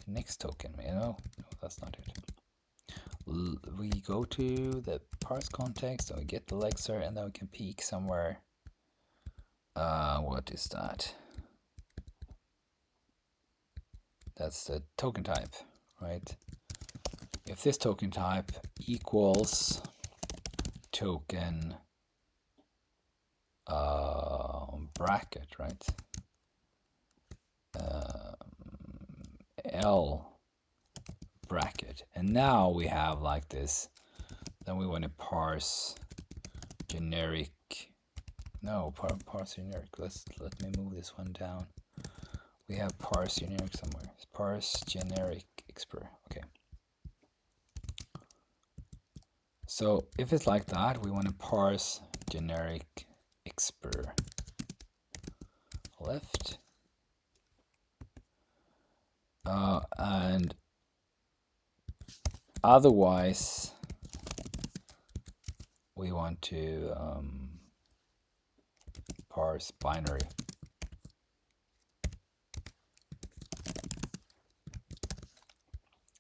next token. No, that's not it. We go to the parse context and we get the elixir, and then we can peek somewhere. What is that? That's the token type, right? If this token type equals token bracket, right? L bracket, and now we have like this. Then we want to parse generic. No, parse generic. Let me move this one down. We have parse generic somewhere. Parse generic expr. Okay. So if it's like that, we want to parse generic expr left. And otherwise, we want to parse binary.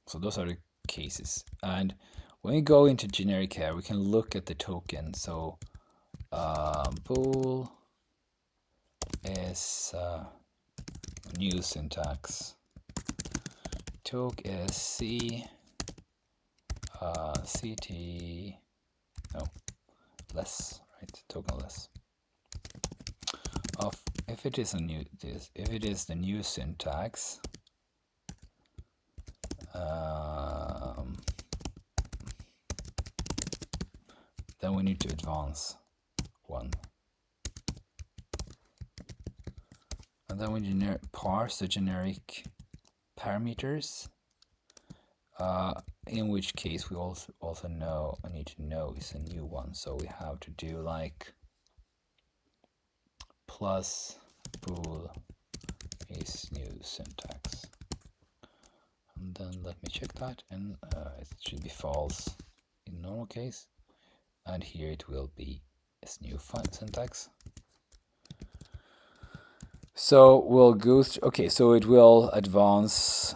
So those are the cases. And when we go into generic here, we can look at the token. So bool is new syntax. Toke is C, CT, no, less, right? Token less. Of if it is a new if it is the new syntax, then we need to advance one. And then we parse the generic parameters, in which case we also need to know is a new one. So we have to do like plus bool is new syntax. And then let me check that, and it should be false in normal case. And here it will be as new syntax. So we'll go through, okay, so it will advance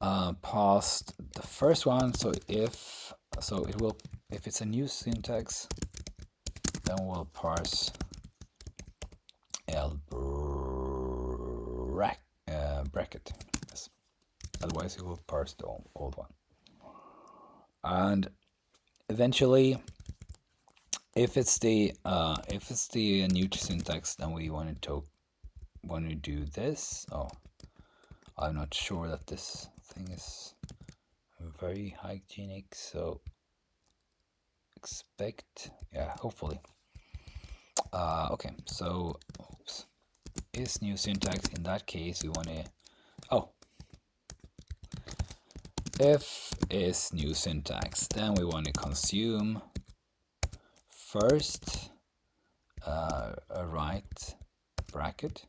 past the first one. So if it's a new syntax, then we'll parse L bracket. Yes. Otherwise it will parse the old one. And eventually, if it's the new syntax, then we want to do this. Oh, I'm not sure that this thing is very hygienic, so expect, yeah, hopefully. Okay, so oops, is new syntax. In that case, we want to if is new syntax, then we want to consume first a right bracket,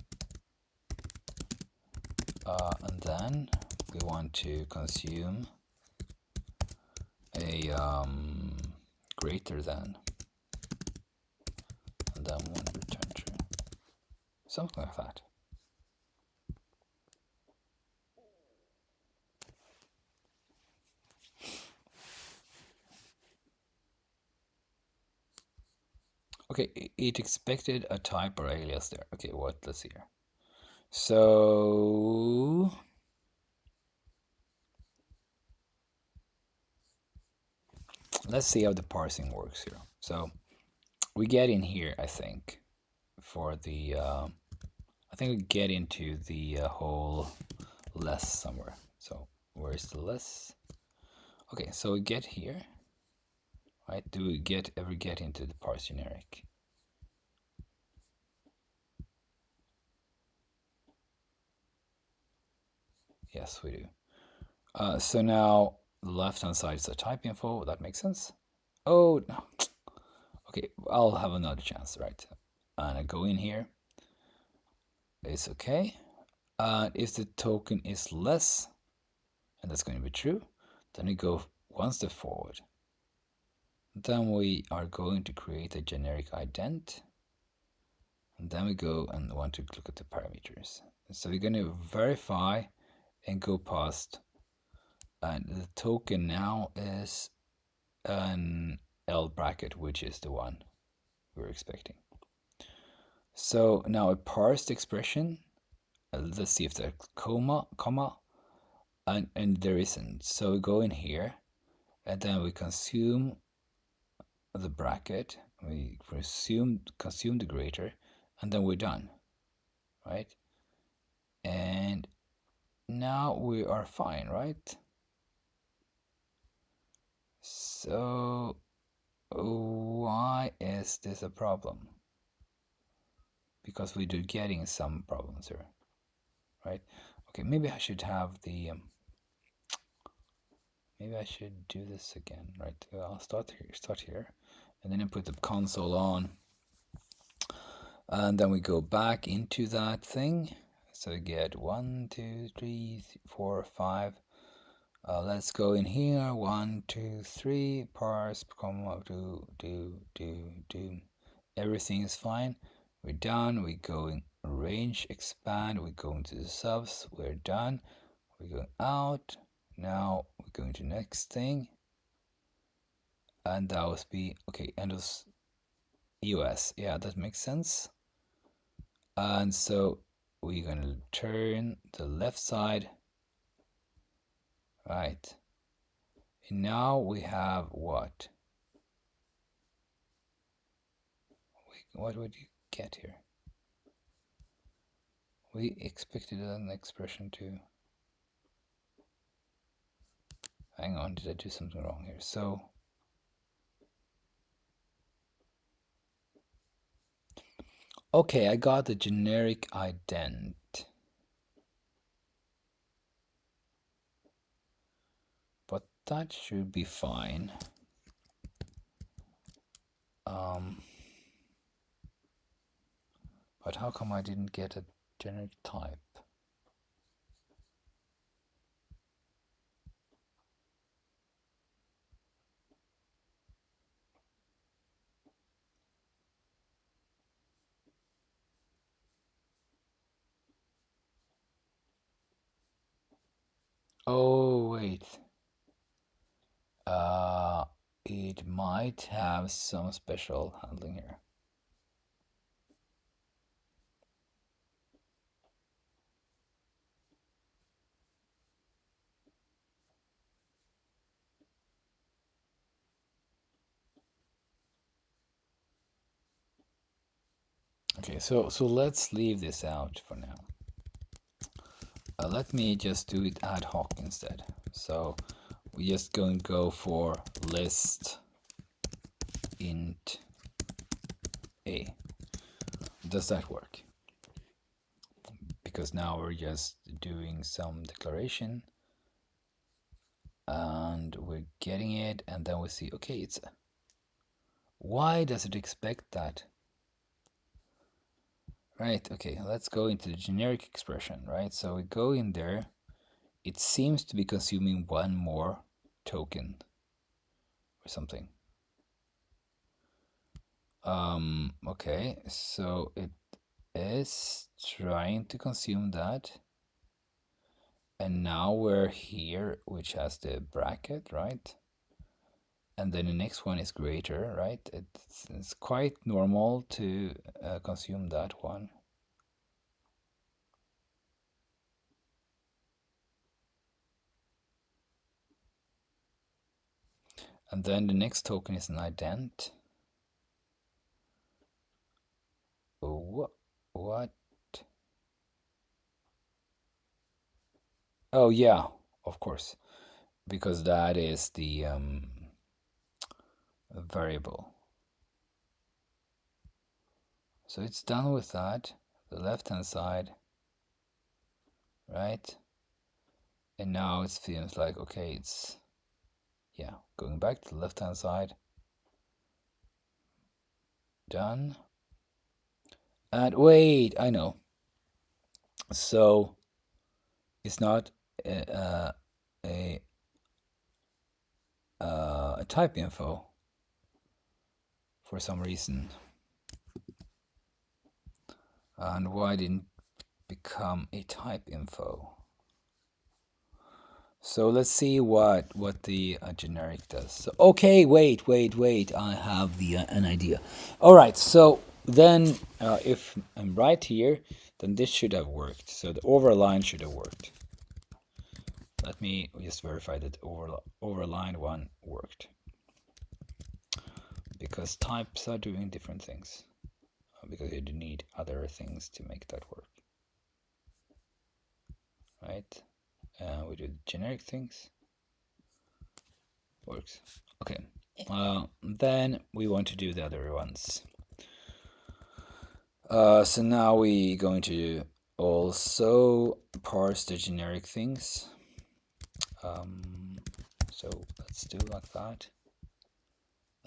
and then we want to consume a greater than, and then one return true, something like that. Okay, it expected a type or alias there. Okay, what? Let's see here. So let's see how the parsing works here. So we get in here, I think, for the I think we get into the whole less somewhere. So where's the less? Okay, so we get here, right? Do we ever get into the parse generic? Yes, we do. So now the left-hand side is the type info. That makes sense. Oh no. Okay, I'll have another chance, right? And I go in here. It's okay. If the token is less, and that's going to be true, then we go one step forward. Then we are going to create a generic ident. And then we go and want to look at the parameters. So we're going to verify and go past. And the token now is an L bracket, which is the one we're expecting. So now a parsed expression. Let's see if there's comma, and there isn't. So we go in here, and then we consume the bracket. We consume the greater, and then we're done, right? And now we are fine, right? So why is this a problem? Because we're getting some problems here, right? Okay, maybe I should have the maybe I should do this again, right? I'll start here, and then I put the console on, and then we go back into that thing. So we get 1, 2, 3, 4, 5. Let's go in here. 1, 2, 3. Parse, comma, do. Everything is fine. We're done. We go in range, expand. We go into the subs. We're done. We're going out. Now we're going to next thing. And that was be okay. And it was US. Yeah, that makes sense. And so we're gonna turn the left side. Right. And now we have what? What would you get here? We expected an expression to... Hang on, did I do something wrong here? So... Okay, I got the generic ident. But that should be fine. But how come I didn't get a generic type? Oh, wait. It might have some special handling here. Okay, so let's leave this out for now. Let me just do it ad hoc instead. So we're just going to go for list int a. Does that work? Because now we're just doing some declaration and we're getting it, and then we see, okay, it's... Why does it expect that? Right, okay, let's go into the generic expression, right? So we go in there. It seems to be consuming one more token or something. Okay, so it is trying to consume that. And now we're here, which has the bracket, right? And then the next one is greater, right? It's quite normal to consume that one. And then the next token is an ident. What? Oh yeah, of course, because that is the variable. So it's done with that, the left-hand side, right? And now it feels like, okay, it's, yeah, going back to the left-hand side. Done. And wait, I know. So it's not a type info for some reason. And why didn't become a type info? So let's see what the generic does. So, okay, wait. I have an idea. All right. So then, if I'm right here, then this should have worked. So the overline should have worked. Let me just verify that overline one worked, because types are doing different things. Because you need other things to make that work, right? We do generic things. Works. Okay. Then we want to do the other ones. So now we going to also parse the generic things. So let's do like that.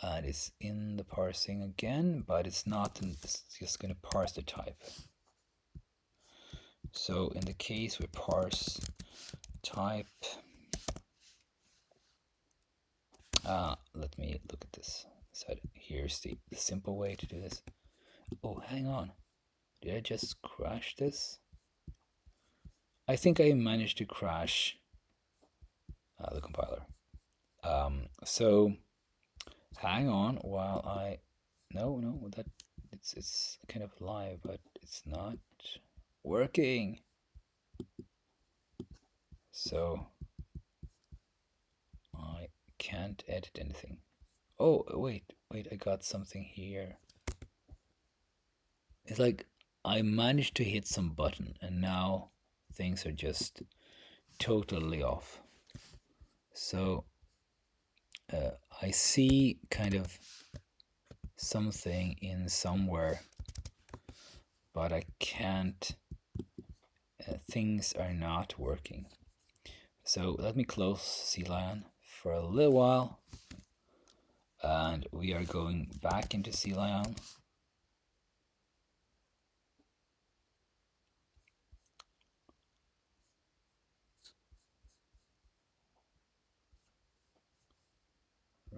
And it's in the parsing again, but it's not. It's just going to parse the type. So in the case we parse type. Let me look at this. So here's the simple way to do this. Oh, hang on. Did I just crash this? I think I managed to crash the compiler. So hang on while I. No, that it's kind of live, but it's not working. So I can't edit anything. Oh, wait, I got something here. It's like I managed to hit some button and now things are just totally off. So I see kind of something in somewhere, but I can't. Things are not working. So let me close CLion for a little while, and we are going back into CLion.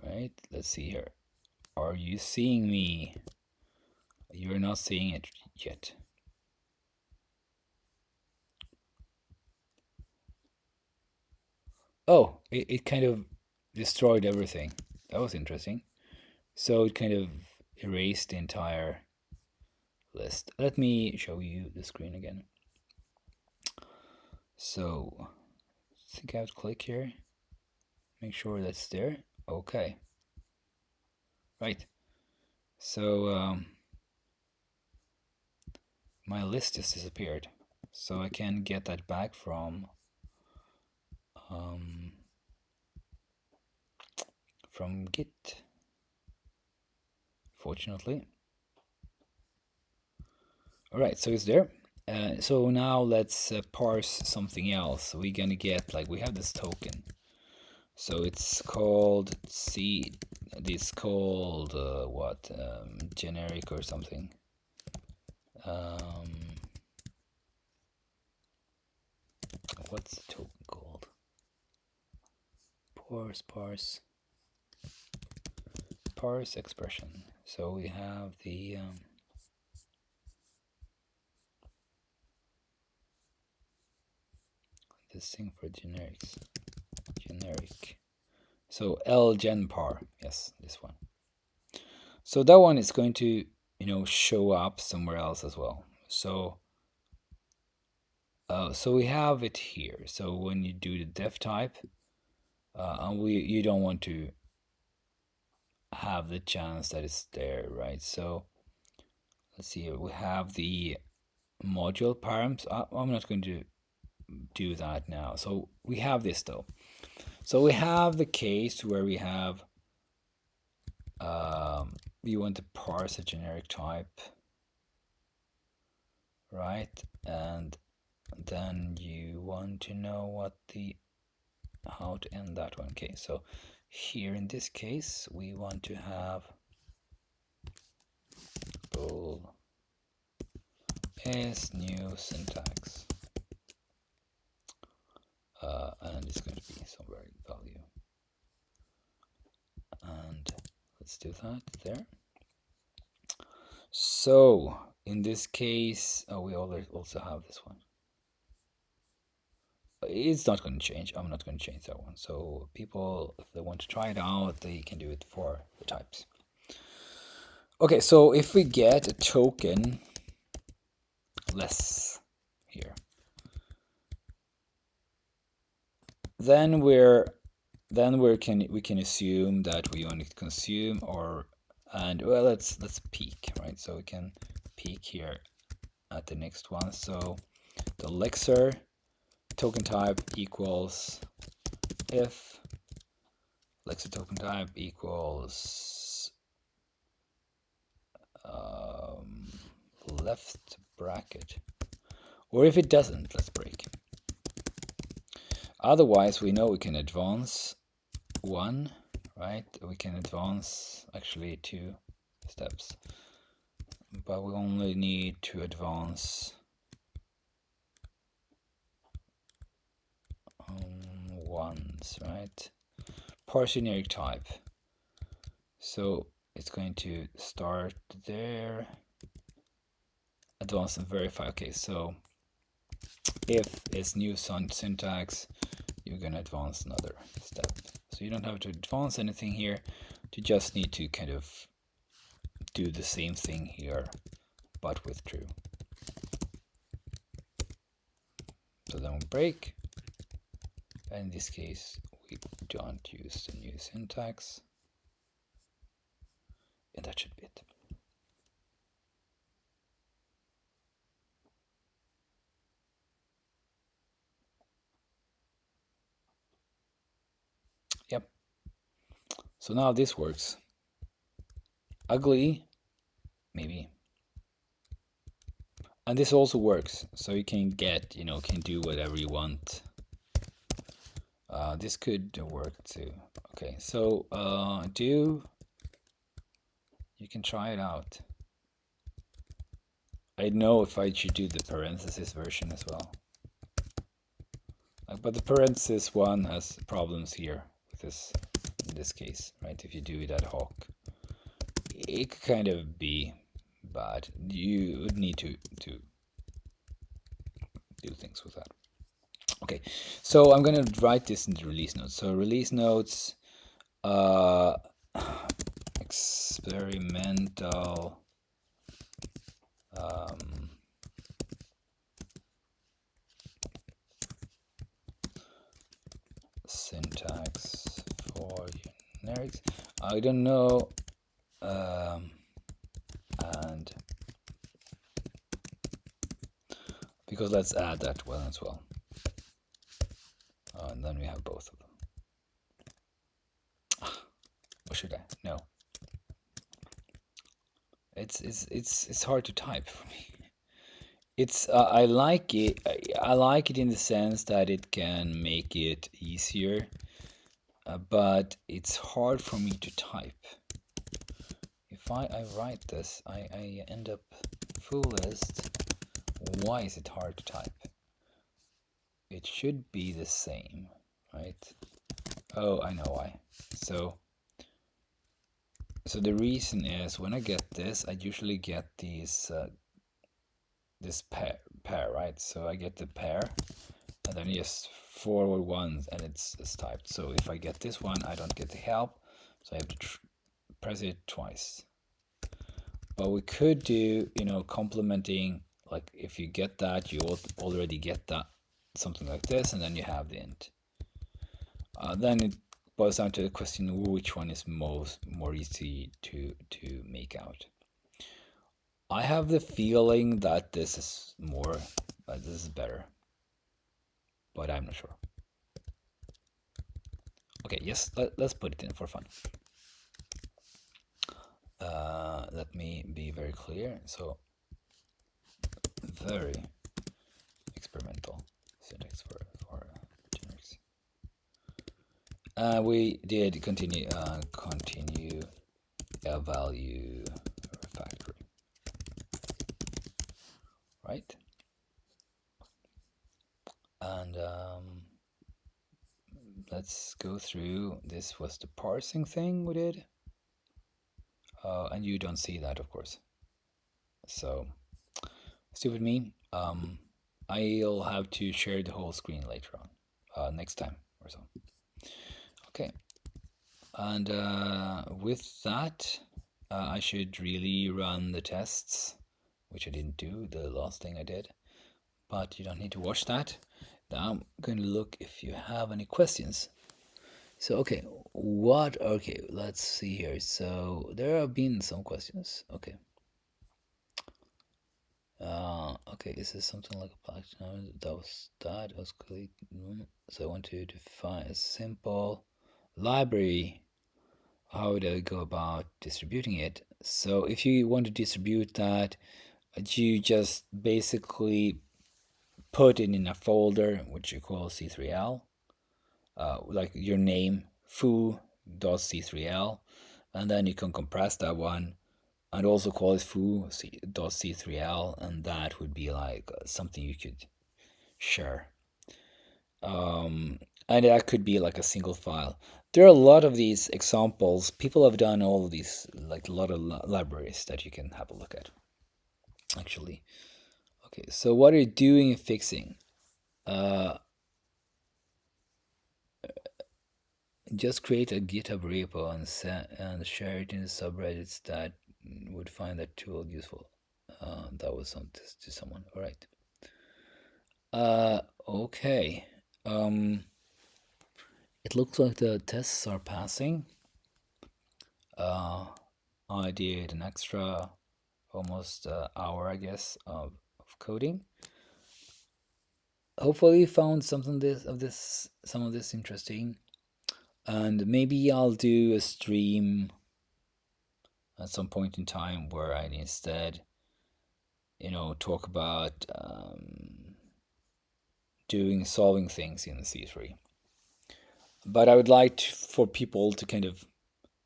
Right, let's see here. Are you seeing me? You're not seeing it yet. Oh, it kind of destroyed everything. That was interesting. So it kind of erased the entire list. Let me show you the screen again. So I think I have to click here. Make sure that's there. Okay. Right. So my list just disappeared. So I can get that back from Git, fortunately. All right, so it's there. So now let's parse something else. We're gonna get, like, we have this token. So it's called this called what, generic or something. What's the token called? Parse expression. So we have the this thing for generics. Generic. So lgenpar. Yes, this one. So that one is going to, show up somewhere else as well. So so we have it here. So when you do the def type, and you don't want to have the chance that it's there, right? So let's see here. We have the module params. I'm not going to do that now. So we have this though. So we have the case where we have you want to parse a generic type, right? And then you want to know how to end that one. Okay, so here in this case we want to have bool is new syntax, and it's going to be some value, and let's do that there. So in this case, we already also have this one. It's not going to change. I'm not going to change that one. So people, if they want to try it out, they can do it for the types. Okay, so if we get a token less here, then we can assume that we only consume and well, let's peek, right? So we can peek here at the next one. So the Elixir token type equals if Elixir token type equals left bracket, or if it doesn't, let's break. Otherwise, we know we can advance one, right? We can advance actually 2 steps, but we only need to advance once, right? Parse generic type. So it's going to start there, advance and verify. Okay, so if it's new syntax, you're going to advance another step. So you don't have to advance anything here. You just need to kind of do the same thing here, but with true. So then we break. And in this case, we don't use the new syntax. And that should be it. Yep. So now this works. Ugly, maybe. And this also works. So you can get, can do whatever you want. This could work too. Okay, so you can try it out. I know if I should do the parenthesis version as well. But the parenthesis one has problems here with this, in this case, right? If you do it ad hoc, it could kind of be bad. You would need to do things with that. Okay, so I'm going to write this in the release notes. So release notes, experimental syntax for generics. I don't know, and because let's add that one as well. And then we have both of them. Or should I? No. It's hard to type for me. It's I like it. I like it in the sense that it can make it easier, but it's hard for me to type. If I write this, I end up full list. Why is it hard to type? It should be the same, right? Oh, I know why. So the reason is when I get this, I usually get these this pair, right? So I get the pair, and then just forward one, and it's typed. So if I get this one, I don't get the help, so I have to press it twice. But we could do, complementing, like if you get that, you already get that, something like this, and then you have the int. Then it boils down to the question which one is more easy to make out. I have the feeling that this is this is better, but I'm not sure. Okay, yes, let's put it in for fun. Let me be very clear. So, very experimental syntax for generics. We did continue value refactoring, right? And let's go through. This was the parsing thing we did. And you don't see that, of course. So Stupid me. I'll have to share the whole screen later on, next time or so. Okay, and with that, I should really run the tests, which I didn't do, the last thing I did, but you don't need to watch that. Now I'm going to look if you have any questions. So, okay, let's see here. So, there have been some questions. Okay. Okay, is this something like a pattern? That was clear. So I want to define a simple library. How would I go about distributing it? So if you want to distribute that, you just basically put it in a folder which you call C3L, like your name foo.c3l, and then you can compress that one and also call it foo.c3l, and that would be like something you could share. And that could be like a single file. There are a lot of these examples. People have done all of these, like a lot of libraries that you can have a look at, actually. Okay, so what are you doing and fixing? Just create a GitHub repo and share it in the subreddits that would find that tool useful. That was sent to someone. All right. Okay. It looks like the tests are passing. I did an extra almost hour, I guess, of coding. Hopefully, you found some of this interesting, and maybe I'll do a stream at some point in time where I instead, talk about solving things in C3. But I would like for people to kind of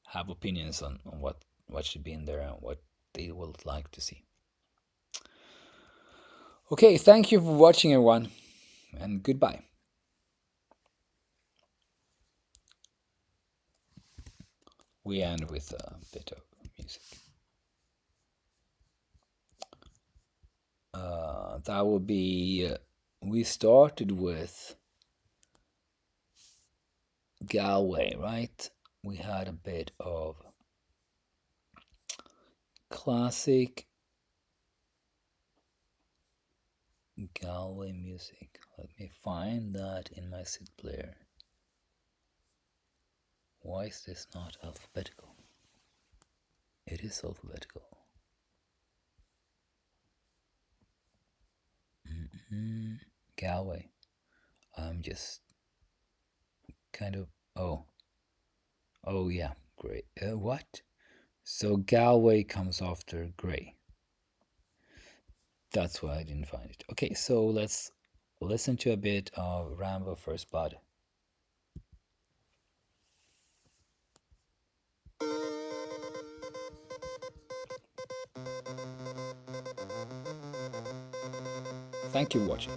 have opinions on what should be in there and what they would like to see. Okay, thank you for watching, everyone, and goodbye. We end with a bit of music. That will be. We started with Galway, right? We had a bit of classic Galway music. Let me find that in my SID player. Why is this not alphabetical? It is alphabetical. Galway. I'm just kind of. Oh yeah, great. What? So Galway comes after Grey. That's why I didn't find it. Okay, so let's listen to a bit of Rambo First Blood. Thank you for watching.